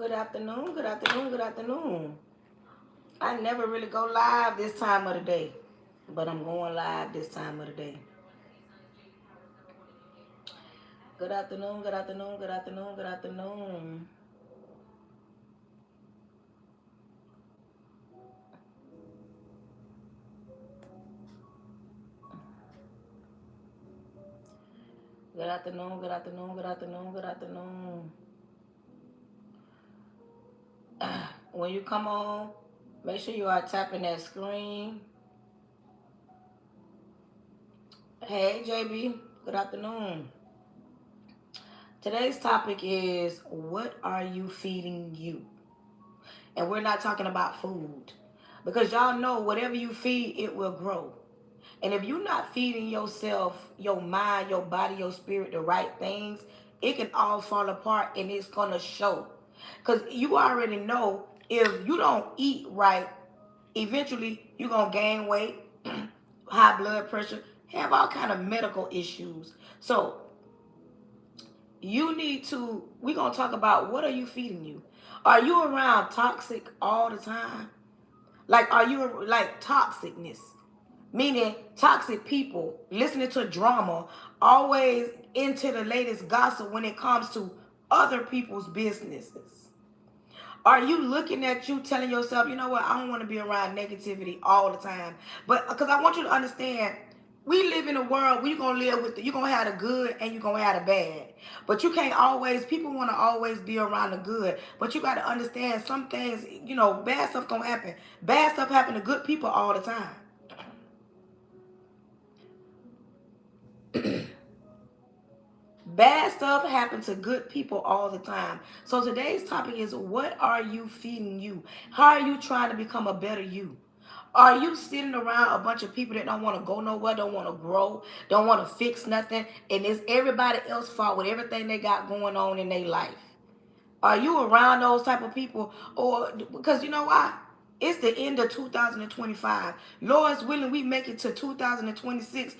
Good afternoon, good afternoon, good afternoon. I never really go live this time of the day, but I'm going live this time of the day. Good afternoon, good afternoon, good afternoon, good afternoon. Good afternoon, good afternoon, good afternoon, good afternoon. When you come on, make sure you are tapping that screen. Hey, JB, good afternoon. Today's topic is what are you feeding you? And we're not talking about food. Because y'all know whatever you feed, it will grow. And if you're not feeding yourself, your mind, your body, your spirit, the right things, it can all fall apart and it's going to show. Because you already know if you don't eat right, eventually you're going to gain weight, high blood pressure, have all kind of medical issues. So you need to, we're going to talk about what are you feeding you? Are you around toxic all the time? Like, are you like toxicness? Meaning toxic people, listening to drama, always into the latest gossip when it comes to other people's businesses. Are you looking at you telling yourself, you know what, I don't want to be around negativity all the time. But because I want you to understand, we live in a world where you're gonna live with you're gonna have the good and you're gonna have the bad. But you can't always people wanna always be around the good. But you gotta understand some things, bad stuff gonna happen. Bad stuff happen to good people all the time. Bad stuff happens to good people all the time. So today's topic is what are you feeding you? How are you trying to become a better you? Are you sitting around a bunch of people that don't want to go nowhere, don't want to grow, don't want to fix nothing, and it's everybody else's fault with everything they got going on in their life? Are you around those type of people? Or because you know why? It's the end of 2025. Lord's willing, we make it to 2026.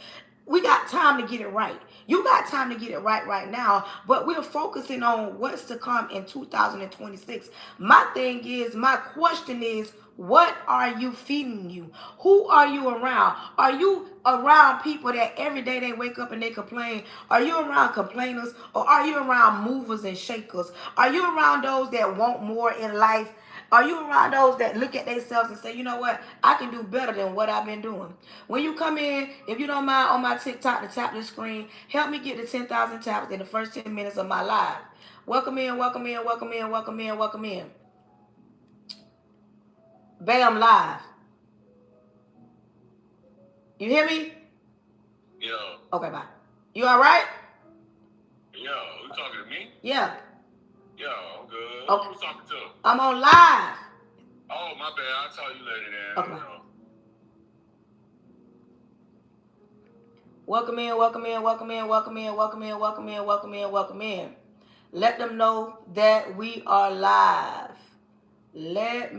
We got time to get it right. You got time to get it right now, but we're focusing on what's to come in 2026. My question is, what are you feeding you? Who are you around? Are you around people that every day they wake up and they complain? Are you around complainers or are you around movers and shakers? Are you around those that want more in life? Are you around those that look at themselves and say, you know what, I can do better than what I've been doing? When you come in, if you don't mind on my TikTok to tap the screen, help me get to 10,000 taps in the first 10 minutes of my live. Welcome in, welcome in, welcome in, welcome in, welcome in. Bam, live. You hear me? Yo. Okay, bye. You all right? Yo, you talking to me? Yeah. Yo, I'm good. Okay. Who's talking to? I'm on live. Oh, my bad. I'll tell you later then. Okay. Welcome in, welcome in, welcome in, welcome in, welcome in, welcome in, welcome in, welcome in. Let them know that we are live. Let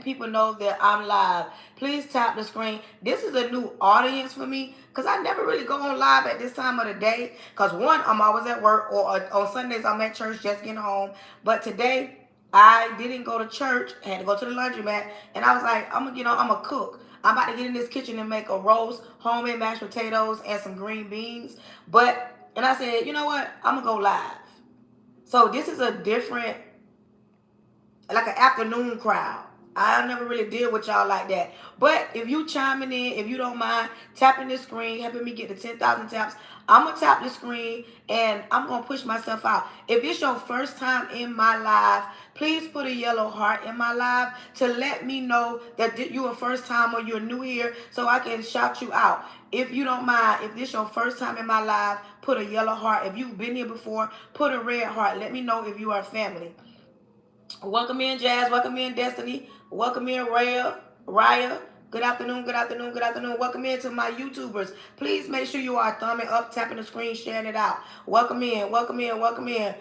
people know that I'm live. Please tap the screen. This is a new audience for me because I never really go on live at this time of the day. Because one, I'm always at work, or on Sundays I'm at church just getting home. But today I didn't go to church. I had to go to the laundromat, and I was like, I'm gonna cook. I'm about to get in this kitchen and make a roast, homemade mashed potatoes, and some green beans. And I said, you know what? I'm gonna go live. So this is a different, like an afternoon crowd. I never really deal with y'all like that. But if you chiming in, if you don't mind tapping the screen, helping me get to 10,000 taps, I'm going to tap the screen and I'm going to push myself out. If it's your first time in my live, please put a yellow heart in my live to let me know that you're a first time or you're new here so I can shout you out. If you don't mind, if this is your first time in my live, put a yellow heart. If you've been here before, put a red heart. Let me know if you are family. Welcome in, Jazz. Welcome in, Destiny. Welcome in, Raya. Good afternoon, good afternoon, good afternoon. Welcome in to my YouTubers. Please make sure you are thumbing up, tapping the screen, sharing it out. Welcome in, welcome in, welcome in.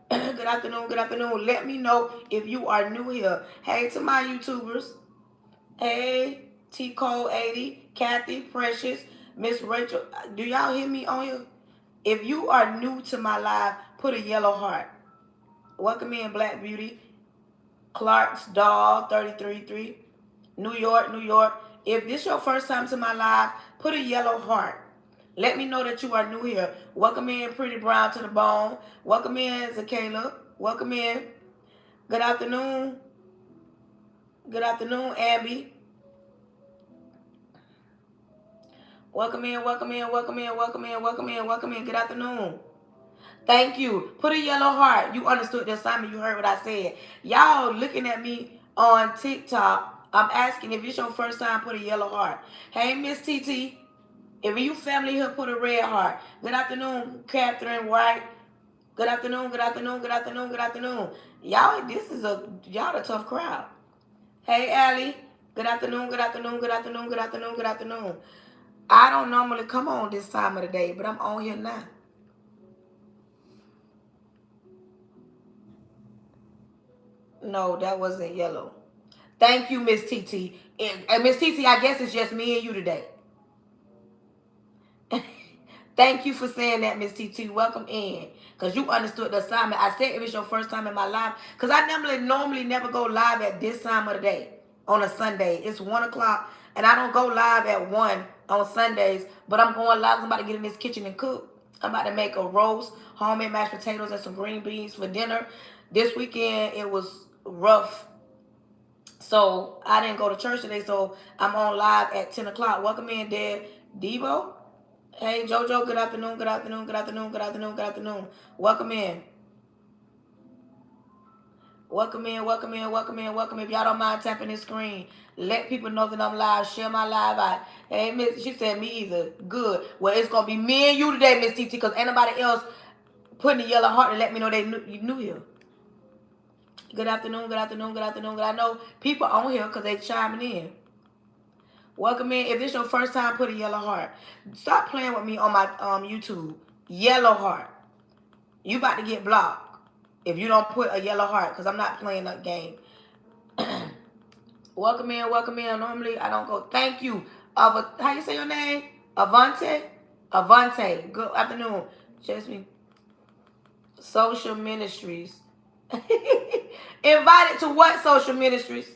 Good afternoon, good afternoon. Let me know if you are new here. Hey to my YouTubers. Hey, T Cole 80, Kathy, Precious, Miss Rachel. Do y'all hear me on here? If you are new to my live, put a yellow heart. Welcome in, Black Beauty. Clark's Doll 33-3. New York, New York. If this your first time to my live, put a yellow heart. Let me know that you are new here. Welcome in, Pretty Brown to the Bone. Welcome in, Zakayla. Welcome in. Good afternoon. Good afternoon, Abby. Welcome in, welcome in, welcome in, welcome in, welcome in, welcome in. Good afternoon. Thank you. Put a yellow heart. You understood the assignment. You heard what I said. Y'all looking at me on TikTok. I'm asking if it's your first time, put a yellow heart. Hey, Miss TT. If you family here, put a red heart. Good afternoon, Catherine White. Good afternoon, good afternoon, good afternoon, good afternoon. Y'all, y'all a tough crowd. Hey, Allie. Good afternoon, good afternoon, good afternoon, good afternoon, good afternoon. I don't normally come on this time of the day, but I'm on here now. No, that wasn't yellow. Thank you, Miss TT. And Miss TT, I guess it's just me and you today. Thank you for saying that, Miss TT. Welcome in. Because you understood the assignment. I said it was your first time in my live. Because I normally never go live at this time of the day on a Sunday. It's 1 o'clock. And I don't go live at 1 on Sundays. But I'm going live. I'm about to get in this kitchen and cook. I'm about to make a roast, homemade mashed potatoes, and some green beans for dinner. This weekend, it was rough. So I didn't go to church today. So I'm on live at 10 o'clock. Welcome in, Dad. Debo. Hey, JoJo, good afternoon, good afternoon, good afternoon, good afternoon, good afternoon. Welcome in. Welcome in, welcome in, welcome in, welcome in. If y'all don't mind tapping this screen, let people know that I'm live. Share my live out. Hey, Miss, she said me either. Good. Well, it's going to be me and you today, Miss TT, because ain't nobody else putting the yellow heart to let me know they new here. Good afternoon, good afternoon, good afternoon. Good. I know people on here because they chiming in. Welcome in. If this your first time, put a yellow heart. Stop playing with me on my YouTube. Yellow heart. You about to get blocked if you don't put a yellow heart, because I'm not playing that game. Welcome in, welcome in. Normally, I don't go. Thank you. How you say your name? Avante? Avante. Good afternoon. Jasmine. Social Ministries. Invited to what social ministries?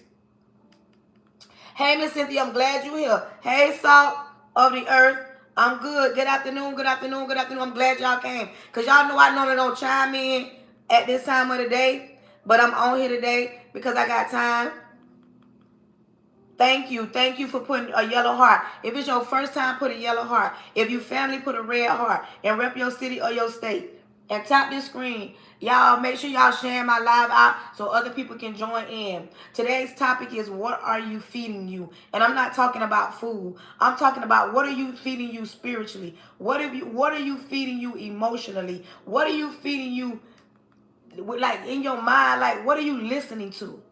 Hey, Miss Cynthia, I'm glad you're here. Hey, Salt of the Earth. I'm good. Good afternoon, good afternoon, good afternoon. I'm glad y'all came. Because y'all know I normally don't chime in at this time of the day. But I'm on here today because I got time. Thank you. Thank you for putting a yellow heart. If it's your first time, put a yellow heart. If you family, put a red heart. And rep your city or your state. And tap this screen. Y'all, make sure y'all share my live out so other people can join in. Today's topic is, what are you feeding you? And I'm not talking about food. I'm talking about, what are you feeding you spiritually? What are you feeding you emotionally? What are you feeding you, like, in your mind? Like, what are you listening to?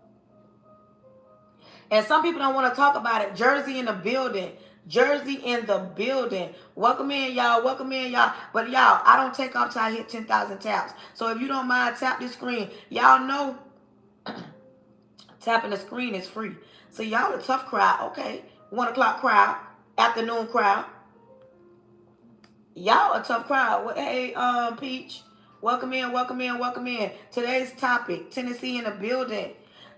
And some people don't want to talk about it. Jersey in the building. Jersey in the building. Welcome in, y'all. Welcome in, y'all. But, y'all, I don't take off till I hit 10,000 taps. So, if you don't mind, tap this screen. Y'all know tapping the screen is free. So, y'all a tough crowd. Okay. 1 o'clock crowd. Afternoon crowd. Y'all a tough crowd. Hey, Peach. Welcome in, welcome in, welcome in. Today's topic, Tennessee in the building.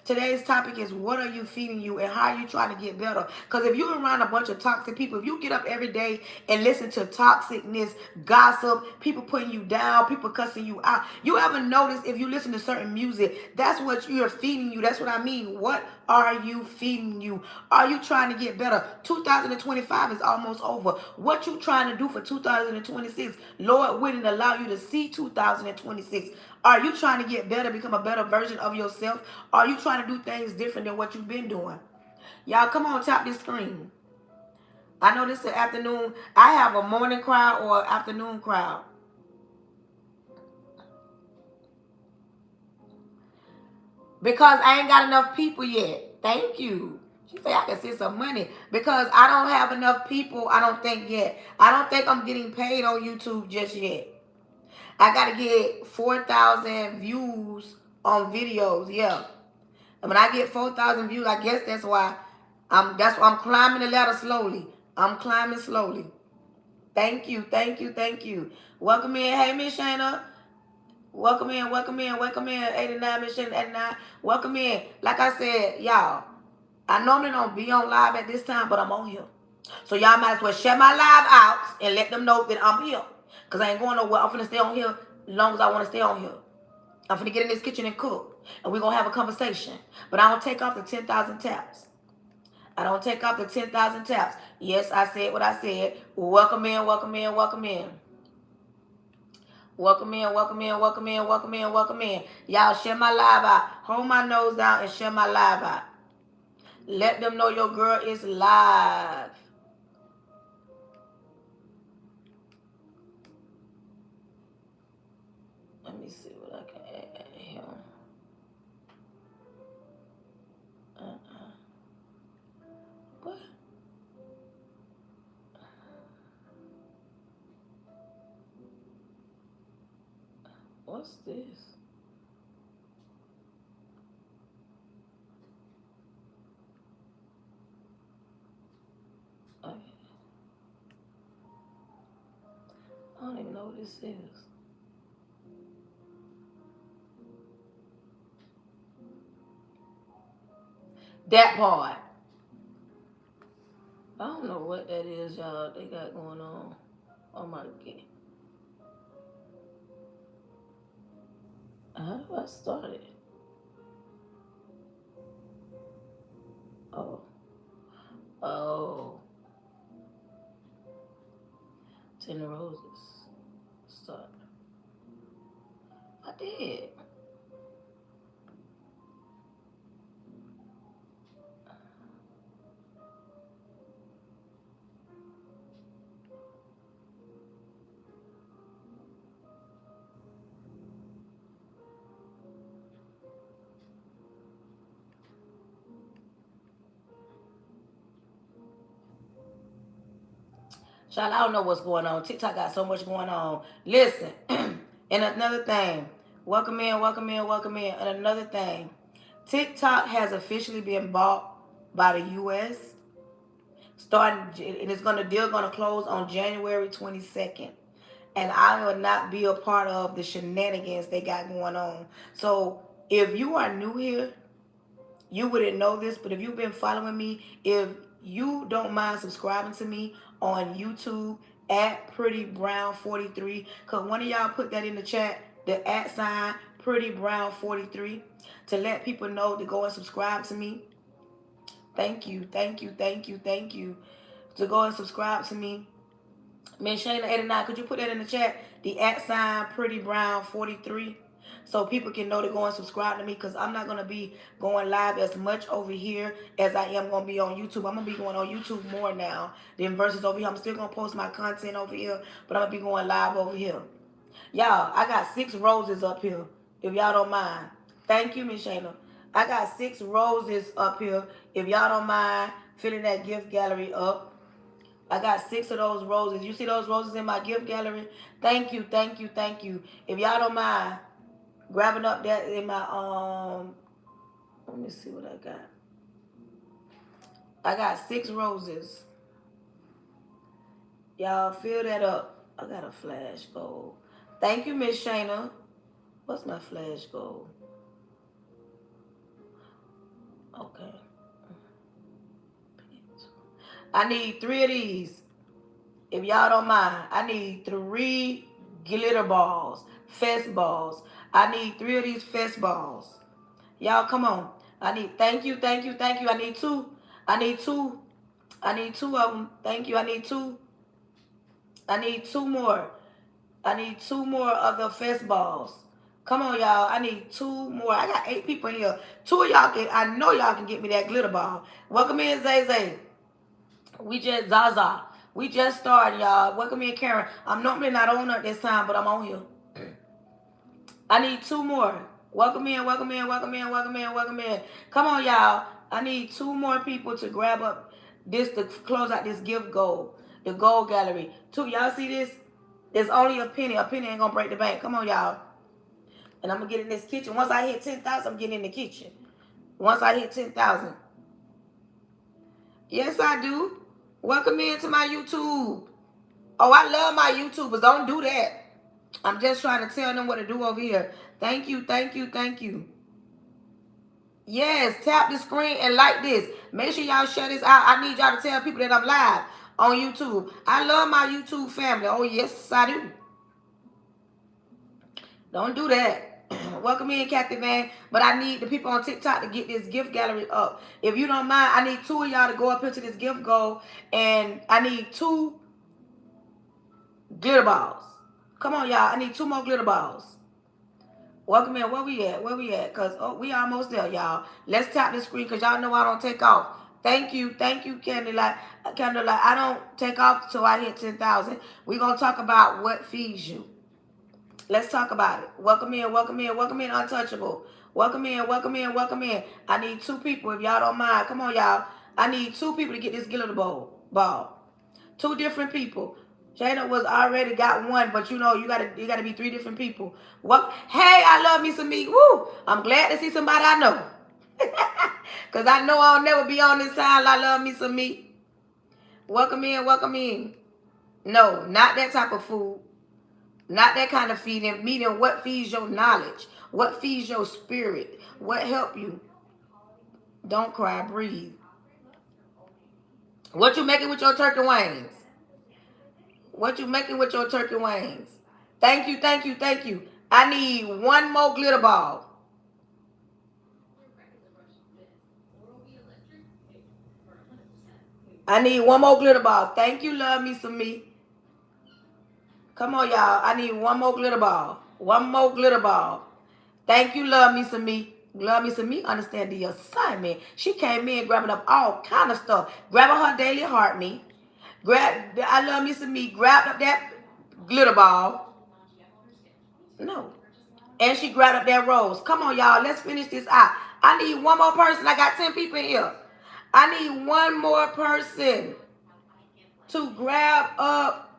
Today's topic is, what are you feeding you and how are you trying to get better? Because if you're around a bunch of toxic people, if you get up every day and listen to toxicness, gossip, people putting you down, people cussing you out, you ever notice if you listen to certain music, that's what you're feeding you. That's what I mean. What are you feeding you? Are you trying to get better? 2025 is almost over. What you trying to do for 2026? Lord willing, allow you to see 2026. Are you trying to get better, become a better version of yourself? Are you trying to do things different than what you've been doing? Y'all, come on, tap this screen. I know this is the afternoon. I have a morning crowd or afternoon crowd. Because I ain't got enough people yet. Thank you. She said I can see some money. Because I don't have enough people, I don't think yet. I don't think I'm getting paid on YouTube just yet. I got to get 4,000 views on videos, yeah. And when I get 4,000 views, I guess that's why I'm climbing the ladder slowly. I'm climbing slowly. Thank you, thank you, thank you. Welcome in. Hey, Miss Shayna. Welcome in, welcome in, welcome in. 89 Mission 89. Welcome in. Like I said, y'all, I normally don't be on live at this time, but I'm on here. So y'all might as well share my live out and let them know that I'm here. Because I ain't going nowhere. I'm finna stay on here as long as I want to stay on here. I'm finna get in this kitchen and cook. And we're going to have a conversation. But I don't take off the 10,000 taps. I don't take off the 10,000 taps. Yes, I said what I said. Welcome in, welcome in, welcome in. Welcome in, welcome in, welcome in, welcome in, welcome in. Y'all share my live out. Hold my nose down and share my live out. Let them know your girl is live. Let me see what I can add here. What? What's this? Okay. I don't even know what this is. That part. I don't know what that is, y'all. They got going on. Oh my god. How do I start it? Oh. Oh. 10 roses. Start. I did. Child, I don't know what's going on. TikTok got so much going on. Listen, and another thing. Welcome in, welcome in, welcome in. And another thing. TikTok has officially been bought by the U.S. Starting, and it's deal gonna close on January 22nd. And I will not be a part of the shenanigans they got going on. So if you are new here, you wouldn't know this, but if you've been following me, if you don't mind subscribing to me on YouTube at Pretty Brown 43, because one of y'all put that in the chat, the at sign Pretty Brown 43, to let people know to go and subscribe to me. Thank you, thank you, thank you, thank you. To go and subscribe to me. Miss Shayna 89, could you put that in the chat? The at sign Pretty Brown 43. So people can know to go and subscribe to me, because I'm not going to be going live as much over here as I am going to be on YouTube. I'm going to be going on YouTube more now than versus over here. I'm still going to post my content over here, but I'm going to be going live over here. Y'all, I got 6 roses up here, if y'all don't mind. Thank you, Miss Shayna. I got 6 roses up here, if y'all don't mind filling that gift gallery up. I got 6 of those roses. You see those roses in my gift gallery? Thank you, thank you, thank you. If y'all don't mind grabbing up that in my let me see what I got. I got 6 roses. Y'all fill that up. I got a flash gold. Thank you, Miss Shayna. What's my flash gold? Okay. I need 3 of these. If y'all don't mind, I need 3 glitter balls, fest balls. I need 3 of these fest balls. Y'all, come on. I need, thank you, thank you, thank you. I need 2. I need 2. I need 2 of them. Thank you. I need 2. I need 2 more. I need 2 more of the fest balls. Come on, y'all. I need 2 more. I got 8 people in here. 2 of y'all can, I know y'all can get me that glitter ball. Welcome in, Zay Zay. We just, Zaza. We just started, y'all. Welcome in, Karen. I'm normally not on at this time, but I'm on here. I need 2 more. Welcome in, welcome in, welcome in, welcome in, welcome in. Come on, y'all. I need 2 more people to grab up this to close out this gift gold. The gold gallery. 2, y'all see this? There's only a penny. A penny ain't gonna break the bank. Come on, y'all. And I'm gonna get in this kitchen. Once I hit 10,000, I'm getting in the kitchen. Once I hit 10,000. Yes, I do. Welcome into my YouTube. Oh, I love my YouTubers. Don't do that. I'm just trying to tell them what to do over here. Thank you, thank you, thank you. Yes, tap the screen and like this. Make sure y'all share this out. I need y'all to tell people that I'm live on YouTube. I love my YouTube family. Oh, yes, I do. Don't do that. Welcome in, Kathy Van. But I need the people on TikTok to get this gift gallery up. If you don't mind, I need 2 of y'all to go up into this gift goal. And I need 2 glitter balls. Come on, y'all. I need 2 more glitter balls. Welcome in. Where we at? Where we at? Because we almost there, y'all. Let's tap the screen because y'all know I don't take off. Thank you, Candlelight. Candlelight, I don't take off till I hit 10,000. We're going to talk about what feeds you. Let's talk about it. Welcome in, welcome in, welcome in, Untouchable. Welcome in, welcome in, welcome in. I need 2 people, if y'all don't mind. Come on, y'all. I need 2 people to get this glitter ball. 2 different people. Jada was already got 1, but you know you gotta be 3 different people. What? Hey, I love me some meat. Woo! I'm glad to see somebody I know. Cause I know I'll never be on this side. I love me some meat. Welcome in, welcome in. No, not that type of food. Not that kind of feeding. Meaning what feeds your knowledge? What feeds your spirit? What help you? Don't cry, breathe. What you making with your turkey wings? What you making with your turkey wings? Thank you, thank you, thank you. I need 1 more glitter ball. I need 1 more glitter ball. Thank you, love me some me. Come on, y'all. I need 1 more glitter ball. 1 more glitter ball. Thank you, love me some me. Love me some me. Understand the assignment. She came in grabbing up all kind of stuff. Grabbing her daily heart me. I love me some me. Grabbed up that glitter ball. No. And she grabbed up that rose. Come on, y'all. Let's finish this out. I need 1 more person. I got 10 people in here. I need 1 more person to grab up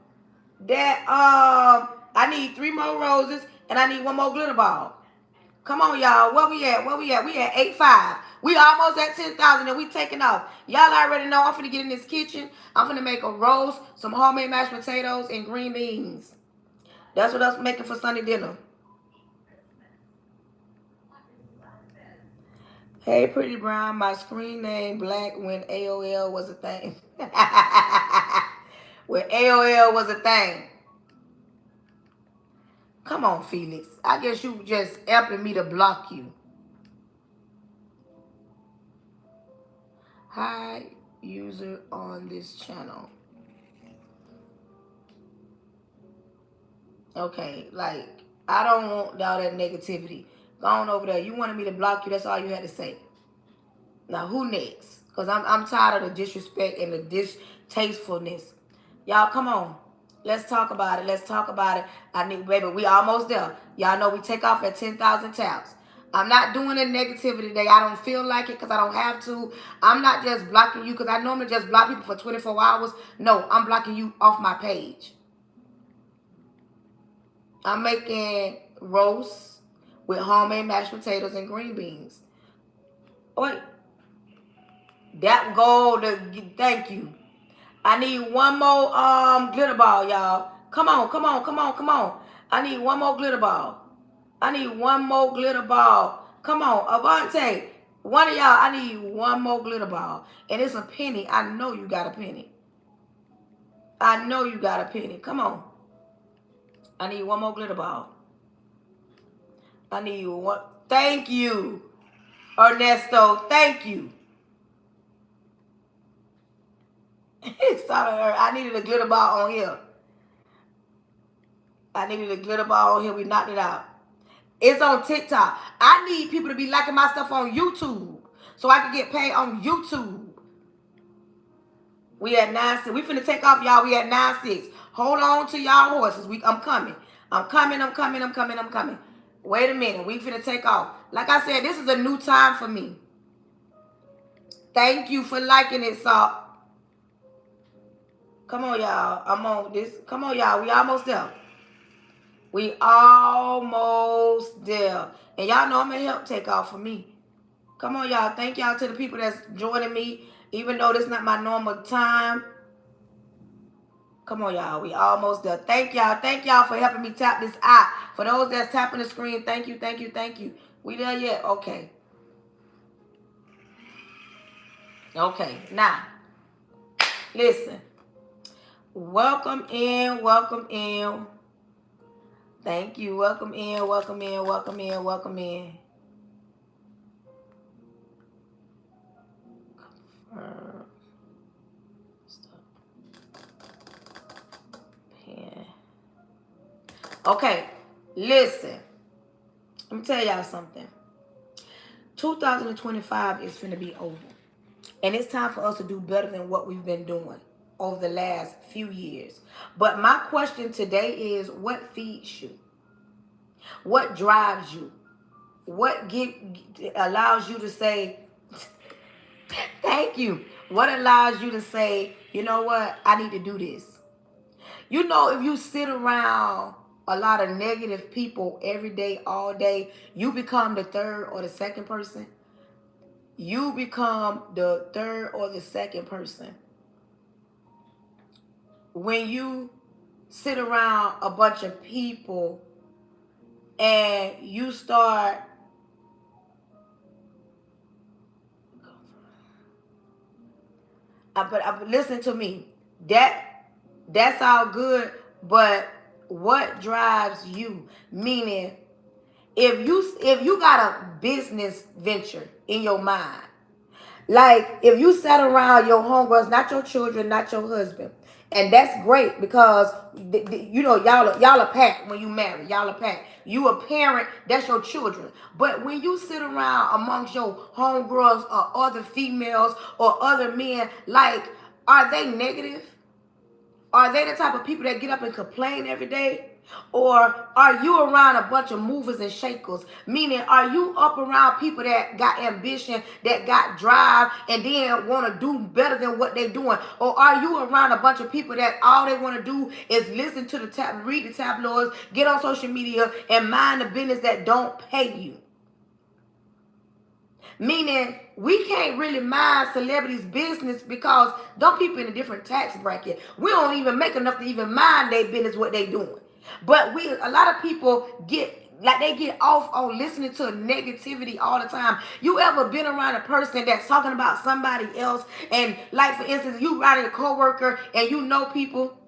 that. I need 3 more roses and I need 1 more glitter ball. Come on, y'all. Where we at? Where we at? We at 8.5. We almost at 10,000 and we taking off. Y'all already know I'm finna get in this kitchen. I'm finna make a roast, some homemade mashed potatoes, and green beans. That's what I'm making for Sunday dinner. Hey, Pretty Brown. My screen name black when AOL was a thing. When AOL was a thing. Come on, Felix. I guess you just helping me to block you. Hi, user on this channel. Okay, like, I don't want all that negativity. Go on over there. You wanted me to block you. That's all you had to say. Now, who next? Because I'm tired of the disrespect and the distastefulness. Y'all, come on. Let's talk about it. Let's talk about it. I need, baby, we almost there. Y'all know we take off at 10,000 taps. I'm not doing the negativity today. I don't feel like it because I don't have to. I'm not just blocking you because I normally just block people for 24 hours. No, I'm blocking you off my page. I'm making roast with homemade mashed potatoes and green beans. Wait. That gold, thank you. I need 1 more glitter ball, y'all. Come on, come on, come on, come on. I need 1 more glitter ball. I need 1 more glitter ball. Come on, Avante. One of y'all, I need 1 more glitter ball. And it's a penny. I know you got a penny. I know you got a penny. Come on. I need 1 more glitter ball. I need 1. Thank you, Ernesto. Thank you. I needed a glitter ball on here. I needed a glitter ball on here. We knocked it out. It's on TikTok. I need people to be liking my stuff on YouTube so I can get paid on YouTube. We at 9.6. We finna take off, y'all. We at 9.6. Hold on to y'all horses. I'm coming. I'm coming. I'm coming. I'm coming. I'm coming. Wait a minute. We finna take off. Like I said, this is a new time for me. Thank you for liking it, Salt. Come on, y'all. I'm on this. Come on, y'all. We almost there. We almost there. And y'all know I'm going to help take off for me. Come on, y'all. Thank y'all to the people that's joining me. Even though this is not my normal time. Come on, y'all. We almost there. Thank y'all. Thank y'all for helping me tap this out. For those that's tapping the screen, thank you, thank you, thank you. We there yet? Okay. Okay. Now, listen. Welcome in. Welcome in. Thank you. Welcome in. Welcome in. Welcome in. Welcome in. Okay, listen. Let me tell y'all something. 2025 is finna be over. And it's time for us to do better than what we've been doing over the last few years. But my question today is, what feeds you? What drives you? What allows you to say, thank you? What allows you to say, you know what, I need to do this? You know, if you sit around a lot of negative people every day, all day, you become the third or the second person. You become the third or the second person. When you sit around a bunch of people and you start but listen to me. That's all good, but what drives you? Meaning, if you got a business venture in your mind, like if you sat around your homegirls, not your children, not your husband, and that's great because you know y'all are packed when you marry. Y'all are packed. You a parent, that's your children. But when you sit around amongst your homegirls or other females or other men, like, are they negative? Are they the type of people that get up and complain every day? Or are you around a bunch of movers and shakers? Meaning, are you up around people that got ambition, that got drive, and then want to do better than what they're doing? Or are you around a bunch of people that all they want to do is listen to read the tabloids, get on social media, and mind the business that don't pay you? Meaning, we can't really mind celebrities' business because them people in a different tax bracket. We don't even make enough to even mind their business, what they doing. But a lot of people they get off on listening to negativity all the time. You ever been around a person that's talking about somebody else? And like, for instance, you around a coworker and you know people.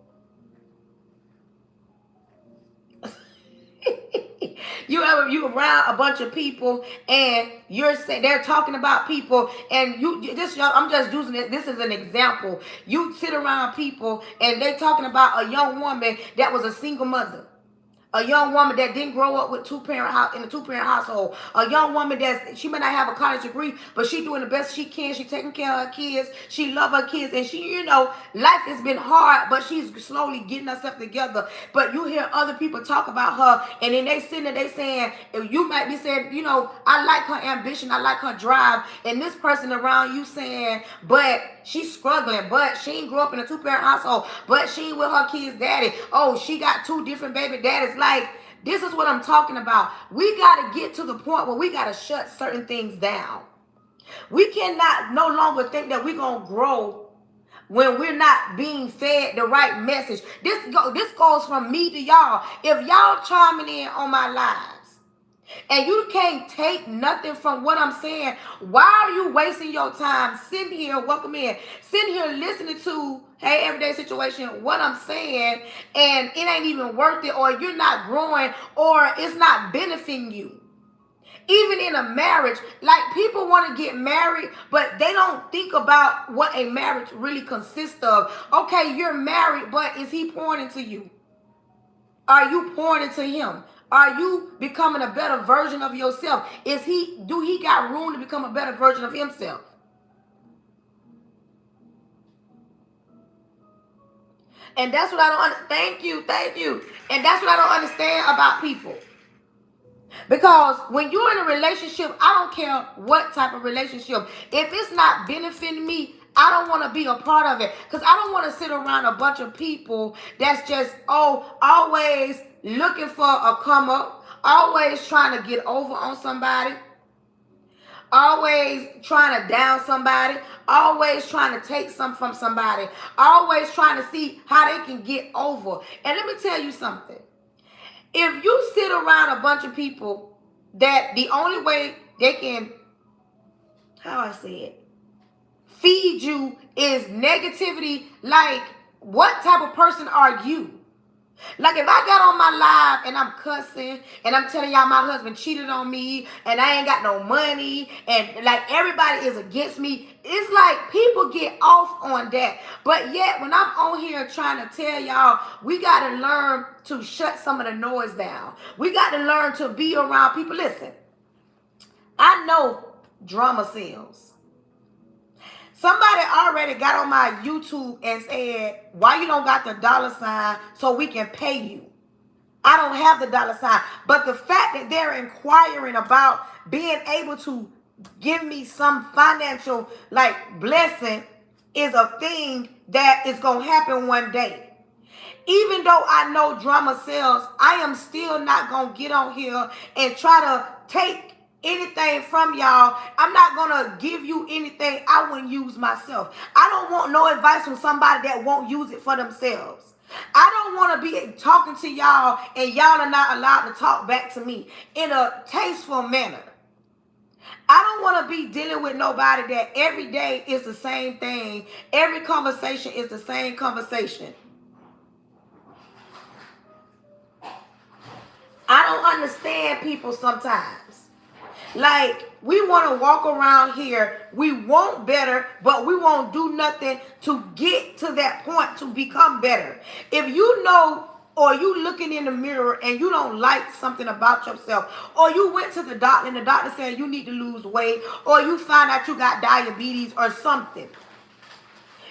You around a bunch of people and they're talking about people, and I'm just using it. This is an example. You sit around people and they talking about a young woman that was a single mother. A young woman that didn't grow up with in a two-parent household. A young woman she may not have a college degree, but she doing the best she can. She taking care of her kids. She love her kids, and life has been hard, but she's slowly getting herself together. But you hear other people talk about her, and then they sitting there, they saying, you might be saying, I like her ambition, I like her drive, and this person around you saying, but she's struggling, but she ain't grew up in a two-parent household, but she ain't with her kids' daddy. Oh, she got two different baby daddies. Like, this is what I'm talking about. We got to get to the point where we got to shut certain things down. We cannot no longer think that we're going to grow when we're not being fed the right message. This goes from me to y'all. If y'all chiming in on my lives and you can't take nothing from what I'm saying, why are you wasting your time sitting here, welcome in, sitting here listening to, hey, everyday situation, what I'm saying, and it ain't even worth it, or you're not growing, or it's not benefiting you? Even in a marriage, like, people want to get married, but they don't think about what a marriage really consists of. Okay, you're married, but is he pouring into you? Are you pouring into him? Are you becoming a better version of yourself? Do he got room to become a better version of himself? And that's what I don't thank you. And that's what I don't understand about people. Because when you're in a relationship, I don't care what type of relationship. If it's not benefiting me, I don't want to be a part of it. Because I don't want to sit around a bunch of people that's just, always looking for a come up, always trying to get over on somebody, always trying to down somebody, always trying to take something from somebody, always trying to see how they can get over. And let me tell you something. If you sit around a bunch of people that the only way they can, how I say it, feed you is negativity, like what type of person are you? Like if I got on my live and I'm cussing and I'm telling y'all my husband cheated on me and I ain't got no money and like everybody is against me, it's like people get off on that. But yet when I'm on here trying to tell y'all, we got to learn to shut some of the noise down. We got to learn to be around people. Listen, I know drama sells. Somebody already got on my YouTube and said, why you don't got the $ so we can pay you? I don't have the $. But the fact that they're inquiring about being able to give me some financial like blessing is a thing that is going to happen one day. Even though I know drama sells, I am still not going to get on here and try to take anything from y'all. I'm not gonna give you anything I wouldn't use myself. I don't want no advice from somebody that won't use it for themselves. I don't want to be talking to y'all and y'all are not allowed to talk back to me in a tasteful manner. I don't want to be dealing with nobody that every day is the same thing. Every conversation is the same conversation. I don't understand people sometimes. Like, we want to walk around here, we want better, but we won't do nothing to get to that point to become better. If you know or you looking in the mirror and you don't like something about yourself, or you went to the doctor and the doctor said you need to lose weight, or you find out you got diabetes or something,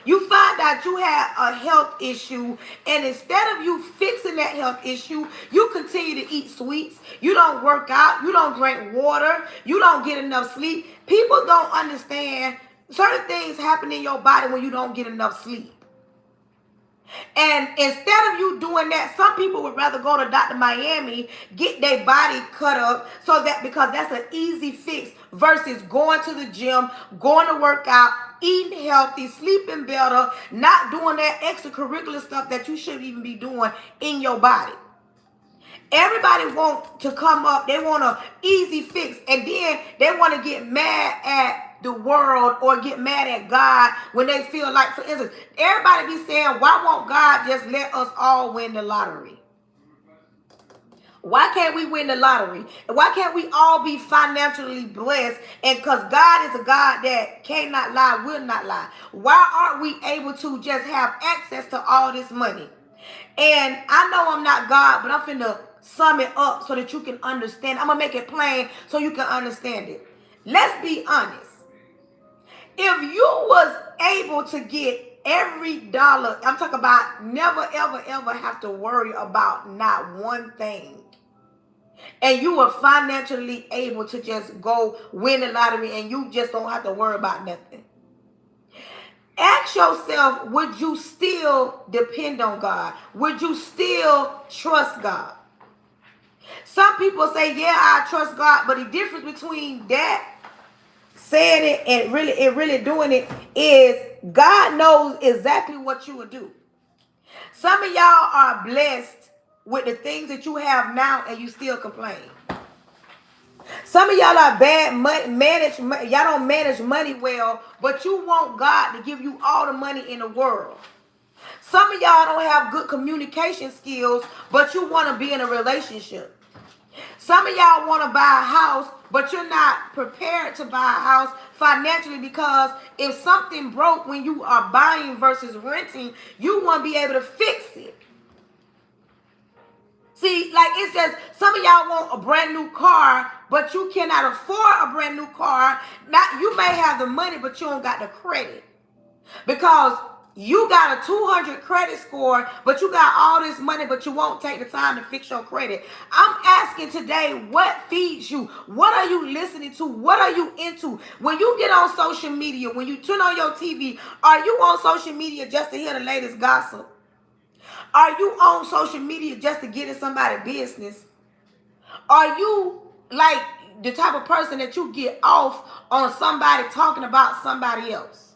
you find out you have a health issue, and instead of you fixing that health issue, you continue to eat sweets, you don't work out, you don't drink water, you don't get enough sleep. People don't understand certain things happen in your body when you don't get enough sleep. And instead of you doing that, some people would rather go to Dr. Miami, get their body cut up, so that because that's an easy fix versus going to the gym, going to work out, eating healthy, sleeping better, not doing that extracurricular stuff that you shouldn't even be doing in your body. Everybody want to come up, they want an easy fix, and then they want to get mad at the world or get mad at God when they feel like, for instance, everybody be saying, why won't God just let us all win the lottery? Why can't we win the lottery? Why can't we all be financially blessed? And because God is a God that cannot lie, will not lie. Why aren't we able to just have access to all this money? And I know I'm not God, but I'm finna sum it up so that you can understand. I'm going to make it plain so you can understand it. Let's be honest. If you was able to get every dollar, I'm talking about never, ever, ever have to worry about not one thing, and you were financially able to just go win the lottery and you just don't have to worry about nothing, ask yourself, would you still depend on God? Would you still trust God? Some people say, yeah, I trust God, but the difference between that, saying it and really doing it, is God knows exactly what you will do. Some of y'all are blessed with the things that you have now and you still complain. Some of y'all are bad y'all don't manage money well, but you want God to give you all the money in the world. Some of y'all don't have good communication skills, but you want to be in a relationship. Some of y'all want to buy a house, but you're not prepared to buy a house financially, because if something broke when you are buying versus renting, you want to be able to fix it. See, like, it's just, some of y'all want a brand new car, but you cannot afford a brand new car. Now, you may have the money, but you don't got the credit, because you got a 200 credit score, but you got all this money, but you won't take the time to fix your credit. I'm asking today, what feeds you? What are you listening to? What are you into? When you get on social media, when you turn on your TV, are you on social media just to hear the latest gossip? Are you on social media just to get in somebody's business? Are you like the type of person that you get off on somebody talking about somebody else.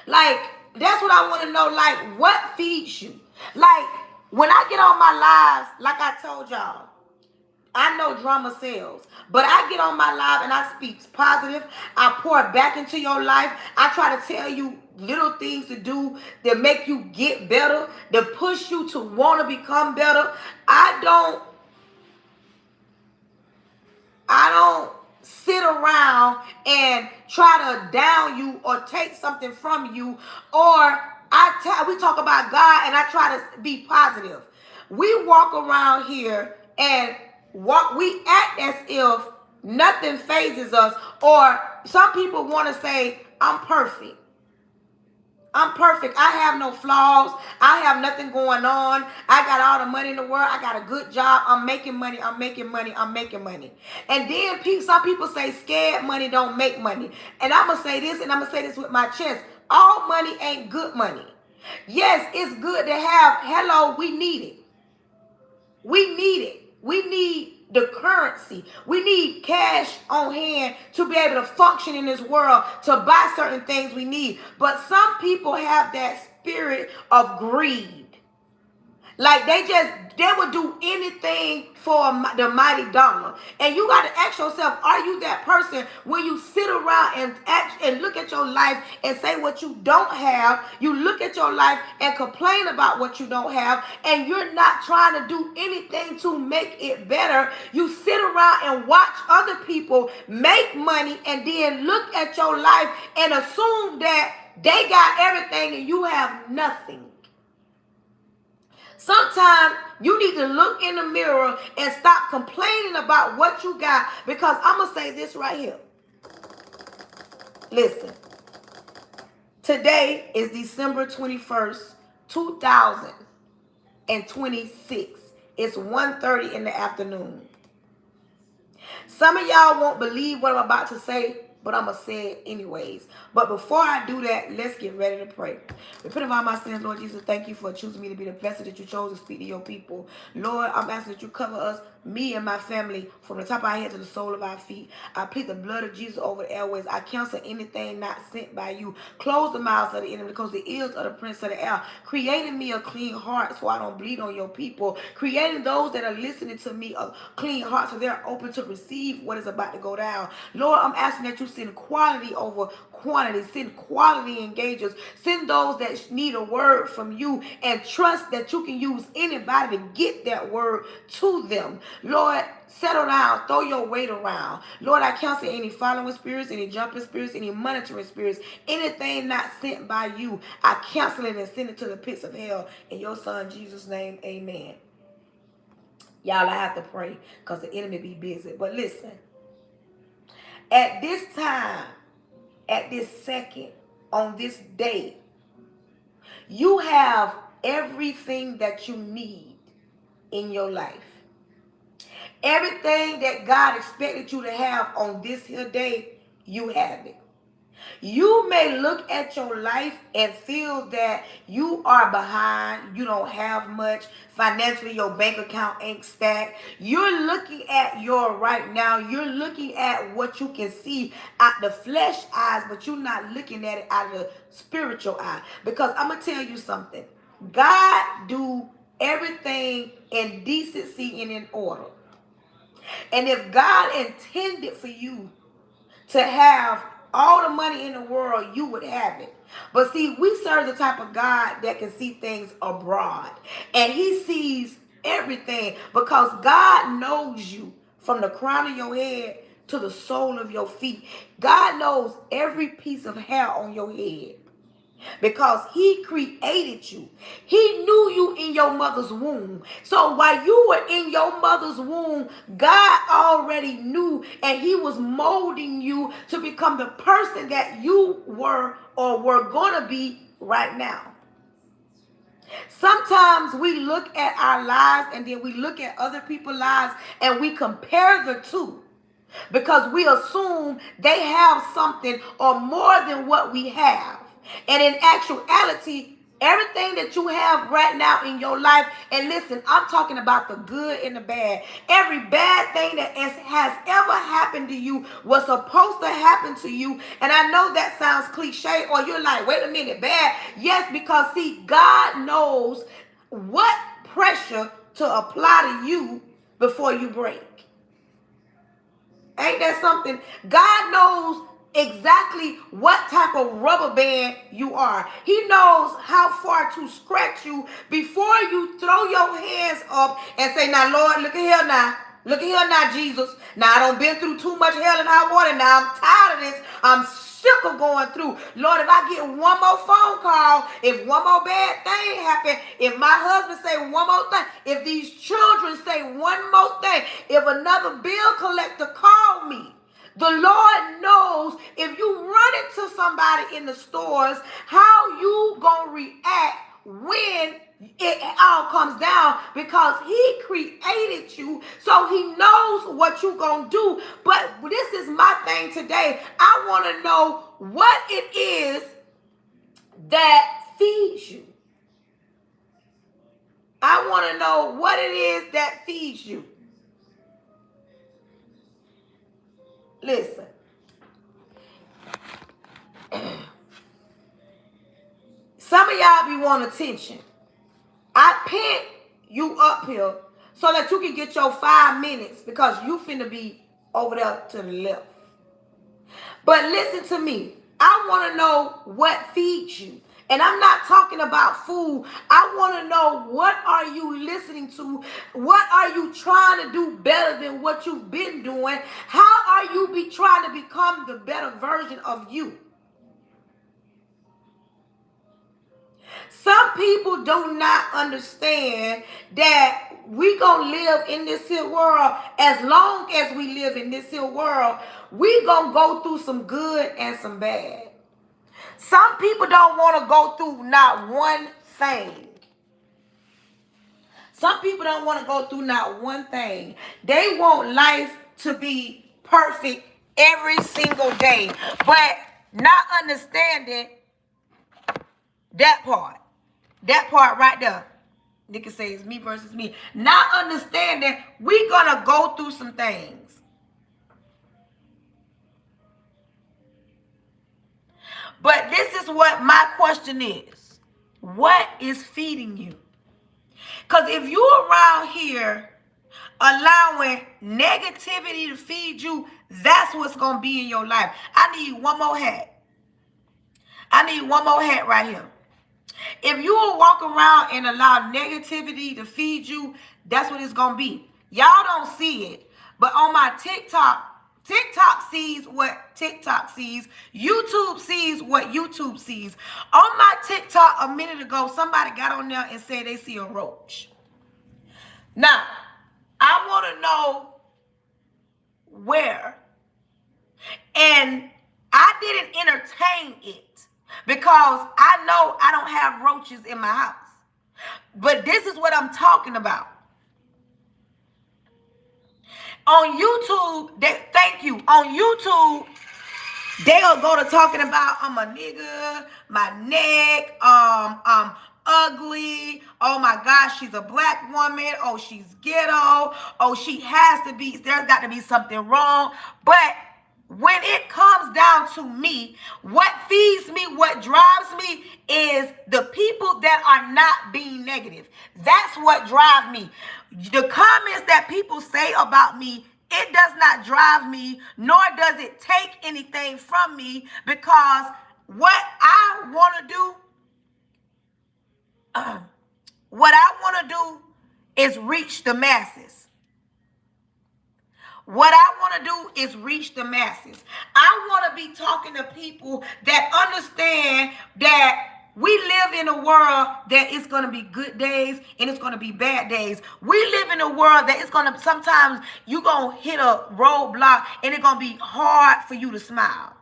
Like, that's what I want to know. Like, what feeds you? Like, when I get on my lives, like I told y'all, I know drama sells, but I get on my live and I speak positive. I pour back into your life. I try to tell you little things to do that make you get better, that push you to want to become better. I don't sit around and try to down you or take something from you, or we talk about God and I try to be positive. We walk around here and we act as if nothing phases us, or some people want to say, I'm perfect. I'm perfect. I have no flaws. I have nothing going on. I got all the money in the world. I got a good job. I'm making money. I'm making money. I'm making money. And then some people say scared money don't make money. And I'm going to say this, and I'm going to say this with my chest. All money ain't good money. Yes, it's good to have. Hello, we need it. We need it. We need the currency. We need cash on hand to be able to function in this world, to buy certain things we need. But some people have that spirit of greed. Like they would do anything for the mighty dollar. And you got to ask yourself, are you that person when you sit around and look at your life and say what you don't have? You look at your life and complain about what you don't have, and you're not trying to do anything to make it better. You sit around and watch other people make money and then look at your life and assume that they got everything and you have nothing. Sometimes you need to look in the mirror and stop complaining about what you got, because I'm going to say this right here. Listen, today is December 21st, 2026. It's 1:30 in the afternoon. Some of y'all won't believe what I'm about to say, but I'm going to say it anyways. But before I do that, let's get ready to pray. Repent of all my sins, Lord Jesus. Thank you for choosing me to be the vessel that you chose to speak to your people. Lord, I'm asking that you cover us, me and my family, from the top of our head to the sole of our feet. I plead the blood of Jesus over the airways. I cancel anything not sent by you. Close the mouths of the enemy, close the ears of the prince of the air. Creating me a clean heart so I don't bleed on your people. Creating those that are listening to me a clean heart so they're open to receive what is about to go down. Lord, I'm asking that you send quality over quantity. Send quality engagers. Send those that need a word from you, and trust that you can use anybody to get that word to them. Lord, settle down. Throw your weight around. Lord, I cancel any following spirits, any jumping spirits, any monitoring spirits, anything not sent by you. I cancel it and send it to the pits of hell. In your son Jesus' name, amen. Y'all, I have to pray because the enemy be busy. But listen, at this time, at this second, on this day, you have everything that you need in your life. Everything that God expected you to have on this here day, you have it. You may look at your life and feel that you are behind. You don't have much. Financially, your bank account ain't stacked. You're looking at your right now. You're looking at what you can see out the flesh eyes, but you're not looking at it out of the spiritual eye. Because I'm going to tell you something. God do everything in decency and in order. And if God intended for you to have all the money in the world, you would have it. But see, we serve the type of God that can see things abroad. And he sees everything, because God knows you from the crown of your head to the sole of your feet. God knows every piece of hair on your head, because he created you. He knew you in your mother's womb. So while you were in your mother's womb, God already knew, and he was molding you to become the person that you were or were going to be right now. Sometimes we look at our lives and then we look at other people's lives and we compare the two, because we assume they have something or more than what we have. And in actuality, Everything that you have right now in your life, and listen, I'm talking about the good and the bad. Every bad thing that has ever happened to you was supposed to happen to you. And I know that sounds cliche, or you're like, wait a minute, bad. Yes, because see, God knows what pressure to apply to you before you break. Ain't that something? God knows exactly what type of rubber band you are. He knows how far to scratch you before you throw your hands up and say, now, Lord, look at here now. Look at here now, Jesus. Now, I done been through too much hell and high water. Now, I'm tired of this. I'm sick of going through. Lord, if I get one more phone call, if one more bad thing happen, if my husband say one more thing, if these children say one more thing, if another bill collector call me, the Lord knows if you run into somebody in the stores, how you gonna react when it all comes down, because he created you, so he knows what you gonna do. But this is my thing today. I want to know what it is that feeds you. I want to know what it is that feeds you. Listen. Some of y'all be wanting attention. I pinned you up here so that you can get your 5 minutes, because you finna be over there to the left. But listen to me. I want to know what feeds you. And I'm not talking about food. I want to know, what are you listening to? What are you trying to do better than what you've been doing? How are you trying to become the better version of you? Some people do not understand that we gonna live in this here world. As long as we live in this here world, we gonna go through some good and some bad. Some people don't want to go through not one thing. Some people don't want to go through not one thing. They want life to be perfect every single day, but not understanding that part. That part right there. They can say it's me versus me. Not understanding we're going to go through some things. But this is what my question is. What is feeding you? Because if you're around here allowing negativity to feed you, that's what's going to be in your life. I need one more hat. I need one more hat right here. If you will walk around and allow negativity to feed you, that's what it's going to be. Y'all don't see it, but on my TikTok sees what TikTok sees. YouTube sees what YouTube sees. On my TikTok a minute ago, somebody got on there and said they see a roach. Now, I want to know where. And I didn't entertain it, because I know I don't have roaches in my house. But this is what I'm talking about. On YouTube, thank you. On YouTube, they'll go to talking about I'm a nigga, my neck, I'm ugly. Oh my gosh, she's a black woman. Oh, she's ghetto. Oh, she has to be. There's got to be something wrong. But when it comes down to me, what feeds me, what drives me is the people that are not being negative. That's what drives me. The comments that people say about me, it does not drive me, nor does it take anything from me, because what I want to do, is reach the masses. What I want to do is reach the masses. I want to be talking to people that understand that we live in a world that it's going to be good days and it's going to be bad days. We live in a world that it's going to, sometimes you're going to hit a roadblock and it's going to be hard for you to smile.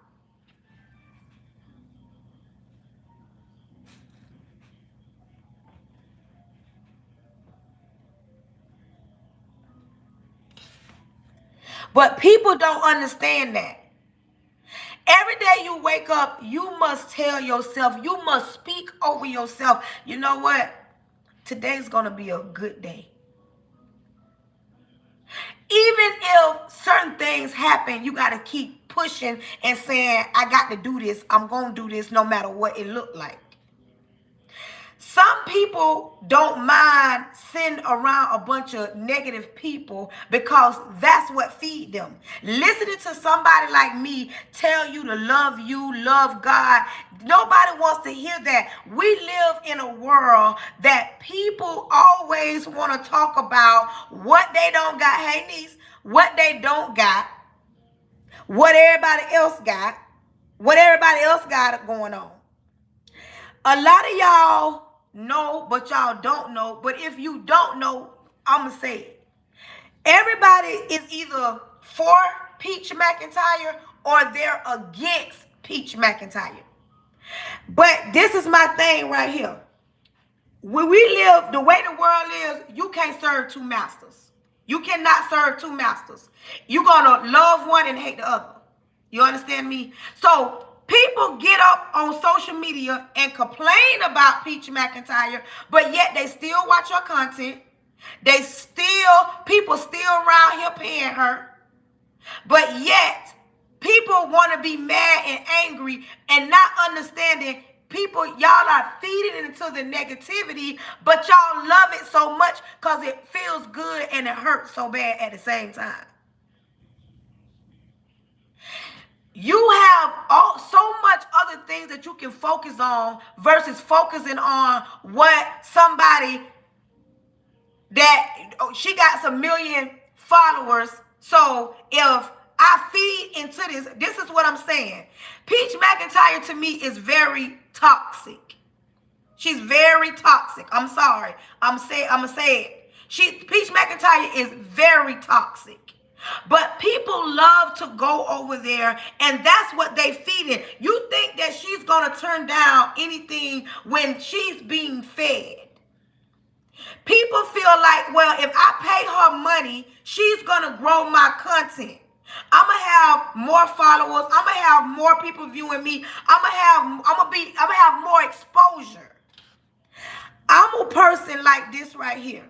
But people don't understand that. Every day you wake up, you must tell yourself, you must speak over yourself. You know what? Today's going to be a good day. Even if certain things happen, you got to keep pushing and saying, I got to do this. I'm going to do this no matter what it looked like. Some people don't mind sitting around a bunch of negative people because that's what feed them. Listening to somebody like me tell you to love you, love God, nobody wants to hear that. We live in a world that people always want to talk about what they don't got. Hey, niece, what they don't got, what everybody else got, what everybody else got going on. A lot of y'all know, but y'all don't know. But if you don't know, I'm going to say it. Everybody is either for Peach McIntyre or they're against Peach McIntyre. But this is my thing right here. When we live, the way the world is, you can't serve two masters. You cannot serve two masters. You're going to love one and hate the other. You understand me? So people get up on social media and complain about Peach McIntyre, but yet they still watch her content. People still around here paying her. But yet, people want to be mad and angry and not understanding people, y'all are feeding into the negativity, but y'all love it so much because it feels good and it hurts so bad at the same time. You have so much other things that you can focus on versus focusing on what somebody that she got some million followers. So if I feed into this is what I'm saying. Peach McIntyre to me is very toxic. She's very toxic. I'm sorry. I'm gonna say it. Peach McIntyre is very toxic. But people love to go over there, and that's what they feed in. You think that she's going to turn down anything when she's being fed. People feel like, well, if I pay her money, she's going to grow my content. I'm going to have more followers. I'm going to have more people viewing me. I'm going to have more exposure. I'm a person like this right here.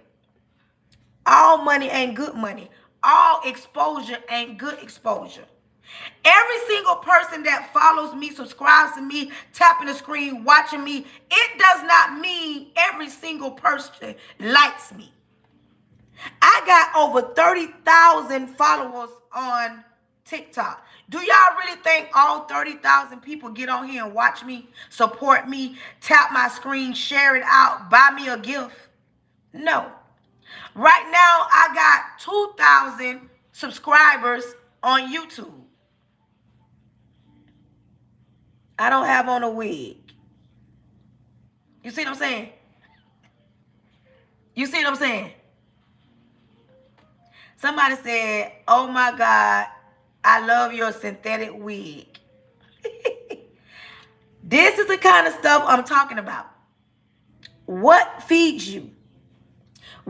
All money ain't good money. All exposure ain't good exposure. Every single person that follows me, subscribes to me, tapping the screen, watching me, it does not mean every single person likes me. I got over 30,000 followers on TikTok. Do y'all really think all 30,000 people get on here and watch me, support me, tap my screen, share it out, buy me a gift? No. Right now, I got 2,000 subscribers on YouTube. I don't have on a wig. You see what I'm saying? You see what I'm saying? Somebody said, oh my God, I love your synthetic wig. This is the kind of stuff I'm talking about. What feeds you?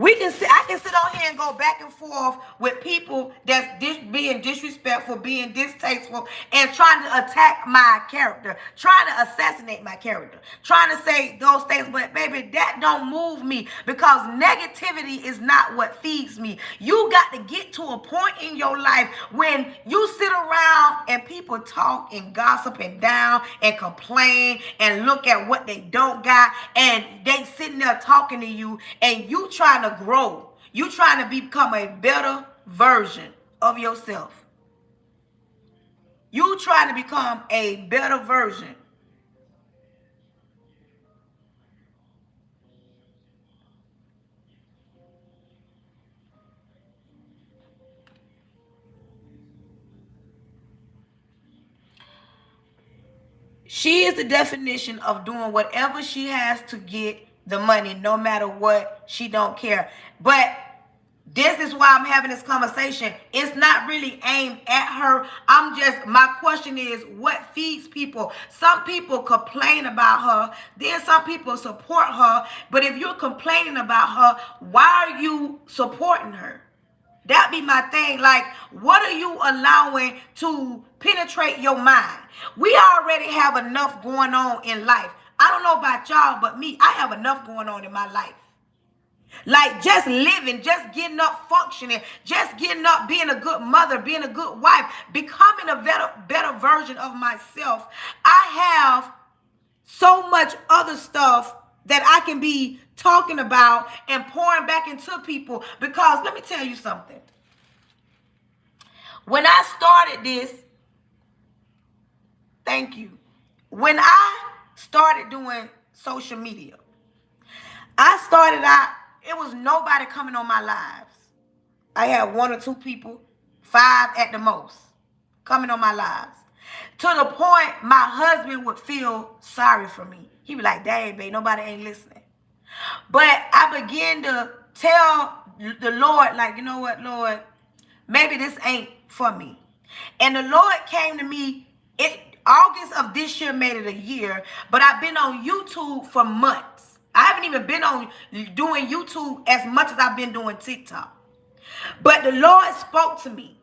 I can sit on here and go back and forth with people that's being disrespectful, being distasteful, and trying to attack my character, trying to assassinate my character, trying to say those things. But baby, that don't move me because negativity is not what feeds me. You got to get to a point in your life when you sit around and people talk and gossip and down and complain and look at what they don't got, and they sitting there talking to you, and you trying to grow. You trying to become a better version of yourself. You trying to become a better version. She is the definition of doing whatever she has to get the money, no matter what. She don't care. But this is why I'm having this conversation. It's not really aimed at her. My question is, what feeds people? Some people complain about her. Then some people support her. But if you're complaining about her, why are you supporting her? That be my thing. Like, what are you allowing to penetrate your mind? We already have enough going on in life. I don't know about y'all, but me, I have enough going on in my life. Like, just living, just getting up, functioning, just getting up, being a good mother, being a good wife, becoming a better version of myself. I have so much other stuff that I can be talking about and pouring back into people. Because let me tell you something. When I started this, thank you. When I started doing social media, I started out, it was nobody coming on my lives. I had 1 or 2 people, 5 at the most, coming on my lives. To the point my husband would feel sorry for me. He'd be like, dang, babe, nobody ain't listening. But I began to tell the Lord, like, you know what, Lord, maybe this ain't for me. And the Lord came to me, August of this year made it a year, but I've been on YouTube for months. I haven't even been on doing YouTube as much as I've been doing TikTok. But the Lord spoke to me,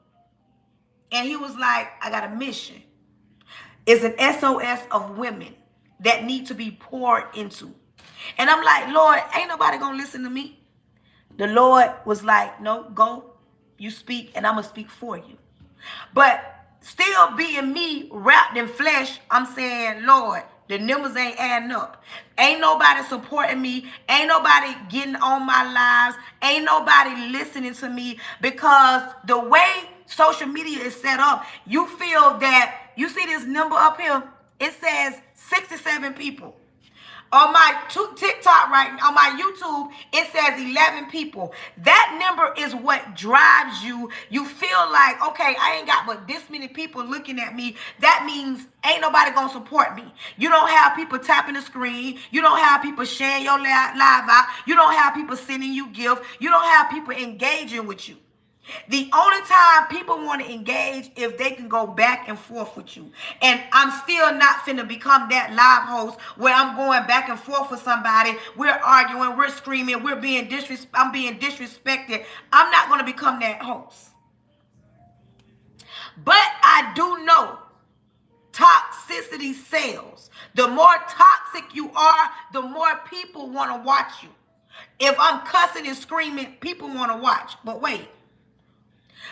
and he was like, I got a mission. It's an SOS of women that need to be poured into. And I'm like, Lord, ain't nobody gonna listen to me. The Lord was like, no, go, you speak, and I'm gonna speak for you. But still being me wrapped in flesh, I'm saying, Lord, the numbers ain't adding up. Ain't nobody supporting me. Ain't nobody getting on my lives. Ain't nobody listening to me, because the way social media is set up, you feel that, you see this number up here, it says 67 people. On my TikTok on my YouTube, it says 11 people. That number is what drives you. You feel like, okay, I ain't got but this many people looking at me. That means ain't nobody gonna support me. You don't have people tapping the screen. You don't have people sharing your live out. You don't have people sending you gifts. You don't have people engaging with you. The only time people want to engage if they can go back and forth with you. And I'm still not finna become that live host where I'm going back and forth with somebody. We're arguing, we're screaming, I'm being disrespected. I'm not going to become that host. But I do know toxicity sells. The more toxic you are, the more people want to watch you. If I'm cussing and screaming, people want to watch. But wait.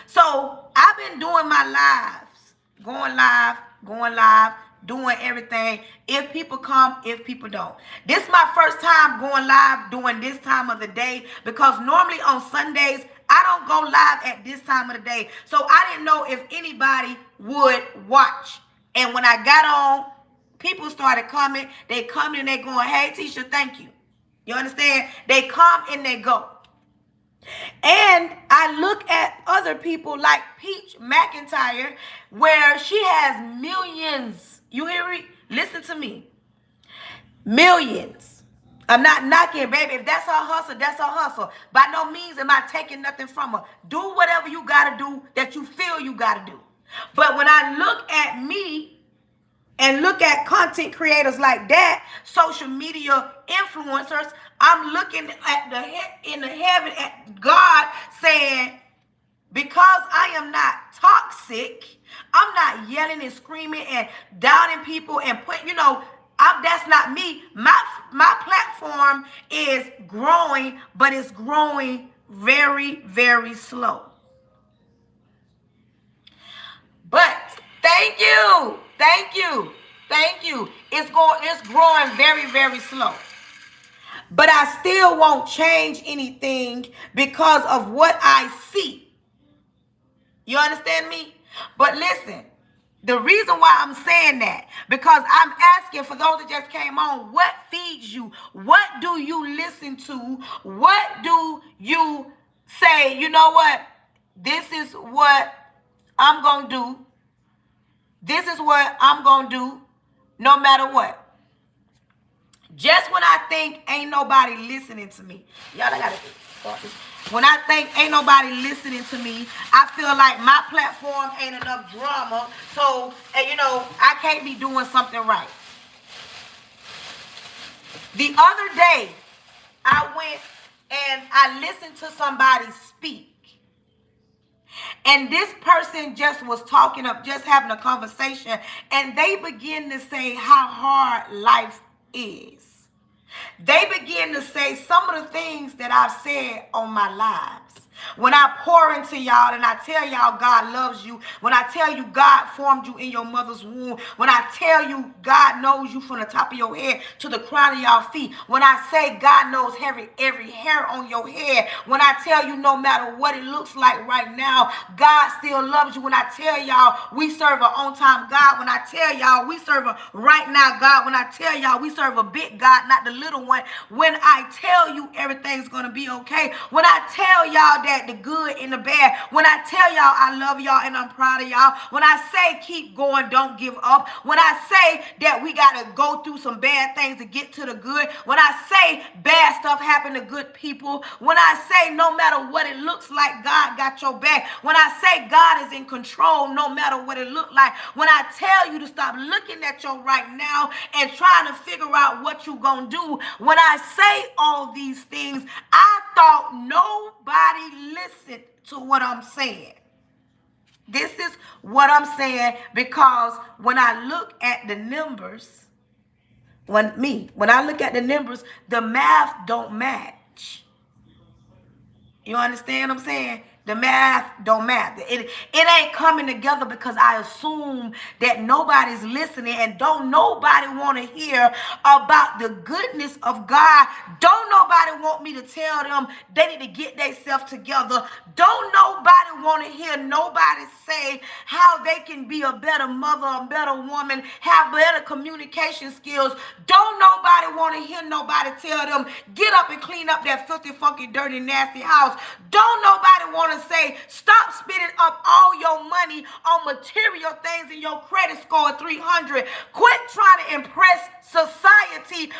So I've been doing my lives, going live, doing everything. If people come, if people don't. This is my first time going live during this time of the day, because normally on Sundays, I don't go live at this time of the day. So I didn't know if anybody would watch. And when I got on, people started coming. They come and they going, hey, Tisha, thank you. You understand? They come and they go. And I look at other people like Peach McIntyre, where she has millions. You hear me? Listen to me. Millions. I'm not knocking, baby. If that's her hustle, that's her hustle. By no means am I taking nothing from her. Do whatever you got to do that you feel you got to do. But when I look at me, and look at content creators like that, social media influencers, I'm looking at in the heaven at God saying, because I am not toxic, I'm not yelling and screaming and doubting people and that's not me. My platform is growing, but it's growing very, very slow. But thank you. It's growing very, very slow. But I still won't change anything because of what I see. You understand me? But listen, the reason why I'm saying that, because I'm asking for those that just came on, what feeds you? What do you listen to? What do you say, you know what? This is what I'm going to do. This is what I'm going to do no matter what. Just when I think ain't nobody listening to me. Y'all, I got to start this. When I think ain't nobody listening to me, I feel like my platform ain't enough drama. So, I can't be doing something right. The other day, I went and I listened to somebody speak. And this person just was talking up, just having a conversation, and they begin to say how hard life is. They begin to say some of the things that I've said on my lives. When I pour into y'all and I tell y'all God loves you, when I tell you God formed you in your mother's womb, when I tell you God knows you from the top of your head to the crown of y'all feet, when I say God knows every hair on your head, when I tell you no matter what it looks like right now, God still loves you, when I tell y'all we serve an on-time God, when I tell y'all we serve a right now God, when I tell y'all we serve a big God, not the little one, when I tell you everything's going to be okay, when I tell y'all that the good and the bad, when I tell y'all I love y'all and I'm proud of y'all, when I say keep going, don't give up, when I say that we got to go through some bad things to get to the good, when I say bad stuff happen to good people, when I say no matter what it looks like, God got your back, when I say God is in control no matter what it look like, when I tell you to stop looking at your right now and trying to figure out what you gonna do, when I say all these things, I thought nobody listened to what I'm saying. This is what I'm saying, because when I look at the numbers, when I look at the numbers, the math don't match. You understand what I'm saying? The math don't matter. It ain't coming together because I assume that nobody's listening and don't nobody want to hear about the goodness of God. Don't nobody want me to tell them they need to get themselves together. Don't nobody want to hear nobody say how they can be a better mother, a better woman, have better communication skills. Don't nobody want to hear nobody tell them get up and clean up that filthy, funky, dirty, nasty house. Don't nobody want to say stop spending up all your money on material things in your credit score 300. Quit trying to impress society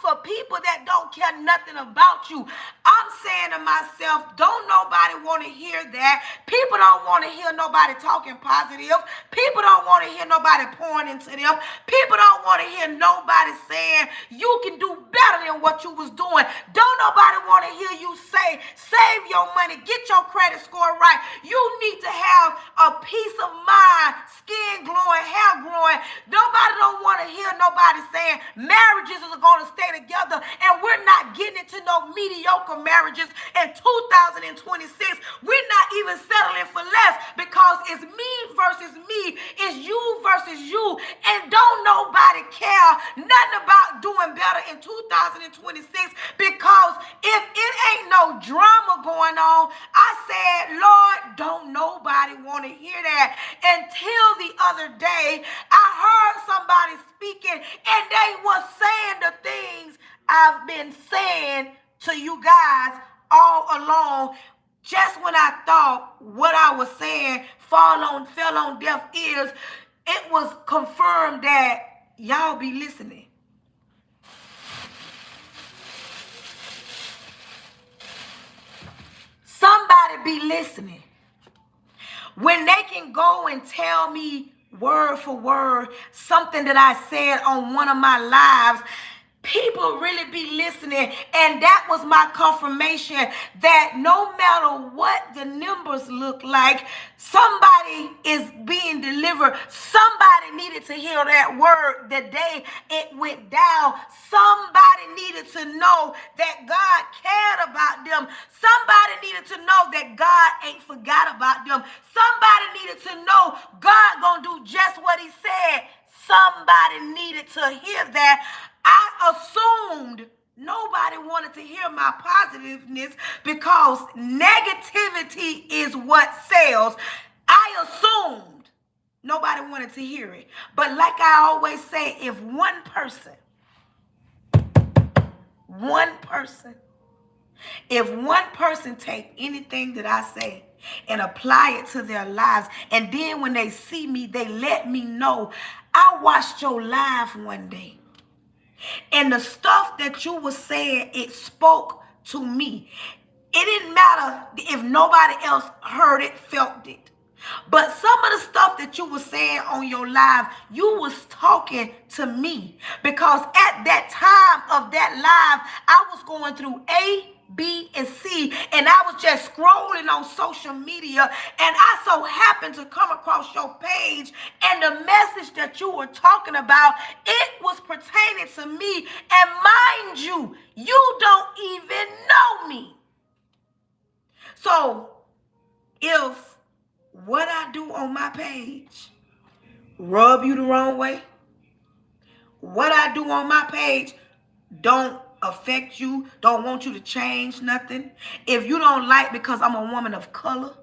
for people that don't care nothing about you. I'm saying to myself, don't nobody want to hear that. People don't want to hear nobody talking positive. People don't want to hear nobody pouring into them. People don't want to hear nobody saying you can do better than what you was doing. Don't nobody want to hear you say save your money, get your credit score right. You need to have a peace of mind, skin glowing, hair growing. Nobody don't want to hear nobody saying marriages are going to stay together, and we're not getting into no mediocre marriages in 2026. We're not even settling for less because it's me versus me. It's you versus you, and don't nobody care nothing about doing better in 2026, because if it ain't no drama going on, I said, Lord, don't nobody want to hear that. Until the other day, I heard somebody speaking and they were saying the things I've been saying to you guys all along. Just when I thought what I was saying fell on deaf ears, it was confirmed that y'all be listening. Somebody be listening. When they can go and tell me word for word something that I said on one of my lives, people really be listening. And that was my confirmation that no matter what the numbers look like, somebody is being delivered. Somebody needed to hear that word the day it went down. Somebody needed to know that God cared about them. Somebody needed to know that God ain't forgot about them. Somebody needed to know God gonna do just what he said. Somebody needed to hear that. I assumed nobody wanted to hear my positiveness because negativity is what sells. I assumed nobody wanted to hear it. But like I always say, if one person take anything that I say and apply it to their lives, and then when they see me, they let me know, I watched your live one day. And the stuff that you were saying, it spoke to me. It didn't matter if nobody else heard it, felt it. But some of the stuff that you were saying on your live, you was talking to me. Because at that time of that live, I was going through A, B, and C. And I was just scrolling on social media, and I so happened to come across your page, and the message that you were talking about, it was pertaining to me. And mind you, you don't even know me. So if what I do on my page rub you the wrong way, what I do on my page don't affect you, don't want you to change nothing, if you don't like because I'm a woman of color,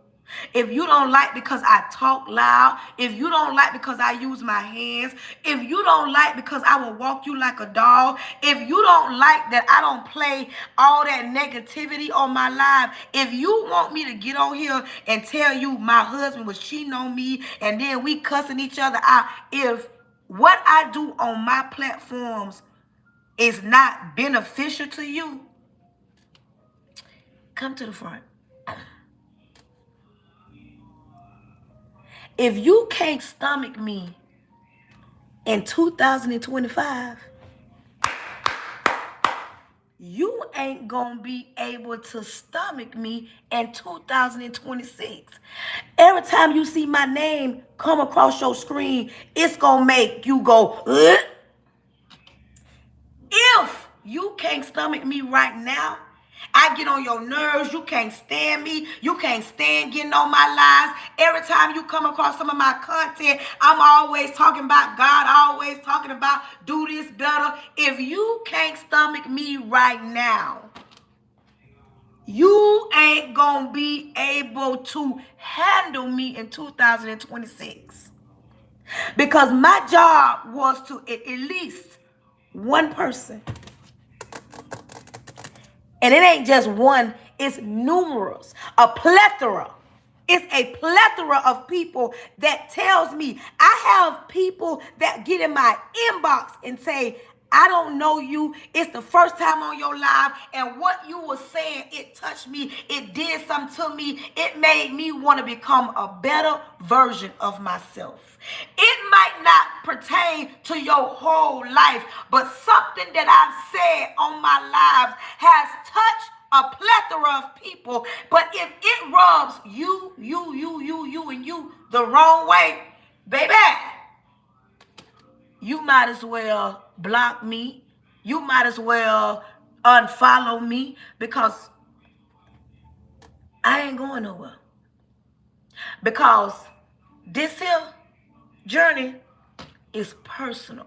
if you don't like because I talk loud, if you don't like because I use my hands, if you don't like because I will walk you like a dog, if you don't like that I don't play all that negativity on my live, if you want me to get on here and tell you my husband was cheating on me and then we cussing each other out, if what I do on my platforms is not beneficial to you, come to the front. If you can't stomach me in 2025, you ain't gonna be able to stomach me in 2026. Every time you see my name come across your screen, it's gonna make you go, ugh. If you can't stomach me right now, I get on your nerves. You can't stand me. You can't stand getting on my lives. Every time you come across some of my content, I'm always talking about God, always talking about do this better. If you can't stomach me right now, you ain't gonna be able to handle me in 2026. Because my job was to at least one person. And it ain't just one, it's numerous, a plethora. It's a plethora of people that tells me. I have people that get in my inbox and say, I don't know you. It's the first time on your live. And what you were saying, it touched me. It did something to me. It made me want to become a better version of myself. It might not pertain to your whole life, but something that I've said on my lives has touched a plethora of people. But if it rubs you, and you the wrong way, baby, you might as well block me. You might as well unfollow me, because I ain't going nowhere. Because this here journey is personal.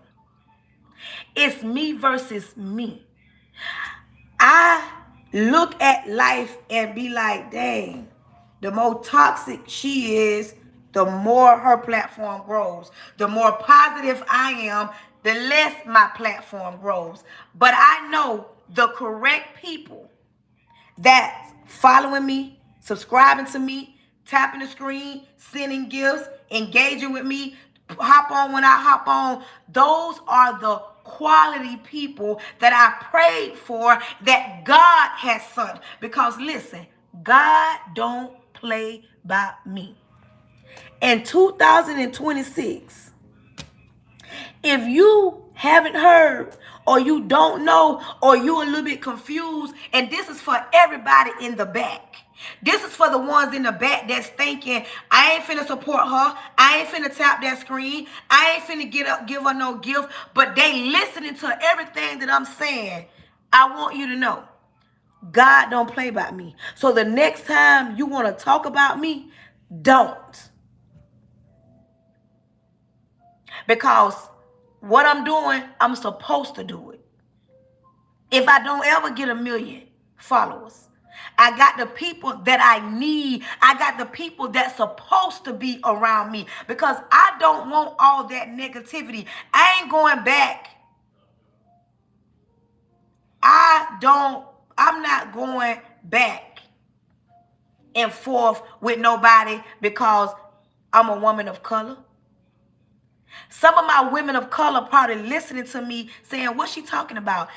It's me versus me. I look at life and be like, dang, the more toxic she is, the more her platform grows. The more positive I am, the less my platform grows. But I know the correct people that's following me, subscribing to me, tapping the screen, sending gifts, engaging with me, hop on when I hop on. Those are the quality people that I prayed for, that God has sent. Because listen, God don't play by me. In 2026, if you haven't heard, or you don't know, or you're a little bit confused, and this is for everybody in the back. This is for the ones in the back that's thinking, I ain't finna support her. I ain't finna tap that screen. I ain't finna give her no gift. But they listening to everything that I'm saying. I want you to know, God don't play by me. So the next time you want to talk about me, don't. Because what I'm doing, I'm supposed to do it. If I don't ever get 1 million followers, I got the people that I need. I got the people that's supposed to be around me, because I don't want all that negativity. I ain't going back. I'm not going back and forth with nobody because I'm a woman of color. Some of my women of color probably listening to me saying, what's she talking about?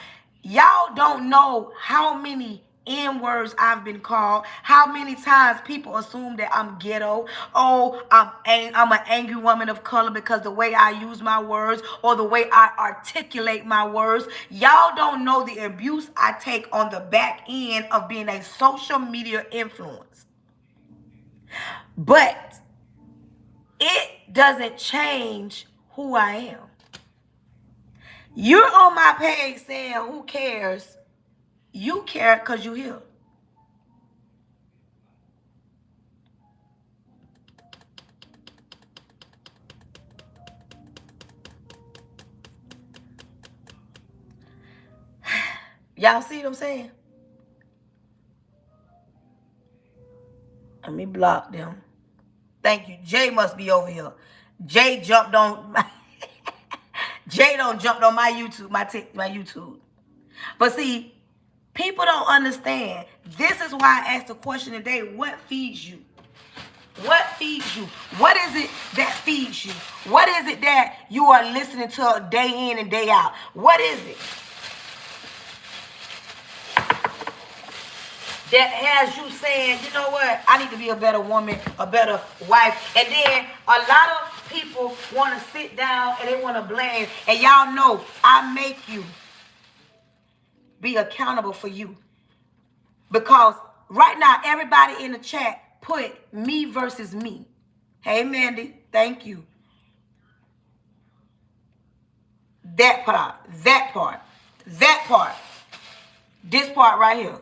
Y'all don't know how many N-words I've been called, how many times people assume that I'm ghetto. Oh, I'm an angry woman of color because the way I use my words or the way I articulate my words. Y'all don't know the abuse I take on the back end of being a social media influence. But it doesn't change who I am. You're on my page saying, who cares? You care because you're here. Y'all see what I'm saying? Let me block them. Thank you. Jay must be over here. Jay jumped on my Jay don't jumped on my YouTube, my YouTube. But see, people don't understand. This is why I asked the question today, what feeds you? What feeds you? What is it that feeds you? What is it that you are listening to day in and day out? What is it that has you saying, you know what, I need to be a better woman, a better wife? And then a lot of people want to sit down and they want to blame. And y'all know I make you be accountable for you. Because right now, everybody in the chat put me versus me. Hey, Mandy, thank you. That part, that part, that part. This part right here.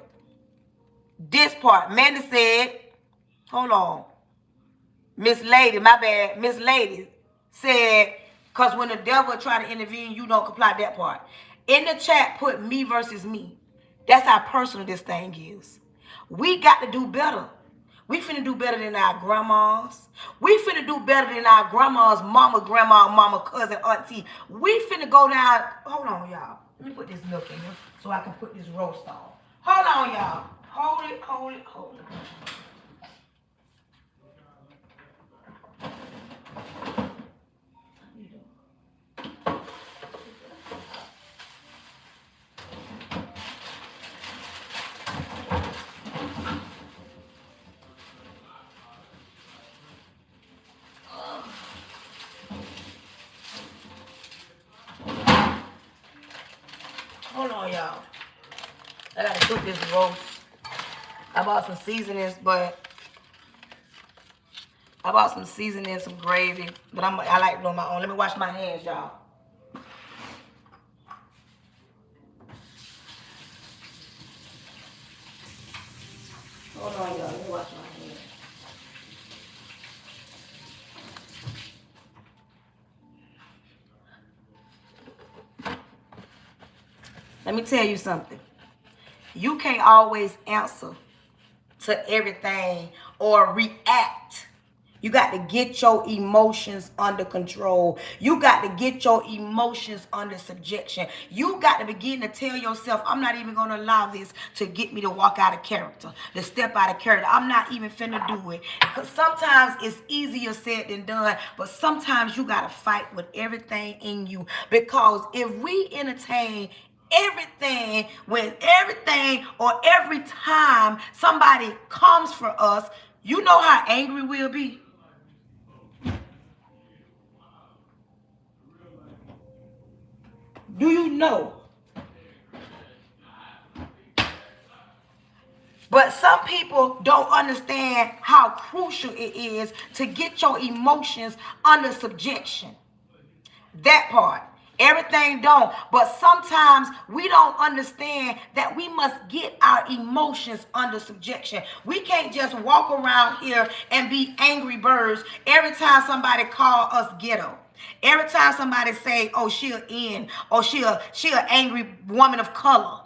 This part. Mandy said, hold on. Miss Lady, my bad. Miss Lady said, because when the devil try to intervene, you don't comply. That part. In the chat, put me versus me. That's how personal this thing is. We got to do better. We finna do better than our grandmas. We finna do better than our grandma's mama, grandma, mama, cousin, auntie. We finna go down. Hold on, y'all. Let me put this milk in here so I can put this roast on. Hold on, y'all. Hold it, hold it, hold it. Hold on, y'all. I gotta cook this roast. I bought some seasonings, but I bought some seasoning, some gravy. But I like doing my own. Let me wash my hands, y'all. Hold on, y'all. Let me wash my hands. Let me tell you something. You can't always answer to everything or react. You got to get your emotions under control. You got to get your emotions under subjection. You got to begin to tell yourself, I'm not even going to allow this to get me to walk out of character, to step out of character. I'm not even finna do it. Because sometimes it's easier said than done, but sometimes you got to fight with everything in you. Because if we entertain everything, when everything or every time somebody comes for us, you know how angry we'll be. Do you know? But some people don't understand how crucial it is to get your emotions under subjection. That part. Everything don't. But sometimes we don't understand that we must get our emotions under subjection. We can't just walk around here and be angry birds every time somebody call us ghetto. Every time somebody say, oh, she an N, or she an angry woman of color.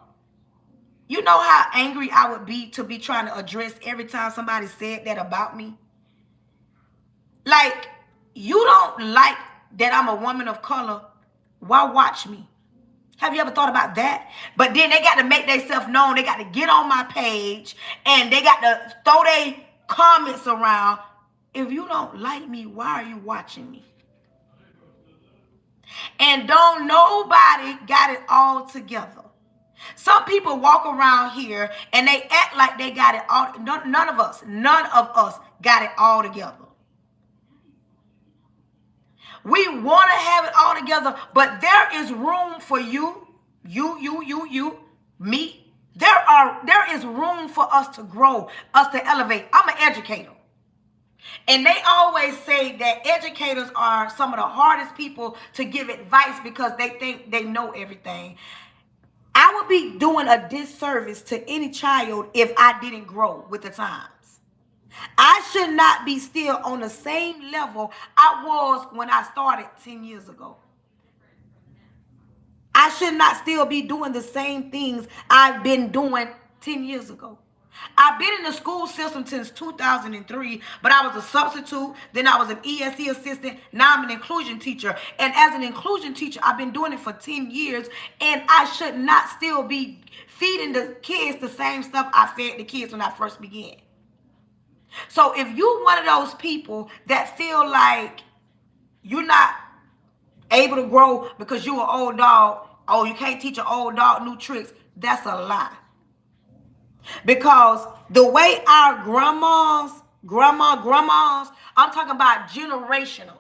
You know how angry I would be to be trying to address every time somebody said that about me? Like, you don't like that I'm a woman of color. Why watch me? Have you ever thought about that? But then they got to make themselves known. They got to get on my page and they got to throw their comments around. If you don't like me, why are you watching me? And don't nobody got it all together. Some people walk around here and they act like they got it all. None of us got it all together. We want to have it all together, but there is room for you, me. There is room for us to grow, us to elevate. I'm an educator. And they always say that educators are some of the hardest people to give advice because they think they know everything. I would be doing a disservice to any child if I didn't grow with the times. I should not be still on the same level I was when I started 10 years ago. I should not still be doing the same things I've been doing 10 years ago. I've been in the school system since 2003, but I was a substitute. Then I was an ESE assistant. Now I'm an inclusion teacher. And as an inclusion teacher, I've been doing it for 10 years. And I should not still be feeding the kids the same stuff I fed the kids when I first began. So if you're one of those people that feel like you're not able to grow because you're an old dog, oh, you can't teach an old dog new tricks, that's a lie. Because the way our grandmas, I'm talking about generational.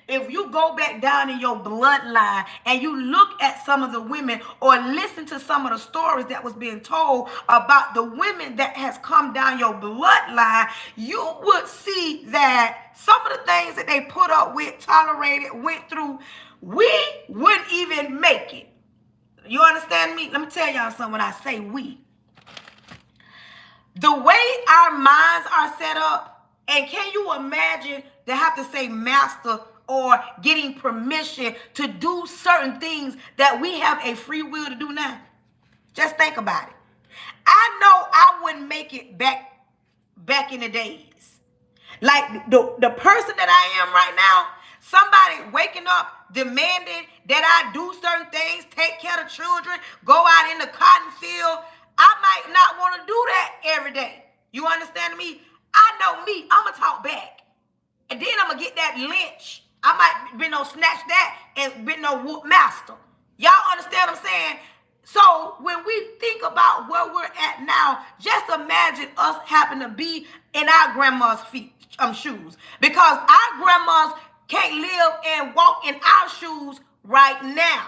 If you go back down in your bloodline and you look at some of the women or listen to some of the stories that was being told about the women that has come down your bloodline, you would see that some of the things that they put up with, tolerated, went through, we wouldn't even make it. You understand me? Let me tell y'all something when I say we. The way our minds are set up, and can you imagine to have to say master or getting permission to do certain things that we have a free will to do now? Just think about it. I know I wouldn't make it back in the days. Like the person that I am right now, somebody waking up demanding that I do certain things, take care of children, go out in the cotton field. I might not want to do that every day. You understand me? I know me. I'm going to talk back. And then I'm going to get that lynch. I might be no snatch that and be no whoop master. Y'all understand what I'm saying? So when we think about where we're at now, just imagine us having to be in our grandma's shoes. Because our grandmas can't live and walk in our shoes right now.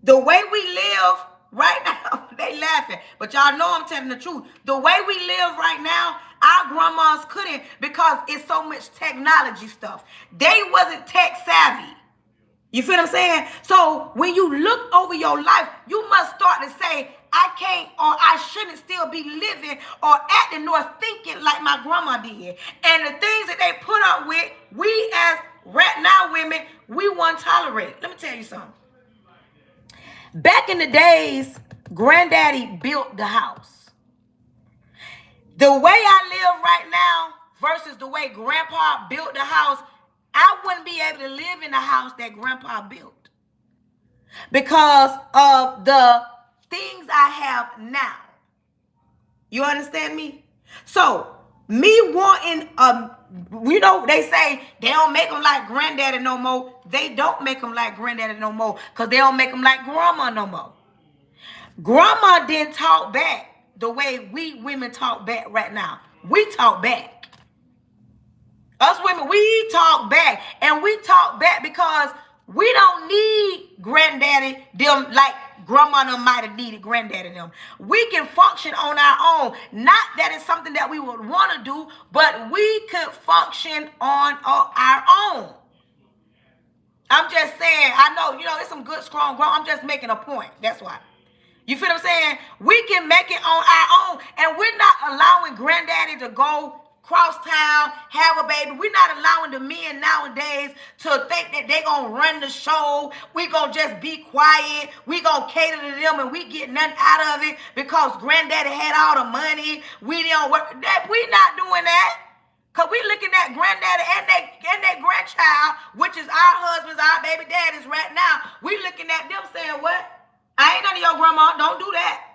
The way we live right now, they laughing. But y'all know I'm telling the truth. The way we live right now, our grandmas couldn't because it's so much technology stuff. They wasn't tech savvy. You feel what I'm saying? So when you look over your life, you must start to say, I can't or I shouldn't still be living or acting nor thinking like my grandma did. And the things that they put up with, we as right now women, we won't tolerate. Let me tell you something. Back in the days, Granddaddy built the house. The way I live right now versus the way Grandpa built the house, I wouldn't be able to live in the house that Grandpa built because of the things I have now. You understand me? So, me wanting, they say they don't make them like Granddaddy no more. They don't make them like Granddaddy no more because they don't make them like Grandma no more. Grandma didn't talk back the way we women talk back right now. We talk back. Us women, we talk back. And we talk back because we don't need Granddaddy them like Grandma them might have needed Granddaddy them. We can function on our own. Not that it's something that we would want to do, but we could function on our own. I'm just saying, I know, it's some good, strong growth. I'm just making a point. That's why. You feel what I'm saying? We can make it on our own. And we're not allowing Granddaddy to go cross town, have a baby. We're not allowing the men nowadays to think that they're going to run the show. We're going to just be quiet. We're going to cater to them and we get nothing out of it because Granddaddy had all the money. We don't work. We're not doing that. Because we looking at Granddaddy and their grandchild, which is our husbands, our baby daddies right now. We looking at them saying, what? I ain't none of your grandma. Don't do that.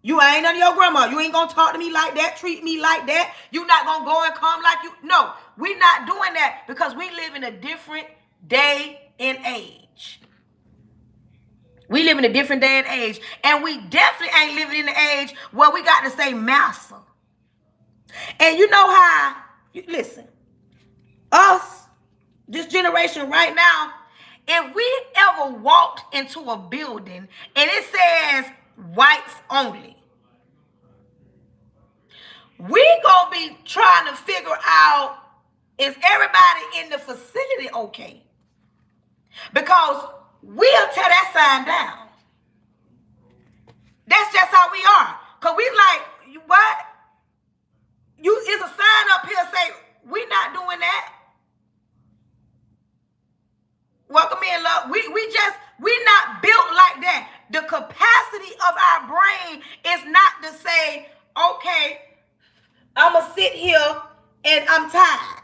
You ain't none of your grandma. You ain't going to talk to me like that, treat me like that. You not going to go and come like you. No, we not doing that because we live in a different day and age. We live in a different day and age. And we definitely ain't living in the age where we got to say master. And you know how, listen, us, this generation right now, if we ever walked into a building and it says whites only, we gonna be trying to figure out, is everybody in the facility okay? Because we'll tear that sign down. That's just how we are. Because we like, what? Is a sign up here say, we not doing that. Welcome in, love. We not built like that. The capacity of our brain is not to say, okay, I'm going to sit here and I'm tired.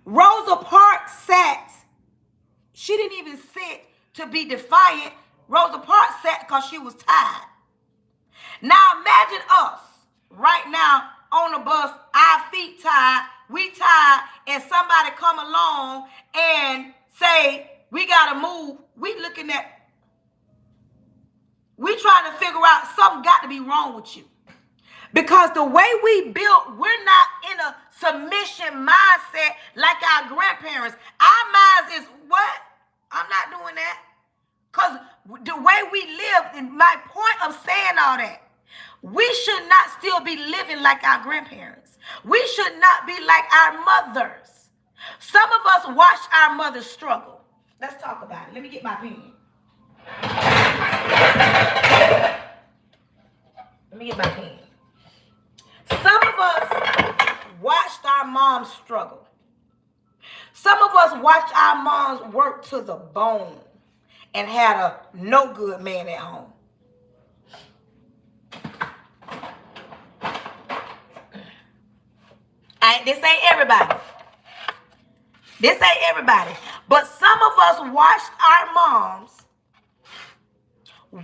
Rosa Parks sat. She didn't even sit to be defiant. Rosa Parks sat because she was tired. Now imagine us right now on the bus, our feet tired, we tired, and somebody come along and say, we got to move. We trying to figure out something got to be wrong with you. Because the way we built, we're not in a submission mindset like our grandparents. Our minds is, what? I'm not doing that. Because the way we live, and my point of saying all that, we should not still be living like our grandparents. We should not be like our mothers. Some of us watched our mothers struggle. Let's talk about it. Let me get my pen. Let me get my pen. Some of us watched our moms struggle. Some of us watched our moms work to the bone and had a no good man at home. This ain't everybody. This ain't everybody. But some of us watched our moms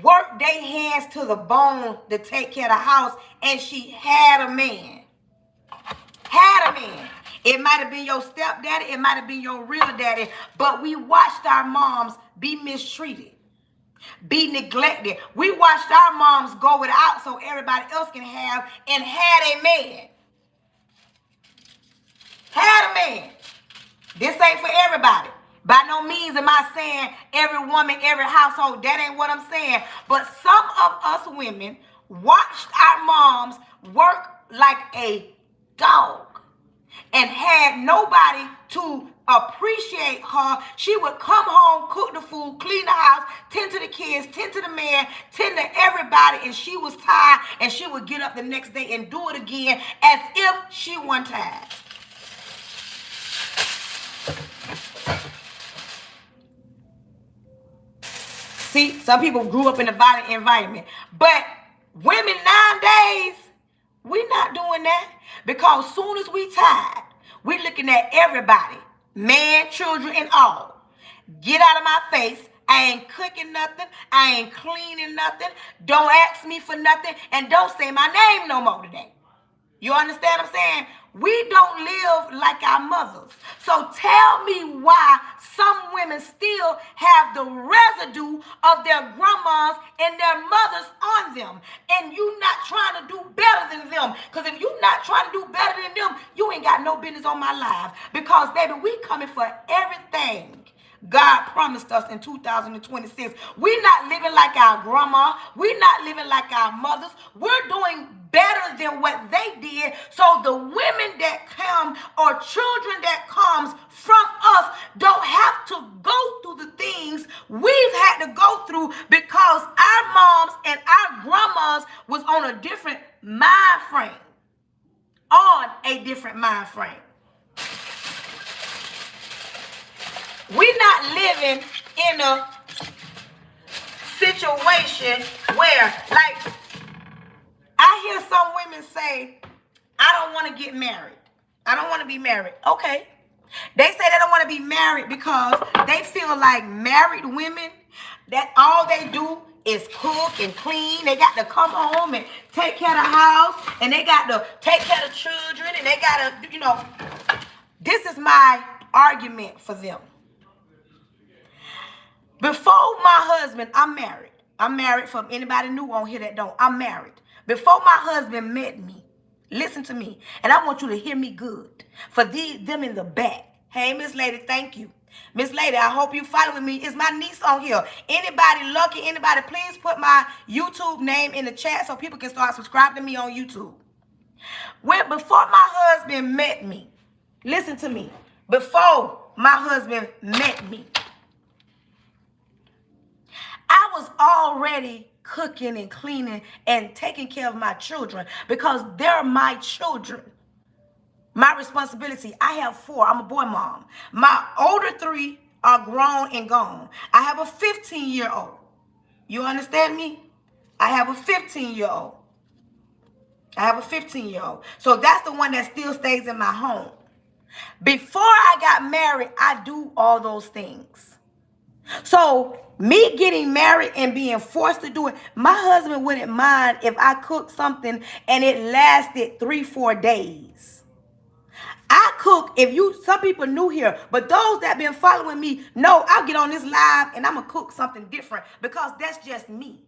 work their hands to the bone to take care of the house, and she had a man. Had a man. It might have been your stepdaddy. It might have been your real daddy. But we watched our moms be mistreated, be neglected. We watched our moms go without so everybody else can have, and had a man. Had a man. This ain't for everybody. By no means am I saying every woman, every household. That ain't what I'm saying. But some of us women watched our moms work like a dog and had nobody to appreciate her. She would come home, cook the food, clean the house, tend to the kids, tend to the man, tend to everybody, and she was tired, and she would get up the next day and do it again as if she wasn't tired. See, some people grew up in a violent environment. But women nowadays, we're not doing that. Because as soon as we tired, we're looking at everybody, man, children, and all. Get out of my face. I ain't cooking nothing. I ain't cleaning nothing. Don't ask me for nothing. And don't say my name no more today. You understand what I'm saying? We don't live like our mothers. So tell me why some women still have the residue of their grandmas and their mothers on them. And you not trying to do better than them. Because if you not trying to do better than them, you ain't got no business on my life. Because, baby, we coming for everything God promised us in 2026. We're not living like our grandma. We're not living like our mothers. We're doing better than what they did. So the women that come or children that comes from us don't have to go through the things we've had to go through because our moms and our grandmas was on a different mind frame. On a different mind frame. We're not living in a situation where, like, I hear some women say, I don't want to get married. I don't want to be married. Okay. They say they don't want to be married because they feel like married women, that all they do is cook and clean. They got to come home and take care of the house, and they got to take care of the children, and they got to, you know, this is my argument for them. Before my husband, I'm married. I'm married. From anybody new on here that don't, I'm married. Before my husband met me, listen to me, and I want you to hear me good. For them in the back. Hey, Miss Lady, thank you. Miss Lady, I hope you following me. Is my niece on here? Anybody lucky? Anybody, please put my YouTube name in the chat so people can start subscribing to me on YouTube. Before my husband met me, listen to me. Before my husband met me, I was already cooking and cleaning and taking care of my children because they're my children. My responsibility. I have 4. I'm a boy mom. My older 3 are grown and gone. I have a 15-year-old. You understand me? I have a 15-year-old. I have a 15-year-old. So that's the one that still stays in my home. Before I got married, I do all those things. So me getting married and being forced to do it, my husband wouldn't mind if I cooked something and it lasted 3-4 days. I cook, some people new here, but those that been following me know I'll get on this live and I'm going to cook something different because that's just me.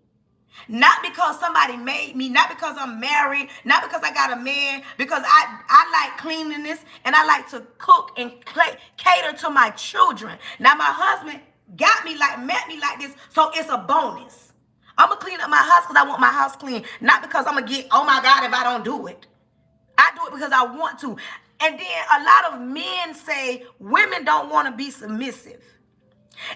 Not because somebody made me, not because I'm married, not because I got a man, because I like cleanliness and I like to cook and cater to my children. Now my husband met me like this, so it's a bonus. I'm going to clean up my house because I want my house clean, not because I'm going to get, oh my God, if I don't do it. I do it because I want to. And then a lot of men say women don't want to be submissive.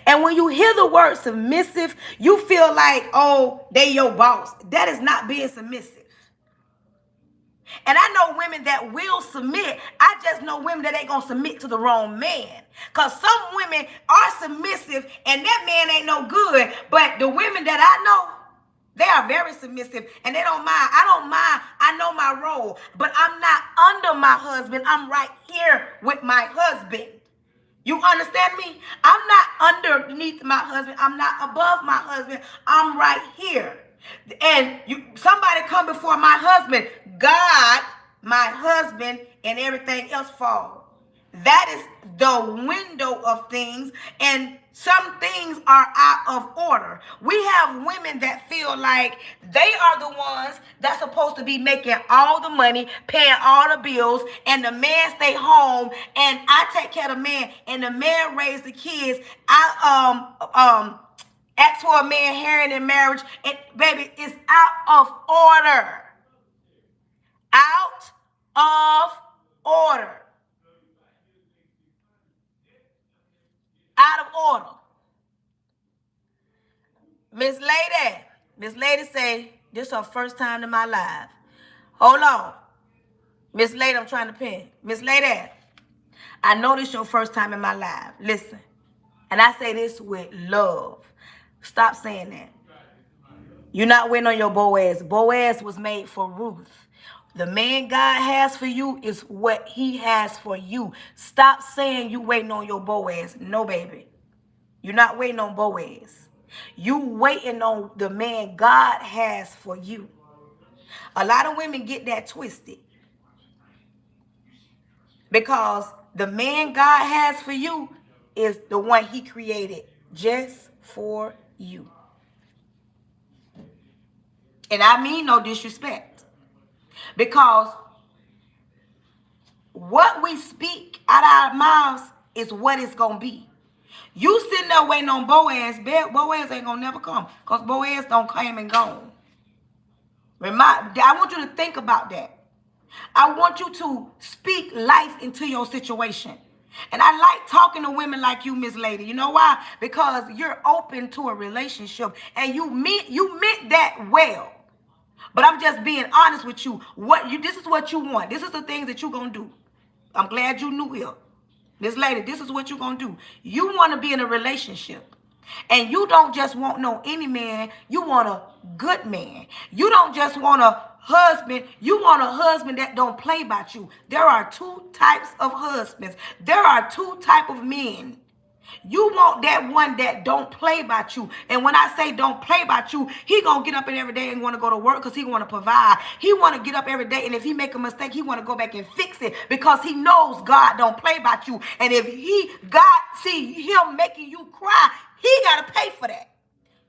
And when you hear the word submissive, you feel like, oh, they your boss. That is not being submissive. And I know women that will submit. I just know women that ain't going to submit to the wrong man. Because some women are submissive and that man ain't no good. But the women that I know, they are very submissive and they don't mind. I don't mind. I know my role. But I'm not under my husband. I'm right here with my husband. You understand me? I'm not underneath my husband. I'm not above my husband. I'm right here. And somebody come before my husband, God, my husband, and everything else fall. That is the window of things, and some things are out of order. We have women that feel like they are the ones that's supposed to be making all the money, paying all the bills, and the man stay home, and I take care of the man, and the man raise the kids. I ask for a man hand in marriage, and baby, it's out of order. Out of order. Out of order. Miss Lady say, this is her first time in my life. Hold on. Miss Lady, I'm trying to pin. Miss Lady, I know this your first time in my life. Listen. And I say this with love. Stop saying that. You're not waiting on your Boaz. Boaz was made for Ruth. The man God has for you is what he has for you. Stop saying you waiting on your Boaz. No, baby. You're not waiting on Boaz. You waiting on the man God has for you. A lot of women get that twisted. Because the man God has for you is the one he created just for you. And I mean no disrespect. Because what we speak out of our mouths is what it's going to be. You sitting there waiting on Boaz, Boaz ain't going to never come. Because Boaz don't come and gone. I want you to think about that. I want you to speak life into your situation. And I like talking to women like you, Miss Lady. You know why? Because you're open to a relationship. And you meant that well. But I'm just being honest with you. This is what you want. This is the things that you're going to do. I'm glad you knew here. Miss Lady, this is what you're going to do. You want to be in a relationship. And you don't just want any man. You want a good man. You don't just want a husband. You want a husband that don't play about you. There are 2 types of husbands. There are 2 types of men. You want that one that don't play about you. And when I say don't play about you, he going to get up every day and want to go to work because he want to provide. He want to get up every day, and if he make a mistake, he want to go back and fix it because he knows God don't play about you. And if God see him making you cry, He got to pay for that.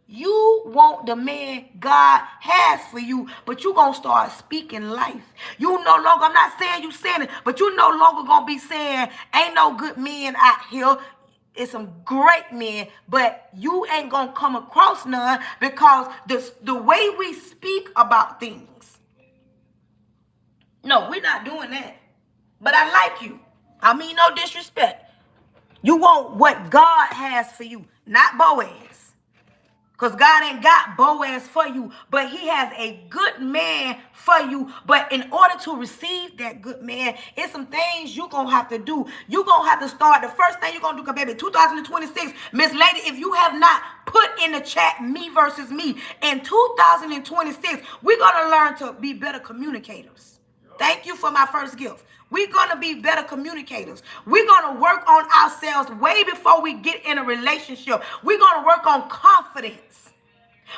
You want the man God has for you, but you going to start speaking life. You no longer, I'm not saying you saying it, but you no longer going to be saying, ain't no good men out here. It's some great men, but you ain't going to come across none because the way we speak about things. No, we're not doing that. But I like you. I mean no disrespect. You want what God has for you, not Boaz. Because God ain't got Boaz for you, but he has a good man for you. But in order to receive that good man, it's some things you're going to have to do. You're going to have to start. The first thing you're going to do, baby, 2026, Miss Lady, if you have not put in the chat me versus me, in 2026, we're going to learn to be better communicators. Thank you for my first gift. We're going to be better communicators. We're going to work on ourselves way before we get in a relationship. We're going to work on confidence.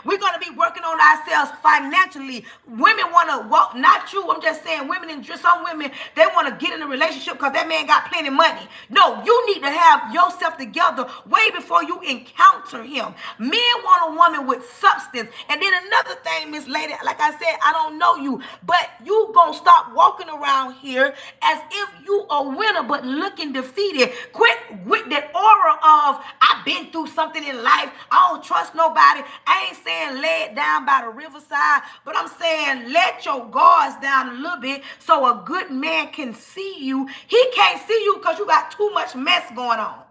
We're going to be working on ourselves financially. Women want to walk, not you, I'm just saying women, and some women, they want to get in a relationship because that man got plenty of money. No, you need to have yourself together way before you encounter him. Men want a woman with substance. And then another thing, Miss Lady, like I said, I don't know you, but you going to stop walking around here as if you a winner but looking defeated. Quit with that aura of, I've been through something in life. I don't trust nobody. I ain't saying lay it down by the riverside, but I'm saying let your guards down a little bit so a good man can see you. He can't see you because you got too much mess going on.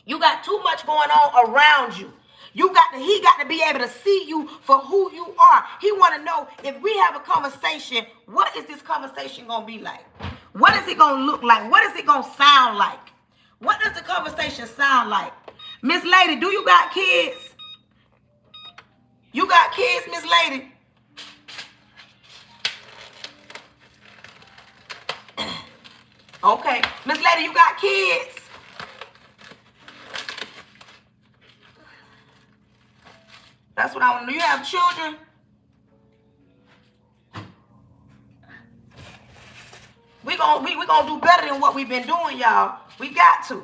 You got too much going on around you. He got to be able to see you for who you are. He want to know if we have a conversation, what is this conversation going to be like? What is it going to look like? What is it going to sound like? What does the conversation sound like? Miss Lady, do you got kids? You got kids, Miss Lady? Okay. Miss Lady, you got kids? That's what I want to know. You have children? We gonna do better than what we've been doing, y'all. We got to.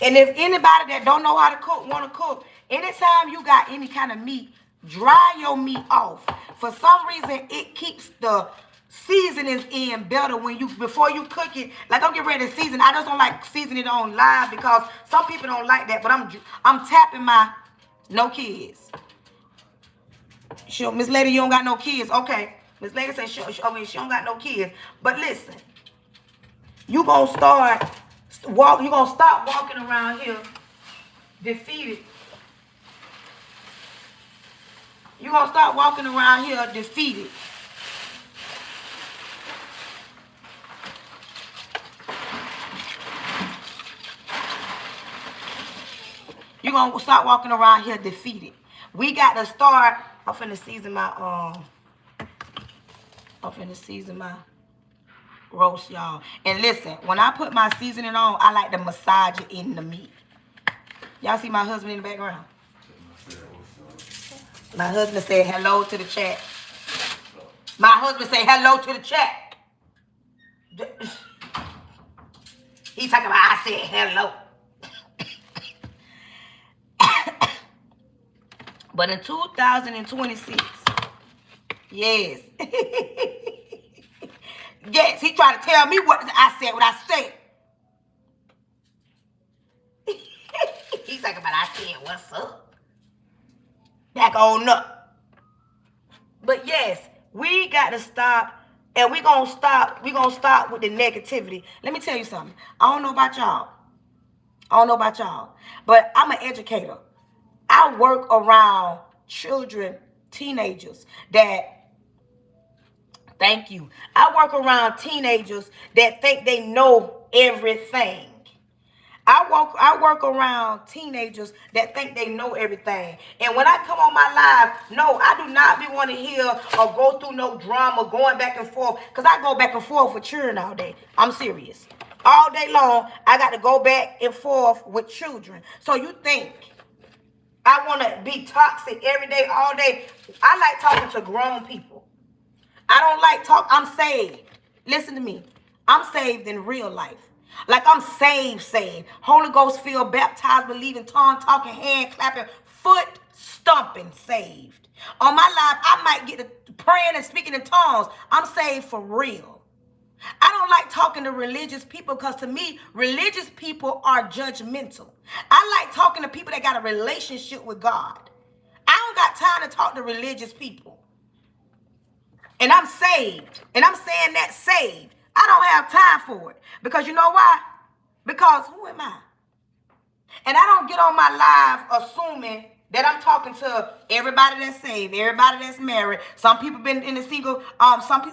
And if anybody that don't know how to cook, want to cook, anytime you got any kind of meat, dry your meat off. For some reason, it keeps the seasonings in better before you cook it. Like I'm getting ready to season. I just don't like seasoning it on live because some people don't like that. But I'm tapping my no kids. Sure, Miss Lady, you don't got no kids. Okay. Miss Lady said she don't got no kids. But listen, you gonna stop walking around here defeated. You gonna start walking around here defeated. You're going to start walking around here defeated. We got to start. I'm finna season my roast, y'all. And listen, when I put my seasoning on, I like to massage it in the meat. Y'all see my husband in the background? My husband said hello to the chat. My husband said hello to the chat. He talking about I said hello. But in 2026, yes. Yes, he tried to tell me what I said. He's talking about I said what's up. Back on up. But yes, we got to stop. And we're going to stop with the negativity. Let me tell you something. I don't know about y'all. But I'm an educator. I work around children, teenagers thank you. I work around teenagers that think they know everything. I work around teenagers that think they know everything. And when I come on my live, no, I do not be want to hear or go through no drama going back and forth. Because I go back and forth with children all day. I'm serious. All day long, I got to go back and forth with children. So you think I want to be toxic every day, all day? I like talking to grown people. I don't like I'm saved. Listen to me. I'm saved in real life. Like I'm saved. Holy Ghost filled, baptized, believing, tongue talking, hand clapping, foot stomping, saved. On my life, I might get to praying and speaking in tongues. I'm saved for real. I don't like talking to religious people because to me, religious people are judgmental. I like talking to people that got a relationship with God. I don't got time to talk to religious people. And I'm saved. And I'm saying that saved. I don't have time for it. Because you know why? Because who am I? And I don't get on my live assuming that I'm talking to everybody that's saved, everybody that's married. Some people been in the single,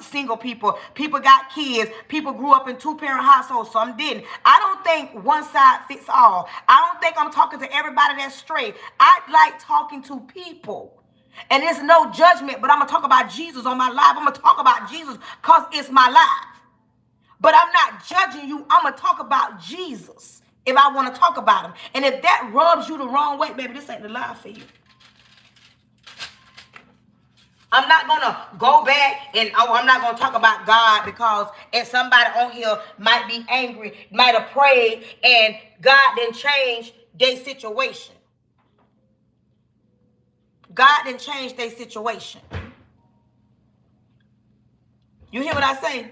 single people. People got kids. People grew up in 2-parent households. Some didn't. I don't think one size fits all. I don't think I'm talking to everybody that's straight. I like talking to people. And there's no judgment, but I'm going to talk about Jesus on my live. I'm going to talk about Jesus because it's my life. But I'm not judging you. I'm going to talk about Jesus if I want to talk about him. And if that rubs you the wrong way, baby, this ain't the live for you. I'm not going to go back and, I'm not going to talk about God because if somebody on here might be angry, might have prayed, and God didn't change their situation. God didn't change their situation. You hear what I say?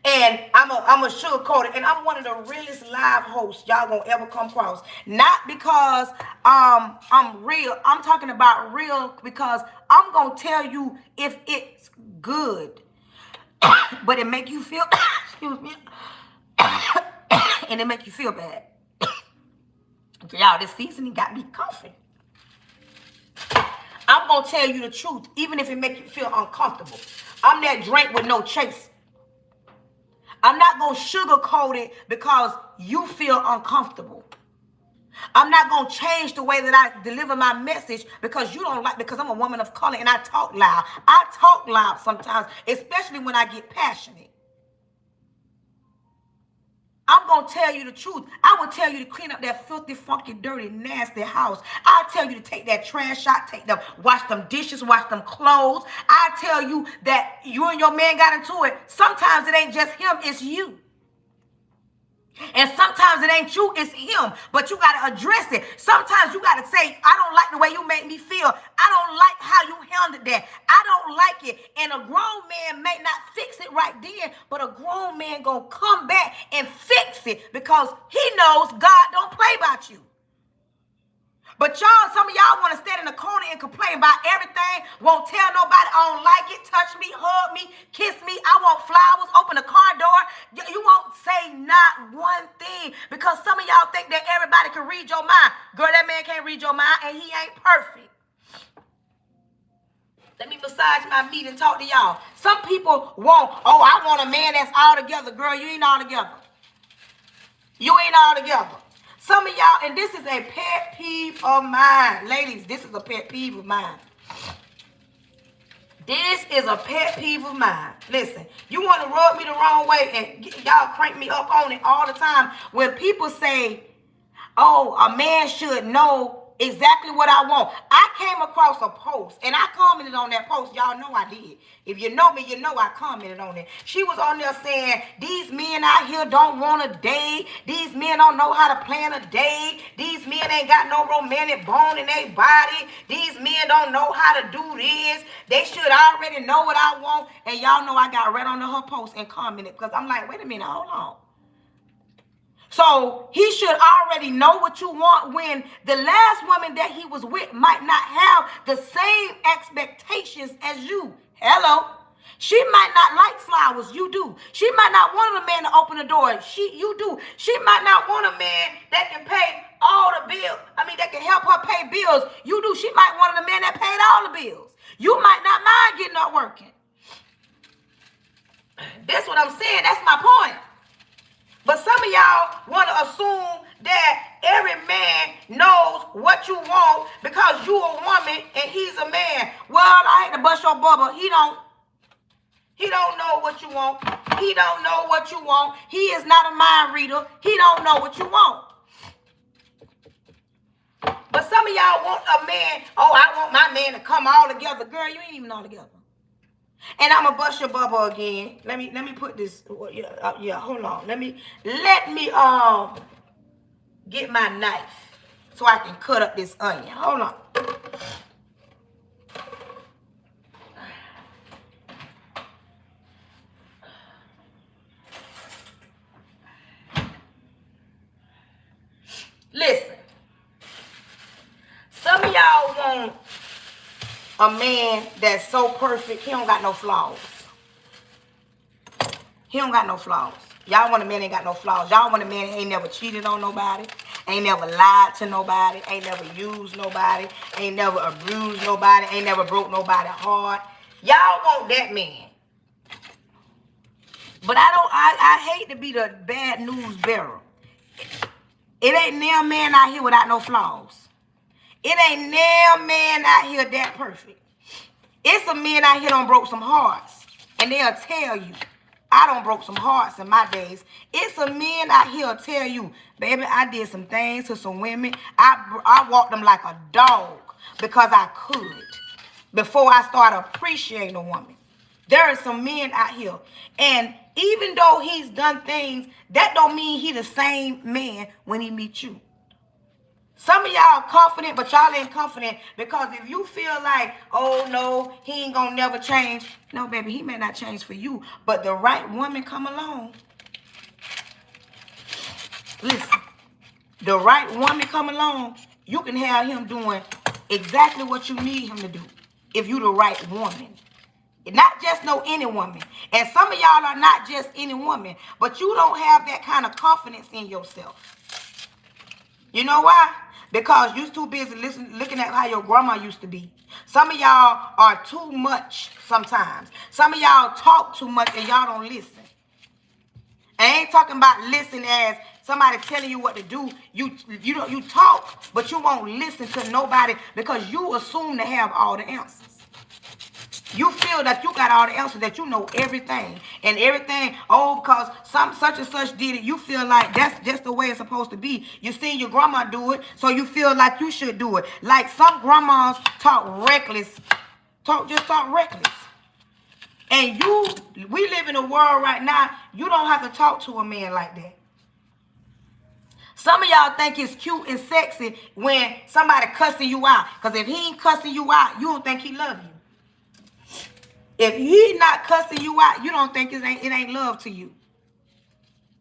And I'm a sugarcoat it. And I'm one of the realest live hosts y'all gonna ever come across. Not because I'm real. I'm talking about real because I'm gonna tell you if it's good. But it make you feel, excuse me, and it make you feel bad. Y'all, this seasoning got me coughing. I'm going to tell you the truth, even if it makes you feel uncomfortable. I'm that drink with no chase. I'm not going to sugarcoat it because you feel uncomfortable. I'm not going to change the way that I deliver my message because you don't like, because I'm a woman of color and I talk loud. I talk loud sometimes, especially when I get passionate. I'm going to tell you the truth. I will tell you to clean up that filthy, funky, dirty, nasty house. I'll tell you to take that trash out, wash them dishes, wash them clothes. I'll tell you that you and your man got into it. Sometimes it ain't just him, it's you. And sometimes it ain't you, it's him. But you got to address it. Sometimes you got to say, I don't like the way you make me feel. I don't like how you handled that. I don't like it. And a grown man may not fix it right then, but a grown man going to come back and fix it because he knows God don't play about you. But y'all, some of y'all want to stand in the corner and complain about everything. Won't tell nobody I don't like it. Touch me, hug me, kiss me. I want flowers. Open the car door. You won't say not one thing because some of y'all think that everybody can read your mind. Girl, that man can't read your mind and he ain't perfect. Let me massage my meat and talk to y'all. Some people I want a man that's all together. Girl, you ain't all together. You ain't all together. Some of y'all, and this is a pet peeve of mine. Ladies, this is a pet peeve of mine. This is a pet peeve of mine. Listen, you want to rub me the wrong way and y'all crank me up on it all the time. When people say, a man should know exactly what I want. I came across a post and I commented on that post. Y'all know I did. If you know me, you know I commented on it. She was on there saying, these men out here don't want to date. These men don't know how to plan a date. These men ain't got no romantic bone in their body. These men don't know how to do this. They should already know what I want. And y'all know I got right on her post and commented because I'm like, wait a minute, hold on. So he should already know what you want when the last woman that he was with might not have the same expectations as you. Hello. She might not like flowers. You do. She might not want a man to open the door. You do. She might not want a man that can pay all the bills. That can help her pay bills. You do. She might want a man that paid all the bills. You might not mind getting up working. That's what I'm saying. That's my point. But some of y'all want to assume that every man knows what you want because you a woman and he's a man. Well, I hate to bust your bubble. He don't know what you want. He don't know what you want. He is not a mind reader. He don't know what you want. But some of y'all want a man, I want my man to come all together. Girl, you ain't even all together. And I'm gonna bust your bubble again. Let me put this. Yeah, hold on. Let me get my knife so I can cut up this onion. Hold on. Listen, some of y'all want a man that's so perfect, he don't got no flaws. He don't got no flaws. Y'all want a man that ain't got no flaws. Y'all want a man that ain't never cheated on nobody, ain't never lied to nobody, ain't never used nobody, ain't never abused nobody, ain't never broke nobody heart. Y'all want that man. But I hate to be the bad news bearer. It ain't no man out here without no flaws. It ain't no man out here that perfect. It's a man out here done broke some hearts. And they'll tell you, I done broke some hearts in my days. It's a man out here tell you, baby, I did some things to some women. I walked them like a dog because I could. Before I started appreciating a woman. There are some men out here. And even though he's done things, that don't mean he the same man when he meets you. Some of y'all confident, but y'all ain't confident because if you feel like, oh no, he ain't gonna never change. No, baby, he may not change for you, but the right woman come along. Listen, the right woman come along, you can have him doing exactly what you need him to do if you the right woman. Not just no any woman. And some of y'all are not just any woman, but you don't have that kind of confidence in yourself. You know why? Because you're too busy looking at how your grandma used to be. Some of y'all are too much sometimes. Some of y'all talk too much and y'all don't listen. I ain't talking about listen as somebody telling you what to do. You talk, but you won't listen to nobody because you assume to have all the answers. You feel that you got all the answers, that you know everything. And everything, because such and such did it, you feel like that's just the way it's supposed to be. You seen your grandma do it, so you feel like you should do it. Like some grandmas talk reckless. Just talk reckless. And we live in a world right now, you don't have to talk to a man like that. Some of y'all think it's cute and sexy when somebody cussing you out. Because if he ain't cussing you out, you don't think he love you. If he's not cussing you out, you don't think it ain't love to you.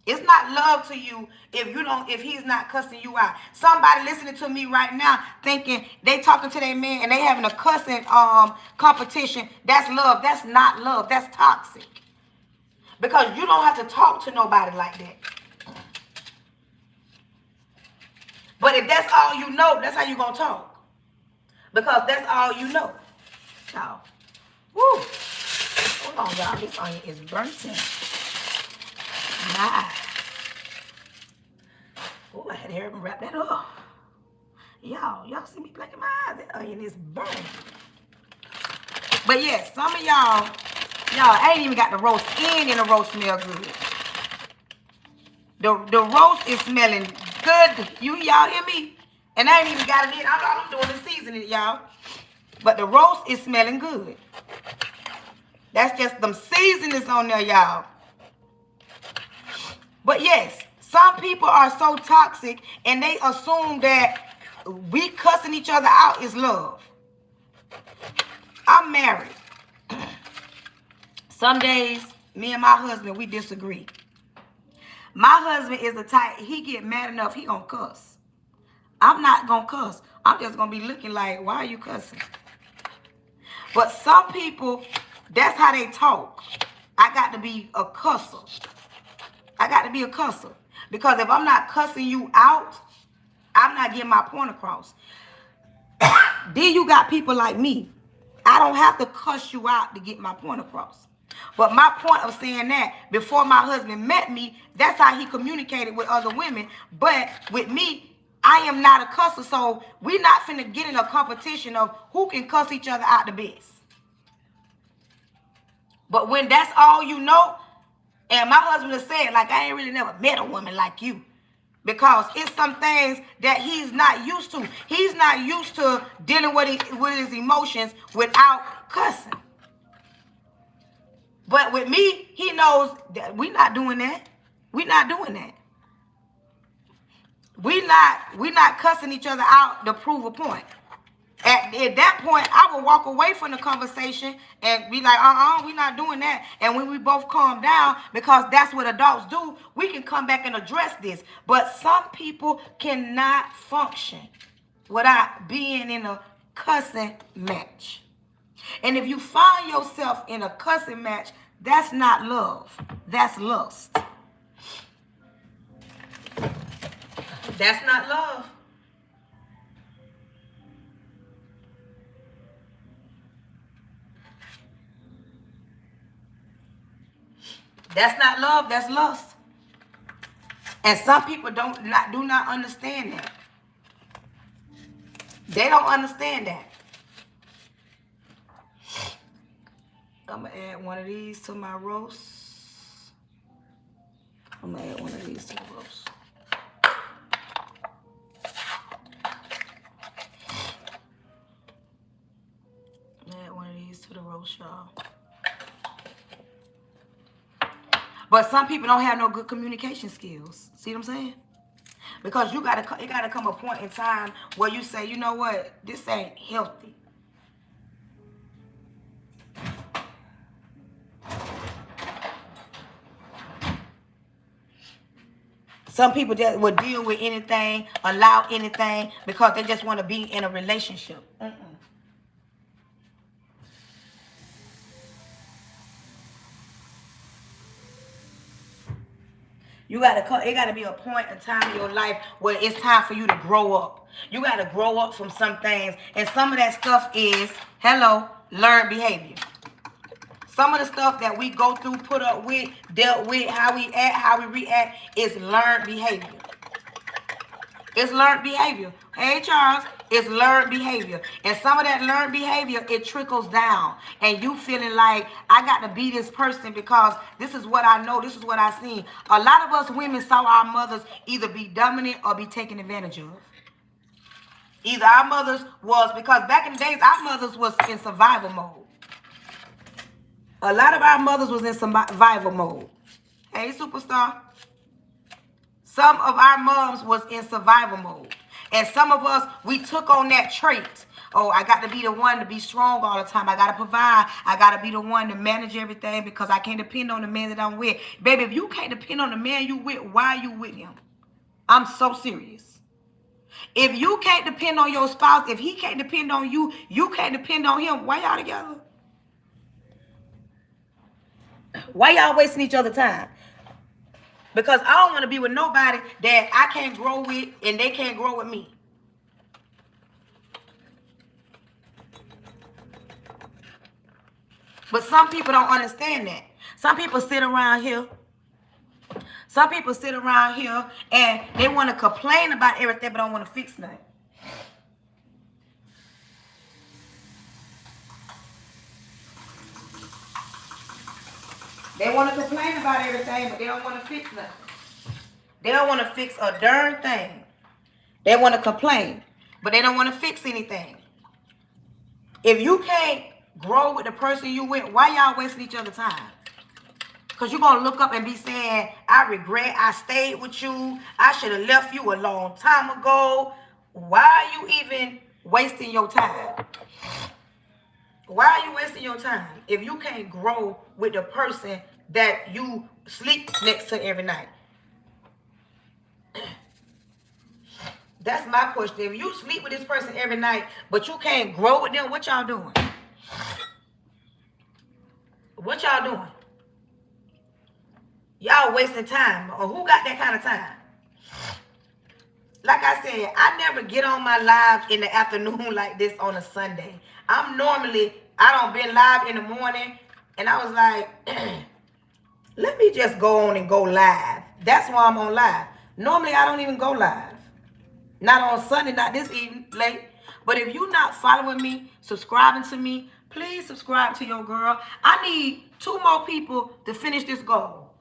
It's not love to you if he's not cussing you out. Somebody listening to me right now thinking they talking to their man and they having a cussing competition. That's love. That's not love. That's toxic. Because you don't have to talk to nobody like that. But if that's all you know, that's how you gonna talk. Because that's all you know. Y'all. Woo. Hold on, y'all. This onion is burnt in. Nice. Oh, I had to hurry up and wrap that up. Y'all see me blinking my eyes. That onion is burnt. But yes, some of y'all ain't even got the roast in and the roast smell good. The roast is smelling good. Y'all hear me? And I ain't even got it in. All I'm doing is seasoning it, y'all. But the roast is smelling good. That's just them seasonings on there, y'all. But yes, some people are so toxic and they assume that we cussing each other out is love. I'm married. Some days, me and my husband, we disagree. My husband is the type, he get mad enough, he gonna cuss. I'm not gonna cuss. I'm just gonna be looking like, why are you cussing? But some people, that's how they talk. I got to be a cusser. I got to be a cusser. Because if I'm not cussing you out, I'm not getting my point across. Then you got people like me. I don't have to cuss you out to get my point across. But my point of saying that, before my husband met me, that's how he communicated with other women. But with me, I am not a cusser, so we're not finna get in a competition of who can cuss each other out the best. But when that's all you know, and my husband has said, like, I ain't really never met a woman like you. Because it's some things that he's not used to. He's not used to dealing with his emotions without cussing. But with me, he knows that we not doing that. We not doing that. We not cussing each other out to prove a point. At that point, I will walk away from the conversation and be like, we're not doing that. And when we both calm down, because that's what adults do, we can come back and address this. But some people cannot function without being in a cussing match. And if you find yourself in a cussing match, that's not love. That's lust. That's not love. That's not love, that's lust. And some people do not understand that. They don't understand that. I'm going to add one of these to my roast. I'm going to add one of these to the roast. Add one of these to the roast, y'all. But some people don't have no good communication skills. See what I'm saying? Because it gotta come a point in time where you say, you know what, this ain't healthy. Some people just will deal with anything, allow anything, because they just want to be in a relationship. It gotta be a point in time in your life where it's time for you to grow up. You gotta grow up from some things, and some of that stuff is, learned behavior. Some of the stuff that we go through, put up with, dealt with, how we act, how we react, is learned behavior. It's learned behavior. Hey, Charles, it's learned behavior. And some of that learned behavior, it trickles down. And you feeling like, I got to be this person because this is what I know, this is what I seen. A lot of us women saw our mothers either be dominant or be taken advantage of. Either our mothers was, because back in the days, our mothers was in survival mode. A lot of our mothers was in survival mode. Hey, superstar. Some of our moms was in survival mode. And some of us, we took on that trait. Oh, I got to be the one to be strong all the time. I got to provide. I got to be the one to manage everything because I can't depend on the man that I'm with. Baby, if you can't depend on the man you with, why are you with him? I'm so serious. If you can't depend on your spouse, if he can't depend on you, you can't depend on him, why y'all together? Why y'all wasting each other's time? Because I don't want to be with nobody that I can't grow with and they can't grow with me. But some people don't understand that. Some people sit around here. Some people sit around here and they want to complain about everything but don't want to fix nothing. They want to complain about everything, but they don't want to fix nothing. They don't want to fix a darn thing. They want to complain, but they don't want to fix anything. If you can't grow with the person you with, why y'all wasting each other's time? Because you're going to look up and be saying, I regret I stayed with you. I should have left you a long time ago. Why are you even wasting your time? Why are you wasting your time if you can't grow with the person that you sleep next to every night? That's my question. If you sleep with this person every night, but you can't grow with them, what y'all doing? What y'all doing? Y'all wasting time. Or who got that kind of time? Like I said, I never get on my live in the afternoon like this on a Sunday. I don't been live in the morning, and I was like, let me just go on and go live. That's why I'm on live. Normally, I don't even go live. Not on Sunday, not this evening, late. But if you're not following me, subscribing to me, please subscribe to your girl. I need 2 more people to finish this goal.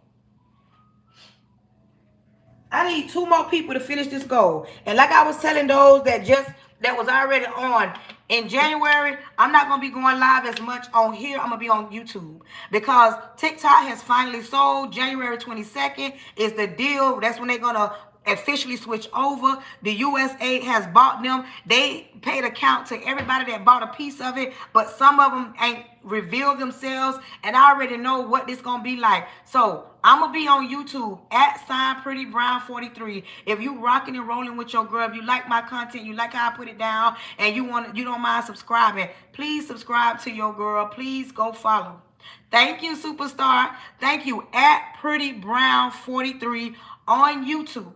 I need 2 more people to finish this goal. And like I was telling those that just that was already on in January, I'm not going to be going live as much on here. I'm going to be on YouTube because TikTok has finally sold. January 22nd is the deal. That's when they're going to officially switch over. The USA has bought them. They paid account to everybody that bought a piece of it, but some of them ain't revealed themselves, and I already know what this gonna be like. So I'm gonna be on YouTube at @PrettyBrown43. If you rocking and rolling with your girl, if you like my content, you like how I put it down, and you don't mind subscribing, please subscribe to your girl. Please go follow. Thank you, superstar. Thank you at @PrettyBrown43 on YouTube.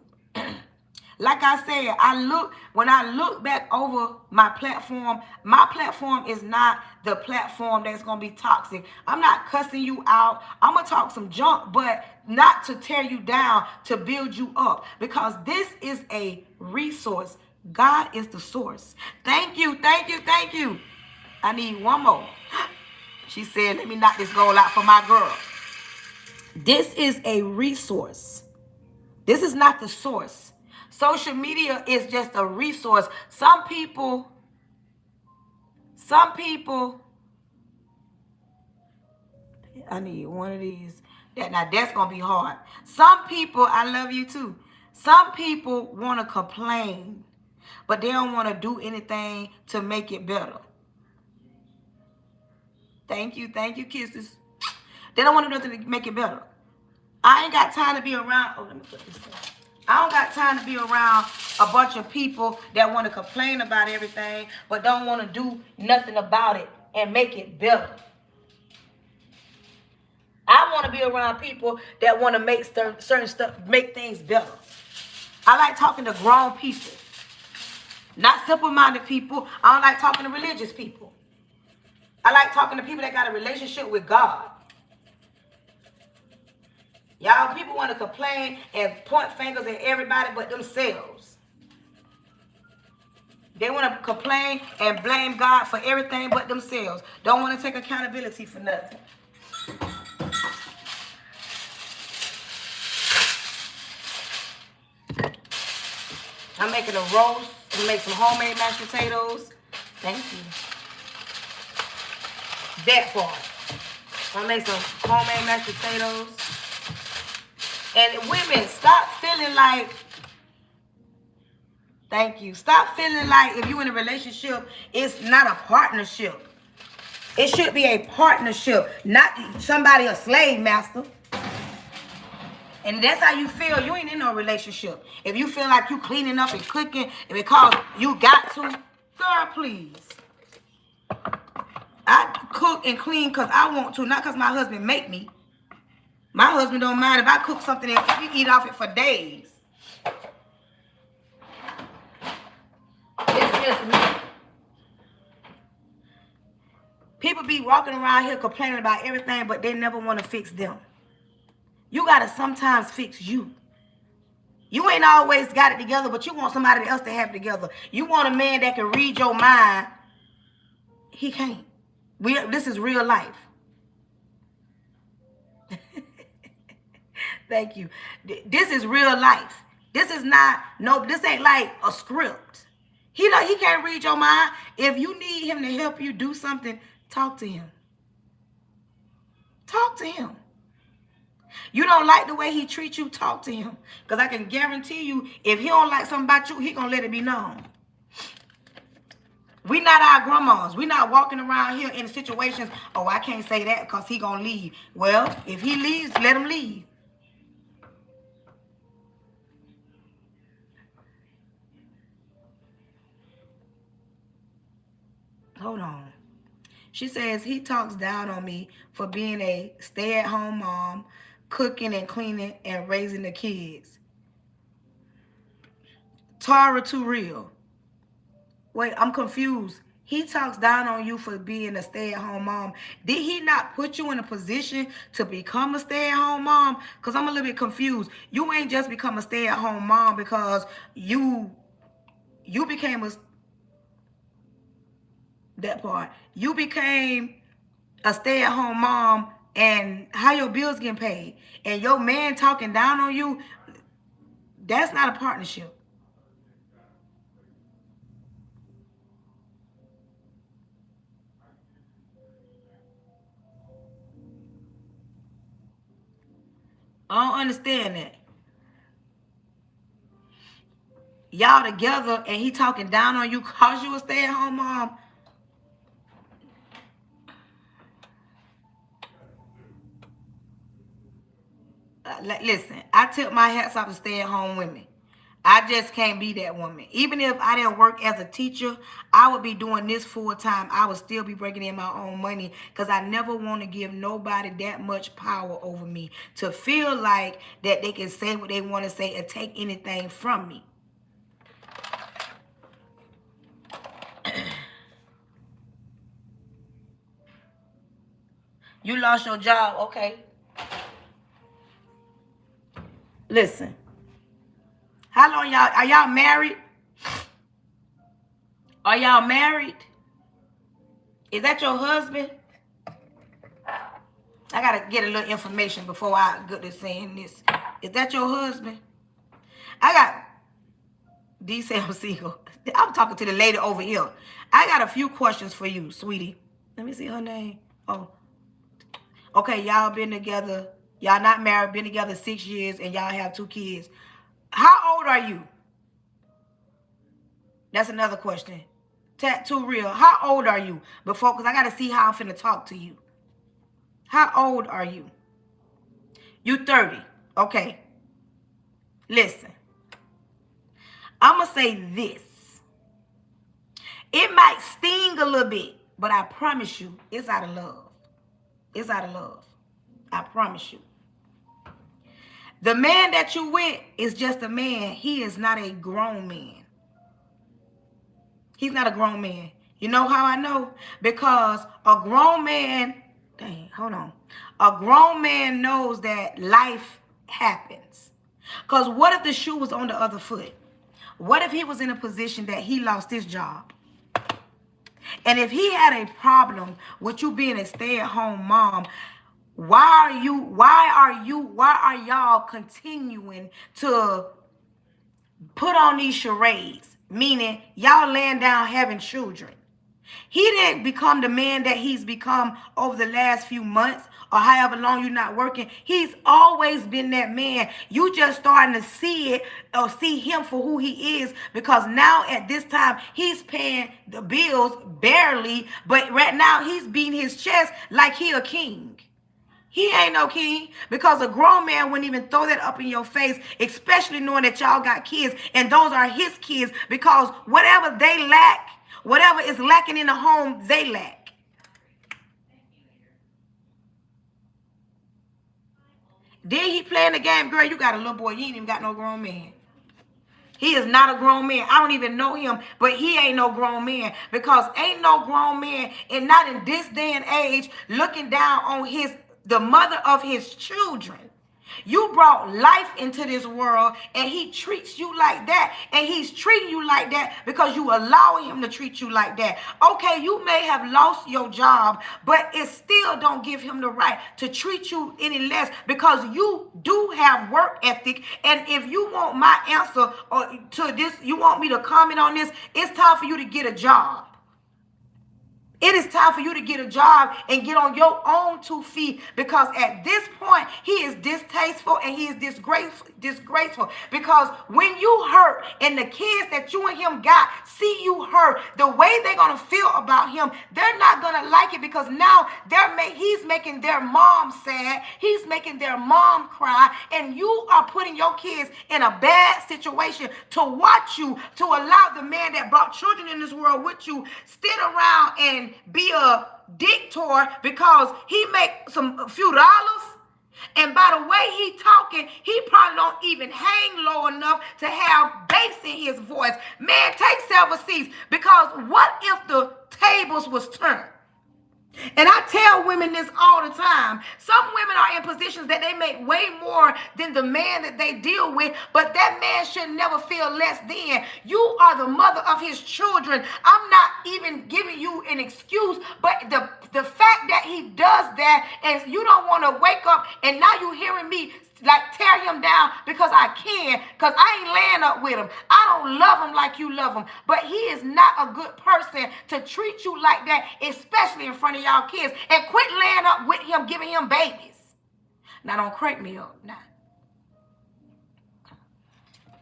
Like I said, when I look back over my platform is not the platform that's going to be toxic. I'm not cussing you out. I'm going to talk some junk, but not to tear you down, to build you up, because this is a resource. God is the source. Thank you, thank you, thank you. I need one more. She said, let me knock this goal out for my girl. This is a resource. This is not the source. Social media is just a resource. Some people, I need one of these. Now that's going to be hard. Some people, I love you too. Some people want to complain, but they don't want to do anything to make it better. Thank you, kisses. They don't want to do nothing to make it better. I ain't got time to be around. Oh, let me put this in. I don't got time to be around a bunch of people that want to complain about everything, but don't want to do nothing about it and make it better. I want to be around people that want to make certain stuff, make things better. I like talking to grown people, not simple-minded people. I don't like talking to religious people. I like talking to people that got a relationship with God. Y'all, people want to complain and point fingers at everybody but themselves. They want to complain and blame God for everything but themselves. Don't want to take accountability for nothing. I'm making a roast. I'm gonna make some homemade mashed potatoes. Thank you. That part. I'm gonna make some homemade mashed potatoes. And women, stop feeling like, thank you. Stop feeling like if you're in a relationship, it's not a partnership. It should be a partnership, not somebody a slave master. And that's how you feel. You ain't in no relationship. If you feel like you cleaning up and cooking because you got to, girl, please. I cook and clean because I want to, not because my husband make me. My husband don't mind if I cook something and we eat off it for days. It's just me. People be walking around here complaining about everything, but they never want to fix them. You got to sometimes fix you. You ain't always got it together, but you want somebody else to have it together. You want a man that can read your mind. He can't. This is real life. Thank you. This is real life. This is not, no, this ain't like a script. He can't read your mind. If you need him to help you do something, talk to him. Talk to him. You don't like the way he treats you, talk to him. Because I can guarantee you, if he don't like something about you, he going to let it be known. We not our grandmas. We not walking around here in situations, oh, I can't say that because he going to leave. Well, if he leaves, let him leave. Hold on. She says he talks down on me for being a stay-at-home mom, cooking and cleaning and raising the kids. Tara too real. Wait, I'm confused. He talks down on you for being a stay-at-home mom. Did he not put you in a position to become a stay-at-home mom? Because I'm a little bit confused. You ain't just become a stay-at-home mom because you became that part. You became a stay-at-home mom and how your bills getting paid. And your man talking down on you, that's not a partnership. I don't understand that. Y'all together and he talking down on you cause you a stay-at-home mom. Listen, I tip my hats off to stay-at-home women. I just can't be that woman. Even if I didn't work as a teacher, I would be doing this full time. I would still be breaking in my own money because I never want to give nobody that much power over me to feel like that they can say what they want to say and take anything from me. You lost your job, okay? Listen. How long y'all are y'all married? Are y'all married? Is that your husband? I gotta get a little information before I get to saying this. Is that your husband? I got D say I'm single. I'm talking to the lady over here. I got a few questions for you, sweetie. Let me see her name. Oh, okay. Y'all been together. Y'all not married. Been together 6 years, and y'all have 2 kids. How old are you? That's another question. Too real. How old are you? Before, because I got to see how I'm finna talk to you. How old are you? You 30. Okay. Listen. I'm going to say this. It might sting a little bit, but I promise you, it's out of love. It's out of love. I promise you. The man that you with is just a man. He is not a grown man. He's not a grown man. You know how I know? Because a grown man, dang, hold on. A grown man knows that life happens. Because what if the shoe was on the other foot? What if he was in a position that he lost his job? And if he had a problem with you being a stay-at-home mom, why are y'all continuing to put on these charades? Meaning y'all laying down having children. He didn't become the man that he's become over the last few months or however long you're not working. He's always been that man. You just starting to see it or see him for who he is because now at this time he's paying the bills barely, but right now he's beating his chest like he a king. He ain't no king because a grown man wouldn't even throw that up in your face, especially knowing that y'all got kids and those are his kids because whatever they lack, whatever is lacking in the home, they lack. Then he playing the game, girl, you got a little boy. You ain't even got no grown man. He is not a grown man. I don't even know him, but he ain't no grown man because ain't no grown man and not in this day and age looking down on the mother of his children. You brought life into this world and he treats you like that. And he's treating you like that because you allow him to treat you like that. Okay, you may have lost your job, but it still don't give him the right to treat you any less because you do have work ethic. And if you want my answer or to this, you want me to comment on this, it's time for you to get a job. It is time for you to get a job and get on your own 2 feet because at this point, he is distasteful and he is disgraceful because when you hurt and the kids that you and him got see you hurt, the way they're going to feel about him, they're not going to like it because now he's making their mom sad. He's making their mom cry and you are putting your kids in a bad situation to watch you, to allow the man that brought children in this world with you sit around and be a dictator because he make a few dollars. And by the way he talking, he probably don't even hang low enough to have bass in his voice. Man, take several seats because what if the tables was turned? And I tell women this all the time. Some women are in positions that they make way more than the man that they deal with, but that man should never feel less than. You are the mother of his children. I'm not even giving you an excuse, but the fact that he does that and you don't want to wake up and now you hearing me like tear him down because I can, because I ain't laying up with him. I don't love him like you love him, but he is not a good person to treat you like that, especially in front of y'all kids. And quit laying up with him, giving him babies. Now don't crank me up now.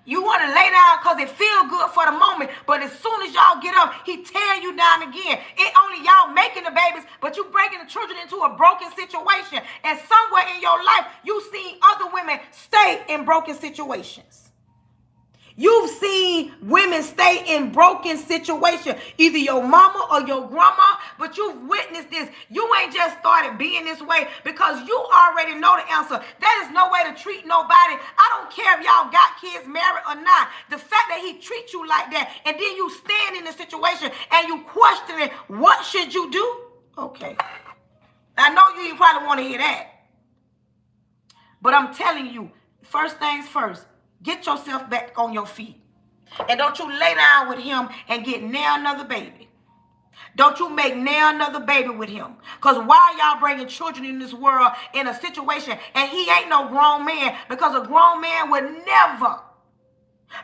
You want to lay down because it feel good for the moment, but as soon as y'all get up, he tear you down again. It only y'all making the babies, but you breaking the children into a broken situation. And somewhere in your life, you seen other women stay in broken situations. You've seen women stay in broken situations, either your mama or your grandma, but you've witnessed this. You ain't just started being this way because you already know the answer. That is no way to treat nobody. I don't care if y'all got kids, married or not. The fact that he treats you like that, and then you stand in the situation and you questioning, what should you do? Okay. I know you probably want to hear that. But I'm telling you, first things first, get yourself back on your feet. And don't you lay down with him and get now another baby. Don't you make now another baby with him. Because why y'all bringing children in this world in a situation and he ain't no grown man? Because a grown man would never.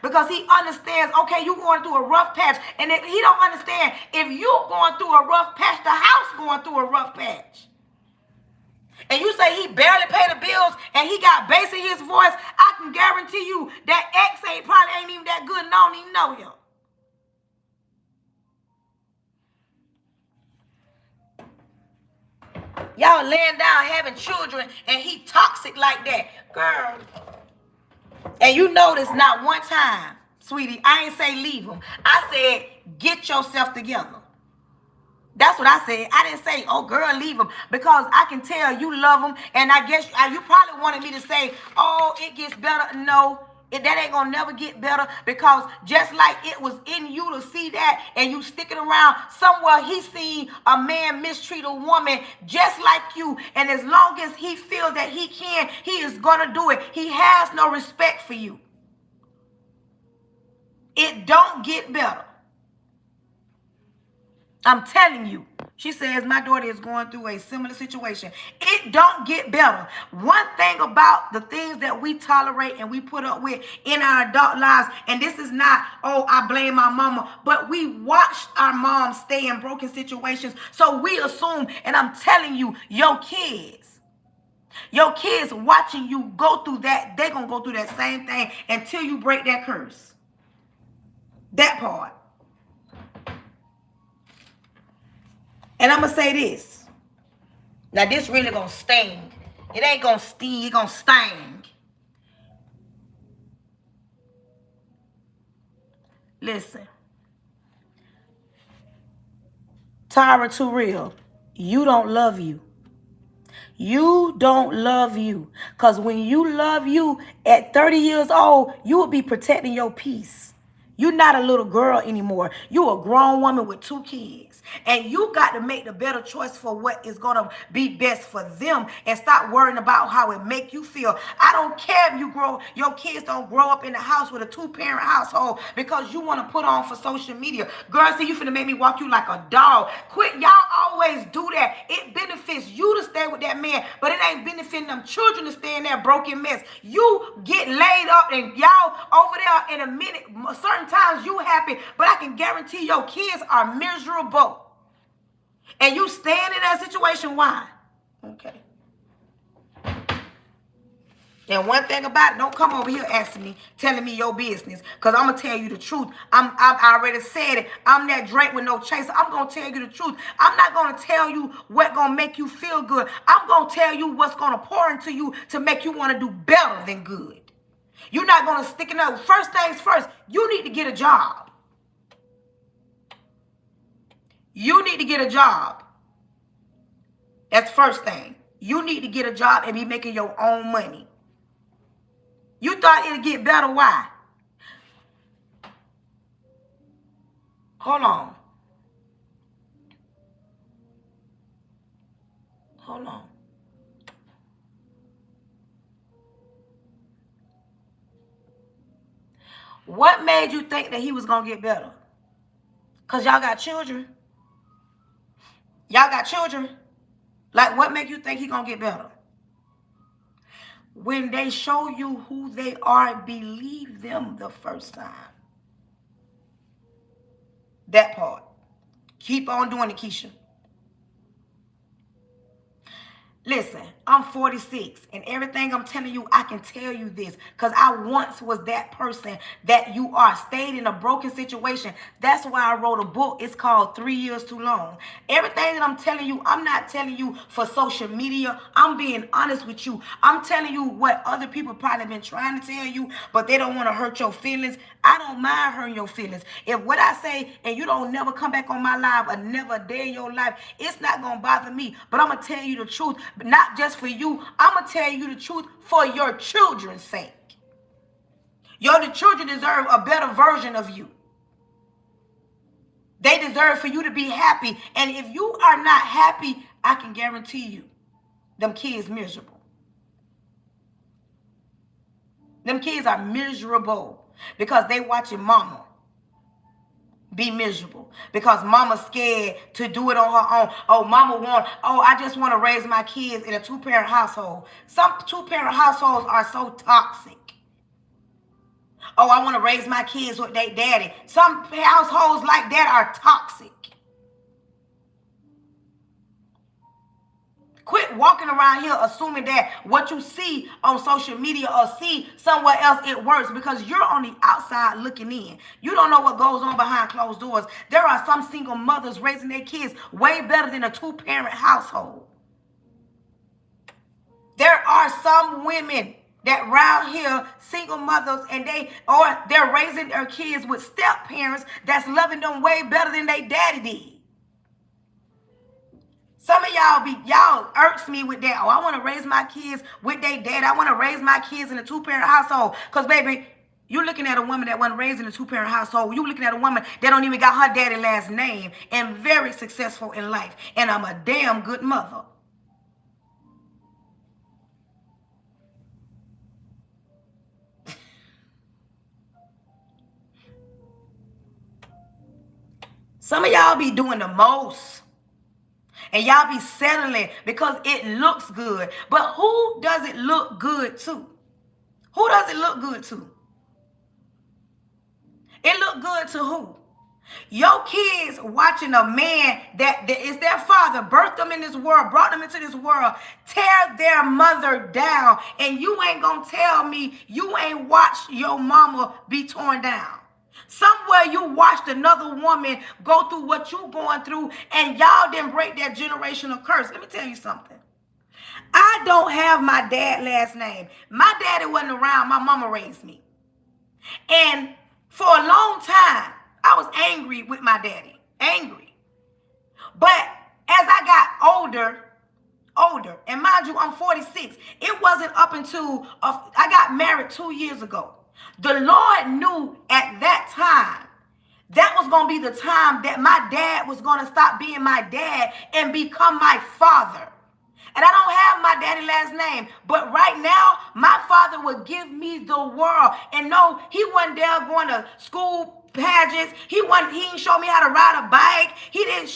Because he understands, okay, you going through a rough patch. And if he don't understand, if you going through a rough patch, the house going through a rough patch. And you say he barely paid the bills and he got bass in his voice, I can guarantee you that ex probably ain't even that good and I don't even know him. Y'all laying down having children and he toxic like that. Girl. And you notice not one time, sweetie, I ain't say leave him. I said get yourself together. That's what I said. I didn't say, oh, girl, leave him. Because I can tell you love him. And I guess you probably wanted me to say, oh, it gets better. No, that ain't going to never get better. Because just like it was in you to see that and you sticking around, somewhere he seen a man mistreat a woman just like you. And as long as he feels that he can, he is going to do it. He has no respect for you. It don't get better. I'm telling you. She says, my daughter is going through a similar situation. It don't get better. One thing about the things that we tolerate and we put up with in our adult lives, and this is not, oh, I blame my mama, but we watched our moms stay in broken situations. So we assume, and I'm telling you, your kids watching you go through that, they're going to go through that same thing until you break that curse. That part. And I'm going to say this. Now, this really going to sting. It ain't going to sting. It's going to sting. Listen. Tyra, too real. You don't love you. You don't love you. Because when you love you at 30 years old, you will be protecting your peace. You're not a little girl anymore. You're a grown woman with 2 kids. And you got to make the better choice for what is going to be best for them and stop worrying about how it make you feel. I don't care if your kids don't grow up in the house with a 2-parent household because you want to put on for social media. Girl, see, you finna make me walk you like a dog. Quit. Y'all always do that. It benefits you to stay with that man, but it ain't benefiting them children to stay in that broken mess. You get laid up and y'all over there in a minute. Certain times you happy, but I can guarantee your kids are miserable. And you stand in that situation. Why? Okay. And one thing about it, don't come over here asking me, telling me your business. Because I'm going to tell you the truth. I already said it. I'm that drink with no chaser. I'm going to tell you the truth. I'm not going to tell you what's going to make you feel good. I'm going to tell you what's going to pour into you to make you want to do better than good. You're not going to stick it up. First things first, you need to get a job. You need to get a job. That's first thing. You need to get a job and be making your own money. You thought it'd get better. Why? Hold on. Hold on. What made you think that he was going to get better? Because y'all got children. Y'all got children. Like, what make you think he going to get better? When they show you who they are, believe them the first time. That part. Keep on doing it, Keisha. Listen, I'm 46, and everything I'm telling you, I can tell you this because I once was that person that you are, stayed in a broken situation. That's why I wrote a book. It's called 3 Years Too Long. Everything that I'm telling you, I'm not telling you for social media. I'm being honest with you. I'm telling you what other people probably been trying to tell you, but they don't want to hurt your feelings. I don't mind hurting your feelings. If what I say and you don't never come back on my live or never a day in your life, it's not going to bother me. But I'm going to tell you the truth. But not just for you. I'm going to tell you the truth for your children's sake. The children deserve a better version of you. They deserve for you to be happy. And if you are not happy, I can guarantee you, them kids miserable. Them kids are miserable because they watching mama be miserable, because mama's scared to do it on her own. I just want to raise my kids in a two-parent household. Some two-parent households are so toxic. I want to raise my kids with their daddy. Some households like that are toxic. Quit walking around here assuming that what you see on social media or see somewhere else, it works, because you're on the outside looking in. You don't know what goes on behind closed doors. There are some single mothers raising their kids way better than a two-parent household. There are some women that around here, single mothers, and they're raising their kids with step parents that's loving them way better than they daddy did. Some of y'all irks me with that. I want to raise my kids with their dad. I want to raise my kids in a two-parent household. Because, baby, you're looking at a woman that wasn't raised in a two-parent household. You're looking at a woman that don't even got her daddy last name and very successful in life. And I'm a damn good mother. Some of y'all be doing the most. And y'all be settling because it looks good. But who does it look good to? Who does it look good to? It look good to who? Your kids watching a man that is their father, birthed them in this world, brought them into this world, tear their mother down. And you ain't going to tell me you ain't watched your mama be torn down. Somewhere you watched another woman go through what you going through, and y'all didn't break that generational curse. Let me tell you something. I don't have my dad's last name. My daddy wasn't around. My mama raised me. And for a long time, I was angry with my daddy. Angry. But as I got older, and mind you, I'm 46. It wasn't up until I got married 2 years ago. The Lord knew at that time that was going to be the time that my dad was going to stop being my dad and become my father. And I don't have my daddy's last name, but right now, my father would give me the world. And no, he wasn't there going to school pageants. He didn't show me how to ride a bike. He didn't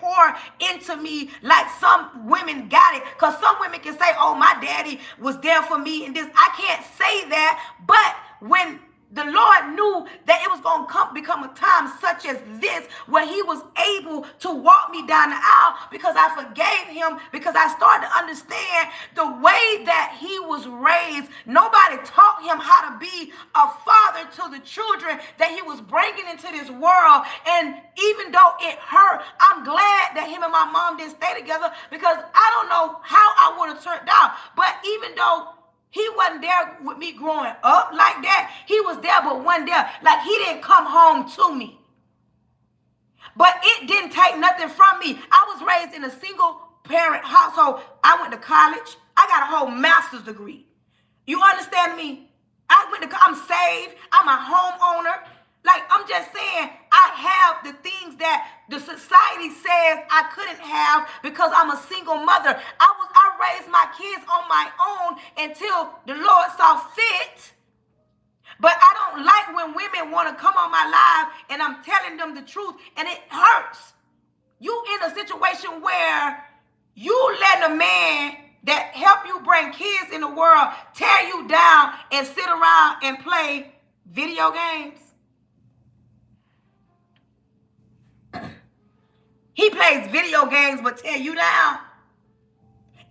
pour into me like some women got it. Because some women can say, oh, my daddy was there for me and this. I can't say that. But when the Lord knew that it was going to become a time such as this where he was able to walk me down the aisle, because I forgave him, because I started to understand the way that he was raised. Nobody taught him how to be a father to the children that he was bringing into this world. And even though it hurt, I'm glad that him and my mom didn't stay together, because I don't know how I would have turned out. But even though he wasn't there with me growing up like that, he was there but wasn't there. Like, he didn't come home to me. But it didn't take nothing from me. I was raised in a single parent household. I went to college. I got a whole master's degree. You understand me? I'm saved. I'm a homeowner. Like, I'm just saying, I have the things that the society says I couldn't have because I'm a single mother. I raised my kids on my own until the Lord saw fit. But I don't like when women want to come on my live and I'm telling them the truth and it hurts. You in a situation where you let a man that help you bring kids in the world tear you down and sit around and play video games. He plays video games but tear you down.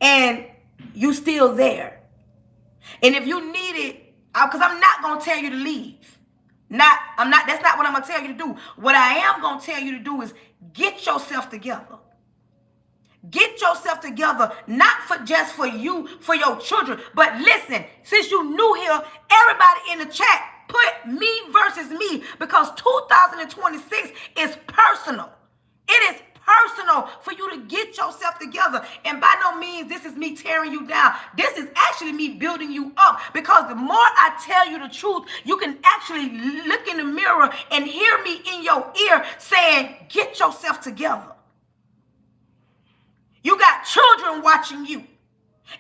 and you still there. And if you need it, because I'm not going to tell you to leave. That's not what I'm going to tell you to do. What I am going to tell you to do is get yourself together. Get yourself together, not just for you, for your children. But listen, since you new here, everybody in the chat, put me versus me, because 2026 is personal. It is personal for you to get yourself together. And by no means this is me tearing you down. This is actually me building you up, because the more I tell you the truth, you can actually look in the mirror and hear me in your ear saying, get yourself together. You got children watching you.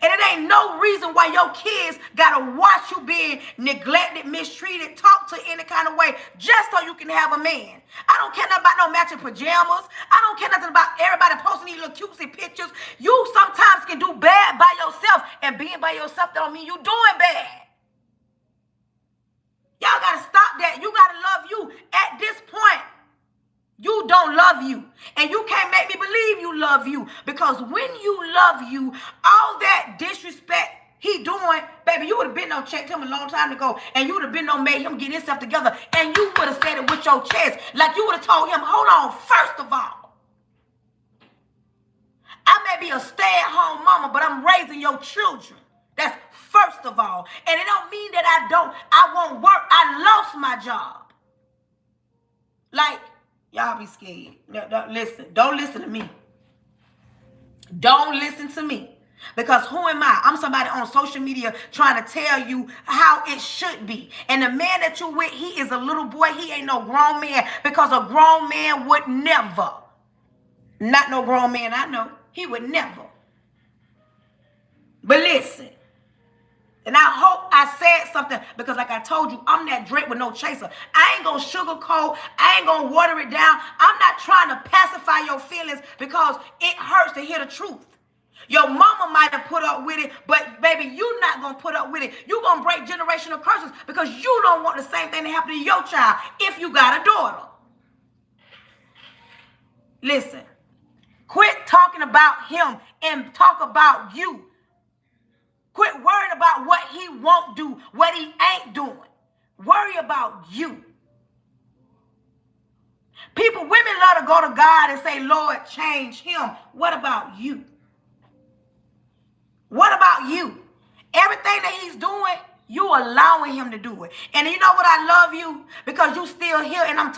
And it ain't no reason why your kids gotta watch you being neglected, mistreated, talked to any kind of way, just so you can have a man. I don't care nothing about no matching pajamas. I don't care nothing about everybody posting these little cutesy pictures. You sometimes can do bad by yourself, and being by yourself don't mean you doing bad. Y'all gotta stop that. You gotta love you. At this point, you don't love you. And you can't make me believe you love you. Because when you love you, all that disrespect he doing, baby, you would have been on checked him a long time ago. And you would have been on made him get himself together. And you would have said it with your chest. Like you would have told him, hold on, first of all, I may be a stay-at-home mama, but I'm raising your children. That's first of all. And it don't mean that I won't work. I lost my job. Like, y'all be scared. No, listen. Don't listen to me. Don't listen to me. Because who am I? I'm somebody on social media trying to tell you how it should be. And the man that you with, he is a little boy. He ain't no grown man. Because a grown man would never. Not no grown man I know. He would never. But listen. And I hope I said something, because like I told you, I'm that Drake with no chaser. I ain't going to sugarcoat. I ain't going to water it down. I'm not trying to pacify your feelings, because it hurts to hear the truth. Your mama might have put up with it, but baby, you're not going to put up with it. You're going to break generational curses, because you don't want the same thing to happen to your child if you got a daughter. Listen, quit talking about him and talk about you. Quit worrying about what he won't do, what he ain't doing. Worry about you. Women love to go to God and say, Lord, change him. What about you? What about you? Everything that he's doing, you allowing him to do it. And you know what? I love you because you still here, and I'm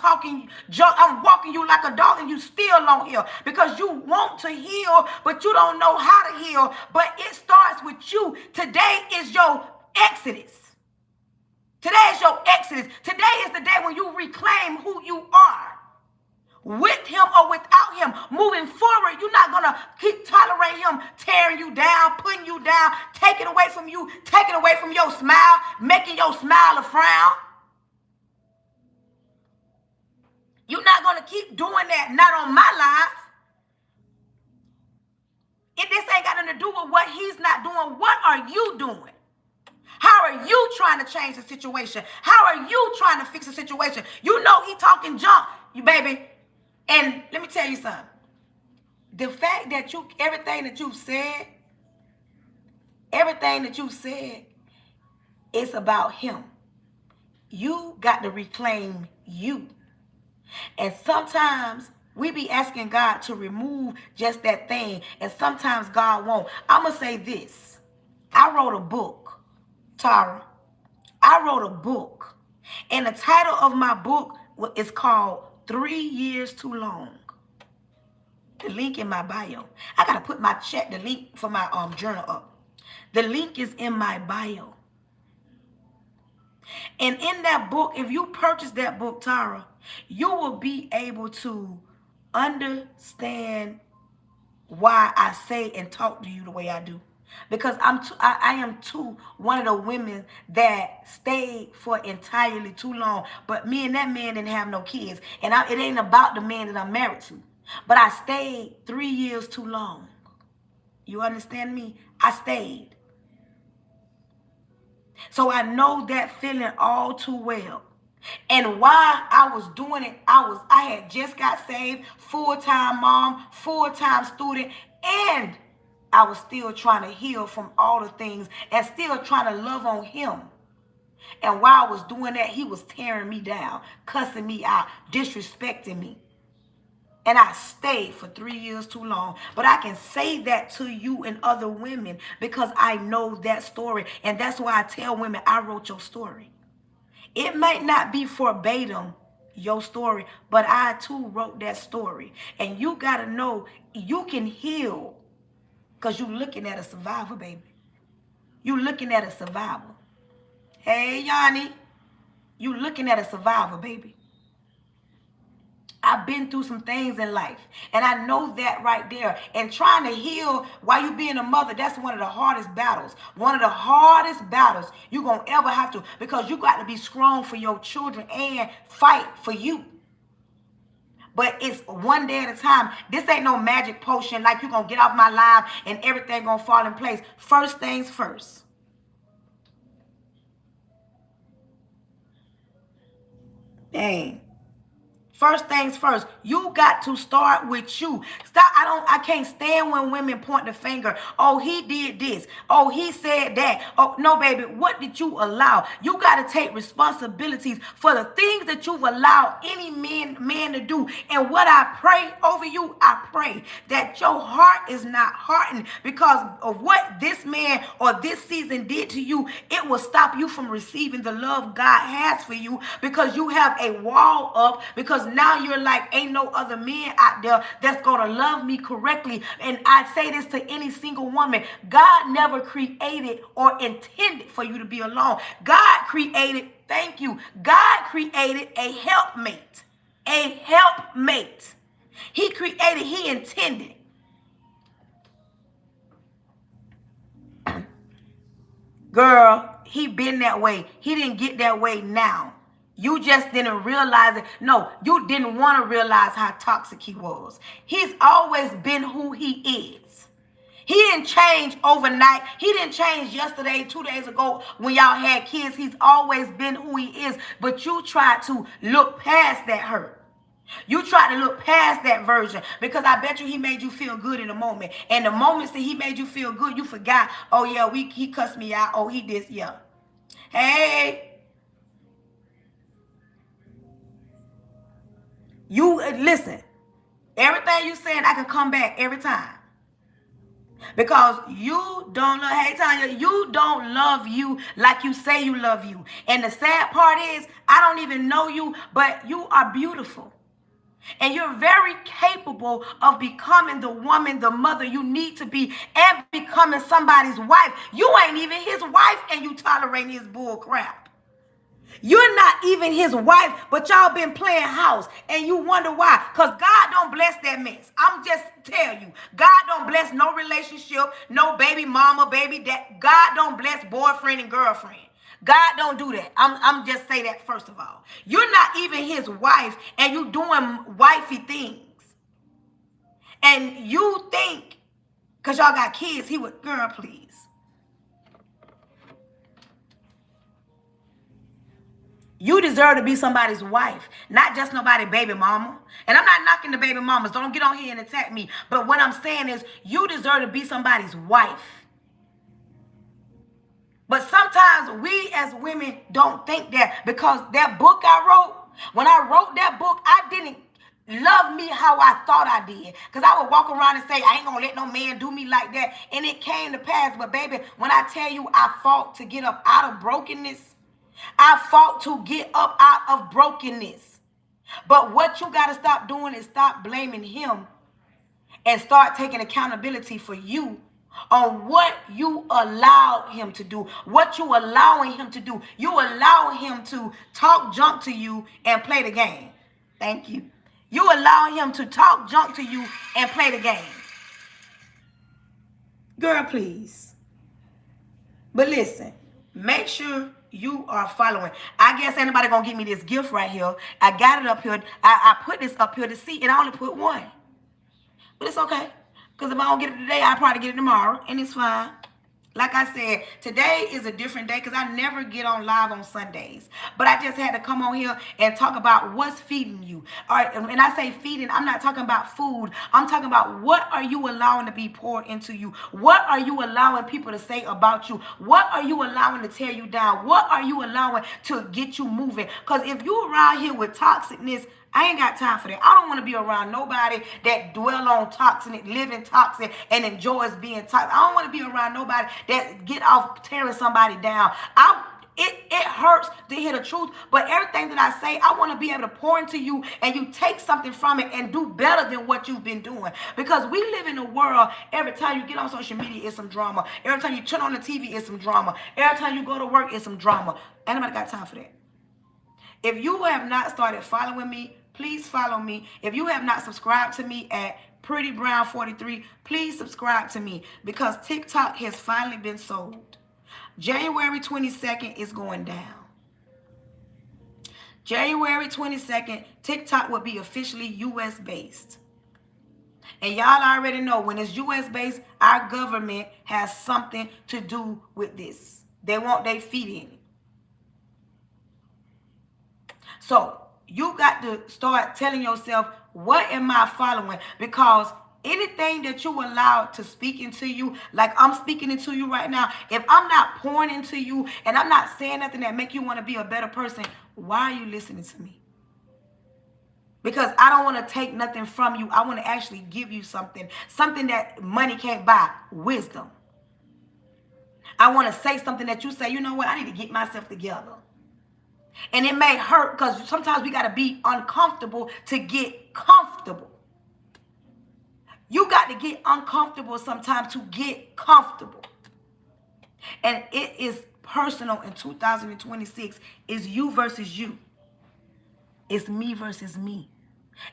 walking you like a dog, and you still on here because you want to heal, but you don't know how to heal. But it starts with you. Today is your exodus. Today is your exodus. Today is the day when you reclaim who you are. With him or without him, moving forward, you're not going to keep tolerating him tearing you down, putting you down, taking away from you, taking away from your smile, making your smile a frown. You're not going to keep doing that, not on my life. If this ain't got nothing to do with what he's not doing, what are you doing? How are you trying to change the situation? How are you trying to fix the situation? You know he talking junk, you baby. And let me tell you something. The fact that everything that you said, it's about him. You got to reclaim you. And sometimes we be asking God to remove just that thing, and sometimes God won't. I'm going to say this. I wrote a book, Tara. I wrote a book. And the title of my book is called 3 Years Too Long. The link in my bio. I gotta put the link for my journal up. The link is in my bio. And in that book, if you purchase that book, Tara, you will be able to understand why I say and talk to you the way I do. Because I am one of the women that stayed for entirely too long. But me and that man didn't have no kids. And it ain't about the man that I'm married to. But I stayed 3 years too long. You understand me? I stayed. So I know that feeling all too well. And while I was doing it, I had just got saved, full-time mom, full-time student, and I was still trying to heal from all the things and still trying to love on him. And while I was doing that, he was tearing me down, cussing me out, disrespecting me. And I stayed for 3 years too long. But I can say that to you and other women because I know that story. And that's why I tell women, I wrote your story. It might not be verbatim your story, but I too wrote that story. And you got to know you can heal because you're looking at a survivor, baby. You're looking at a survivor. Hey, Yanni, you looking at a survivor, baby. I've been through some things in life, and I know that right there. And trying to heal while you being a mother, that's one of the hardest battles. One of the hardest battles you're going to ever have to, because you got to be strong for your children and fight for you. But it's one day at a time. This ain't no magic potion like you're going to get off my live and everything going to fall in place. First things first. Dang. First things first, you got to start with you. Stop. I can't stand when women point the finger. Oh, he did this. Oh, he said that. Oh, no, baby. What did you allow? You got to take responsibilities for the things that you've allowed any man to do. And what I pray over you, I pray that your heart is not hardened because of what this man or this season did to you. It will stop you from receiving the love God has for you because you have a wall up, because now you're like, ain't no other man out there that's going to love me correctly. And I say this to any single woman. God never created or intended for you to be alone. God created, thank you, God created a helpmate. A helpmate. He created, he intended. Girl, he been that way. He didn't get that way now. You just didn't realize it. No, you didn't want to realize how toxic he was. He's always been who he is. He didn't change overnight. He didn't change yesterday, 2 days ago when y'all had kids. He's always been who he is. But you tried to look past that hurt. You tried to look past that version because I bet you he made you feel good in the moment. And the moments that he made you feel good, you forgot, oh yeah, he cussed me out. Oh, he did, yeah. Hey. You listen, everything you saying, I can come back every time. Because you don't love, hey Tanya, you don't love you like you say you love you. And the sad part is, I don't even know you, but you are beautiful. And you're very capable of becoming the woman, the mother you need to be, and becoming somebody's wife. You ain't even his wife and you tolerate his bull crap. You're not even his wife, but y'all been playing house, and you wonder why. Because God don't bless that mess. I'm just telling you, God don't bless no relationship, no baby mama, baby dad. God don't bless boyfriend and girlfriend. God don't do that. I'm just say that first of all. You're not even his wife, and you doing wifey things. And you think, because y'all got kids, he would, girl, please. You deserve to be somebody's wife, not just nobody's baby mama. And I'm not knocking the baby mamas. Don't get on here and attack me. But what I'm saying is you deserve to be somebody's wife. But sometimes we as women don't think that, because that book I wrote, when I wrote that book, I didn't love me how I thought I did. Because I would walk around and say, I ain't going to let no man do me like that. And it came to pass. But baby, when I tell you I fought to get up out of brokenness, I fought to get up out of brokenness. But what you got to stop doing is stop blaming him and start taking accountability for you on what you allowed him to do, what you allowing him to do. You allow him to talk junk to you and play the game. Thank you. You allow him to talk junk to you and play the game. Girl, please. But listen, make sure you are following. I guess anybody gonna give me this gift right here. I got it up here. I put this up here to see, and I only put one. But it's okay. Because if I don't get it today, I'll probably get it tomorrow. And it's fine. Like I said, today is a different day because I never get on live on Sundays. But I just had to come on here and talk about what's feeding you. All right, and when I say feeding, I'm not talking about food. I'm talking about what are you allowing to be poured into you? What are you allowing people to say about you? What are you allowing to tear you down? What are you allowing to get you moving? Because if you around here with toxicness, I ain't got time for that. I don't want to be around nobody that dwell on toxic, living toxic, and enjoys being toxic. I don't want to be around nobody that get off tearing somebody down. It hurts to hear the truth, but everything that I say, I want to be able to pour into you and you take something from it and do better than what you've been doing. Because we live in a world, every time you get on social media, it's some drama. Every time you turn on the TV, it's some drama. Every time you go to work, it's some drama. Ain't nobody got time for that. If you have not started following me, please follow me. If you have not subscribed to me at Pretty Brown 43, please subscribe to me because TikTok has finally been sold. January 22nd is going down. January 22nd, TikTok will be officially U.S. based. And y'all already know when it's U.S. based, our government has something to do with this. They want their feet in it. So you got to start telling yourself, what am I following? Because anything that you allow to speak into you, like I'm speaking into you right now, if I'm not pouring into you and I'm not saying nothing that make you want to be a better person, why are you listening to me? Because I don't want to take nothing from you. I want to actually give you something that money can't buy, wisdom. I want to say something that you say, you know what, I need to get myself together. And it may hurt because sometimes we got to be uncomfortable to get comfortable. You got to get uncomfortable sometimes to get comfortable. And it is personal in 2026. It's you versus you. It's me versus me.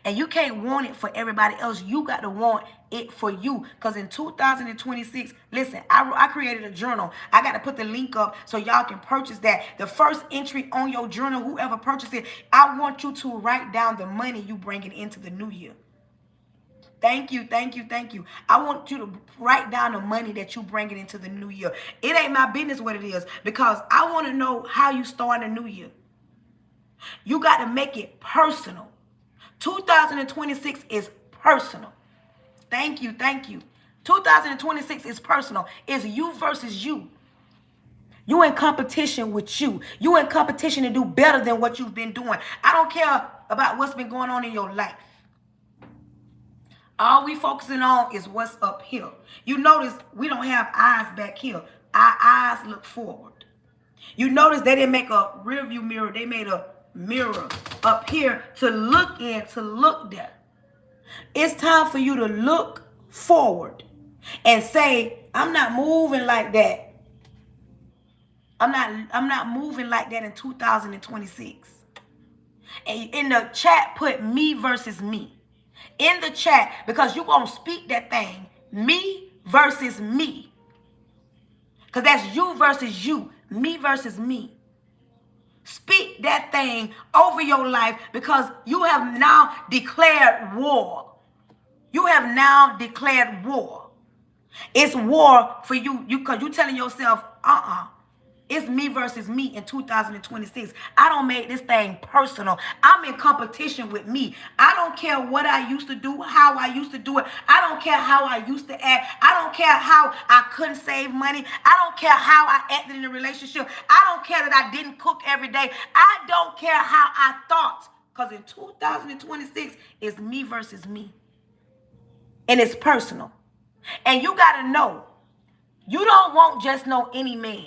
And you can't want it for everybody else. You got to want it for you. Because in 2026, listen, I created a journal. I got to put the link up so y'all can purchase that. The first entry on your journal, whoever purchased it, I want you to write down the money you bringing into the new year. Thank you, thank you, thank you. I want you to write down the money that you bringing into the new year. It ain't my business what it is because I want to know how you start the new year. You got to make it personal. 2026 is personal. Thank you, thank you. 2026 is personal. It's you versus you. You in competition with you. You in competition to do better than what you've been doing. I don't care about what's been going on in your life. All we focusing on is what's up here. You notice we don't have eyes back here. Our eyes look forward. You notice they didn't make a rear view mirror. They made a mirror up here to look in, to look there. It's time for you to look forward and say, I'm not moving like that. I'm not moving like that in 2026. And in the chat, put me versus me. In the chat, because you're going to speak that thing. Me versus me. Because that's you versus you. Me versus me. Speak that thing over your life because you have now declared war. You have now declared war. It's war for you because you're telling yourself, it's me versus me in 2026. I don't make this thing personal. I'm in competition with me. I don't care what I used to do, how I used to do it. I don't care how I used to act. I don't care how I couldn't save money. I don't care how I acted in a relationship. I don't care that I didn't cook every day. I don't care how I thought. Because in 2026, it's me versus me. And it's personal. And you got to know, you don't want just no any man.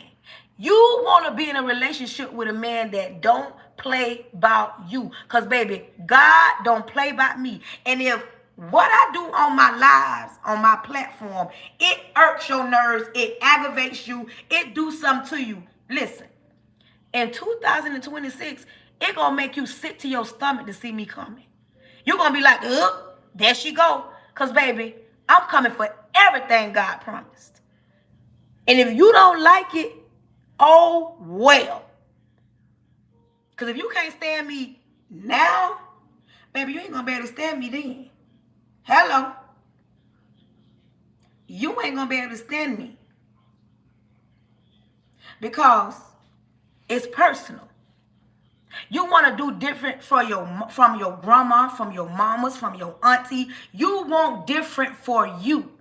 You want to be in a relationship with a man that don't play about you. Because, baby, God don't play about me. And if what I do on my lives, on my platform, it irks your nerves, it aggravates you, it do something to you. Listen, in 2026, it going to make you sick to your stomach to see me coming. You're going to be like, there she go. Because, baby, I'm coming for everything God promised. And if you don't like it, oh, well. Because if you can't stand me now, baby, you ain't going to be able to stand me then. Hello. You ain't going to be able to stand me. because it's personal. You want to do different from your grandma, from your mamas, from your auntie. You want different for you.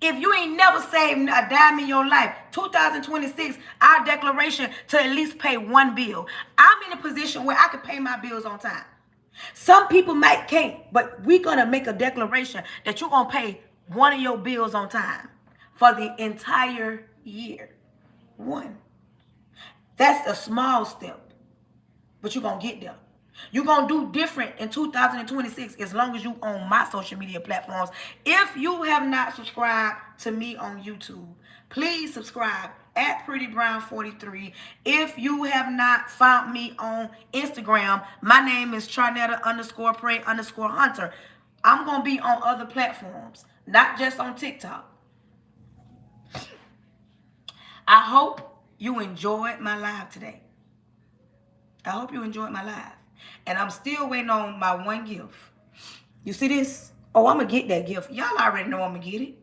If you ain't never saved a dime in your life, 2026, our declaration to at least pay one bill. I'm in a position where I can pay my bills on time. Some people might can't, but we're going to make a declaration that you're going to pay one of your bills on time for the entire year. One. That's a small step, but you're going to get there. You're going to do different in 2026 as long as you own my social media platforms. If you have not subscribed to me on YouTube, please subscribe at PrettyBrown43. If you have not found me on Instagram, my name is Charnetta_Pray_Hunter. I'm going to be on other platforms, not just on TikTok. I hope you enjoyed my live today. I hope you enjoyed my live. And I'm still waiting on my one gift. You see this? Oh, I'm going to get that gift. Y'all already know I'm going to get it.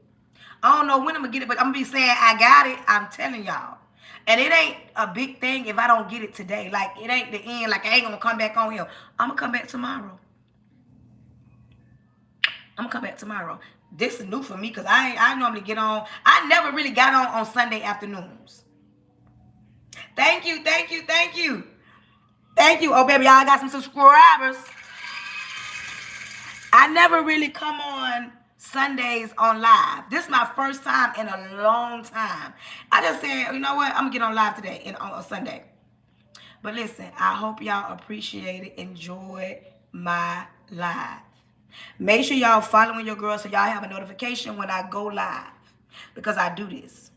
I don't know when I'm going to get it, but I'm going to be saying I got it. I'm telling y'all. And it ain't a big thing if I don't get it today. Like, it ain't the end. Like, I ain't going to come back on here. I'm going to come back tomorrow. I'm going to come back tomorrow. This is new for me because I normally get on. I never really got on Sunday afternoons. Thank you, thank you, thank you. Thank you. Oh, baby, y'all got some subscribers. I never really come on Sundays on live. This is my first time in a long time. I just said, you know what? I'm going to get on live today on a Sunday. But listen, I hope y'all appreciate it. Enjoy my live. Make sure y'all following your girl so y'all have a notification when I go live. Because I do this.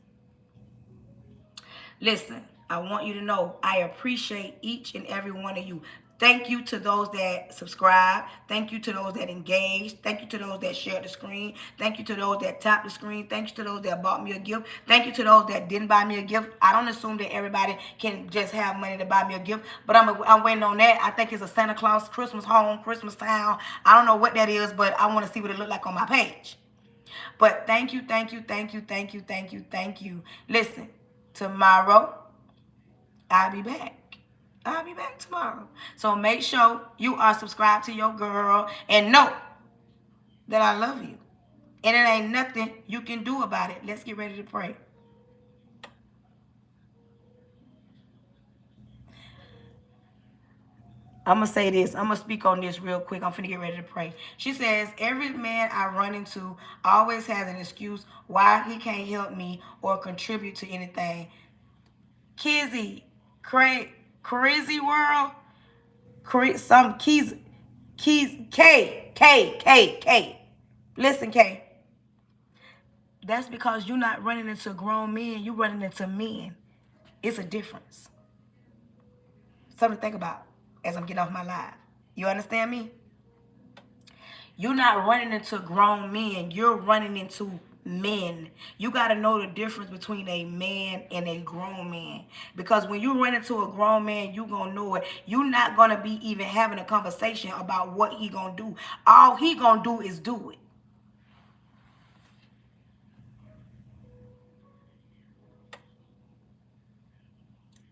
Listen, I want you to know I appreciate each and every one of you. Thank you to those that subscribe. Thank you to those that engaged. Thank you to those that shared the screen. Thank you to those that tapped the screen. Thank you to those that bought me a gift. Thank you to those that didn't buy me a gift. I don't assume that everybody can just have money to buy me a gift, but I'm waiting on that. I think it's a Santa Claus Christmas home, Christmas town. I don't know what that is, but I want to see what it look like on my page. But thank you, thank you, thank you, thank you, thank you, thank you. Listen, tomorrow I'll be back. I'll be back tomorrow. So make sure you are subscribed to your girl and know that I love you. And it ain't nothing you can do about it. Let's get ready to pray. I'm going to say this. I'm going to speak on this real quick. I'm finna get ready to pray. She says, every man I run into always has an excuse why he can't help me or contribute to anything. Kizzy, crazy world, some keys, K. Listen, K. That's because you're not running into grown men. You're running into men. It's a difference. Something to think about as I'm getting off my live. You understand me? You're not running into grown men. You're running into men. You got to know the difference between a man and a grown man. Because when you run into a grown man, you're going to know it. You're not going to be even having a conversation about what he going to do. All he going to do is do it.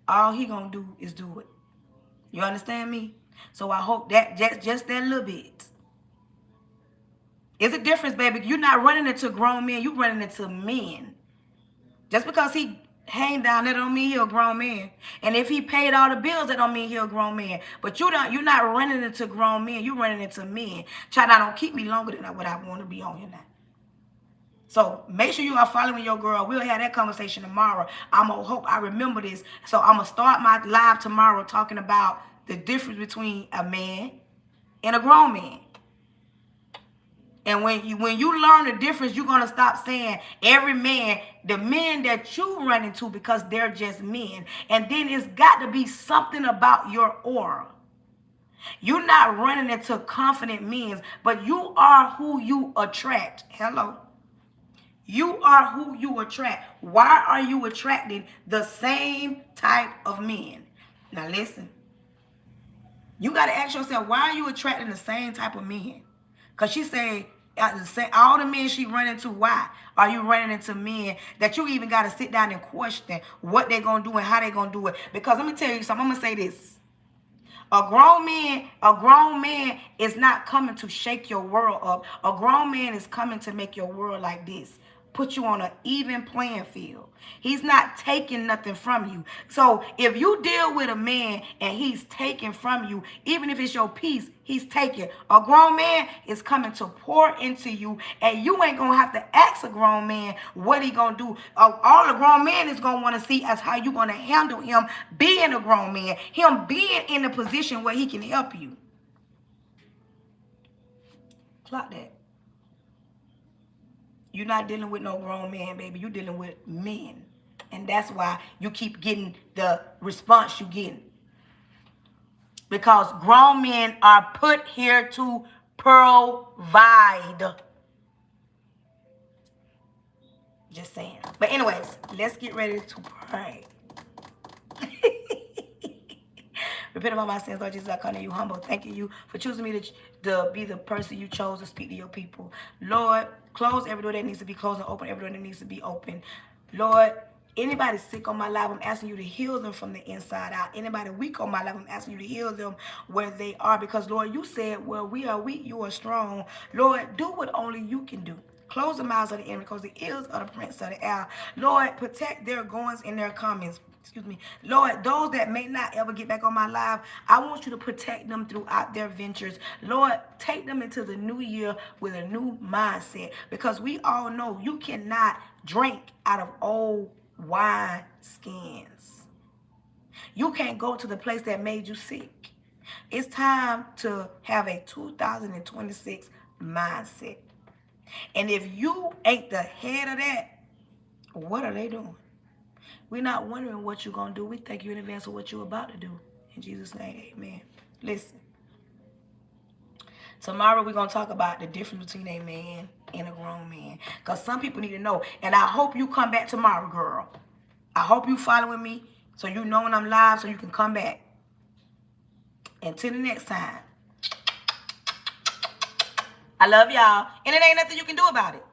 All he going to do is do it. You understand me? So I hope that just that little bit. It's a difference, baby. You're not running into grown men. You're running into men. Just because he hang down, that don't mean he a grown man. And if he paid all the bills, that don't mean he a grown man. But you're not running into grown men. You're running into men. Child, I don't keep me longer than what I want to be on here now. So make sure you are following your girl. We'll have that conversation tomorrow. I'm going to hope I remember this. So I'm going to start my live tomorrow talking about the difference between a man and a grown man. And when you learn the difference, you're going to stop saying every man, the men that you run into because they're just men. And then it's got to be something about your aura. You're not running into confident men, but you are who you attract. Hello. You are who you attract. Why are you attracting the same type of men? Now listen. You got to ask yourself, why are you attracting the same type of men? Because she said, All the men she run into, why are you running into men that you even got to sit down and question what they gonna do and how they gonna do it? Because let me tell you something. I'm gonna say this: a grown man is not coming to shake your world up. A grown man is coming to make your world like this. Put you on an even playing field. He's not taking nothing from you. So if you deal with a man and he's taking from you, even if it's your peace, he's taking. A grown man is coming to pour into you, and you ain't gonna have to ask a grown man what he gonna do. All a grown man is gonna want to see is how you gonna handle him being a grown man, him being in a position where he can help you. Clock that. You're not dealing with no grown man, baby. You're dealing with men. And that's why you keep getting the response you're getting. Because grown men are put here to provide. Just saying. But anyways, let's get ready to pray. Repent of all my sins, Lord Jesus, I come to you humble, thanking you for choosing me to be the person you chose to speak to your people. Lord, close every door that needs to be closed and open every door that needs to be open. Lord, anybody sick on my life, I'm asking you to heal them from the inside out. Anybody weak on my life, I'm asking you to heal them where they are. Because, Lord, you said, where we are weak, you are strong. Lord, do what only you can do. Close the mouths of the enemy, close the ears of the prince of the air. Lord, protect their goings and their comings. Excuse me. Lord, those that may not ever get back on my life, I want you to protect them throughout their ventures. Lord, take them into the new year with a new mindset. Because we all know you cannot drink out of old wine skins. You can't go to the place that made you sick. It's time to have a 2026 mindset. And if you ain't the head of that, what are they doing? We're not wondering what you're going to do. We thank you in advance of what you're about to do. In Jesus' name, amen. Listen. Tomorrow we're going to talk about the difference between a man and a grown man. Because some people need to know. And I hope you come back tomorrow, girl. I hope you following me so you know when I'm live so you can come back. Until the next time. I love y'all. And it ain't nothing you can do about it.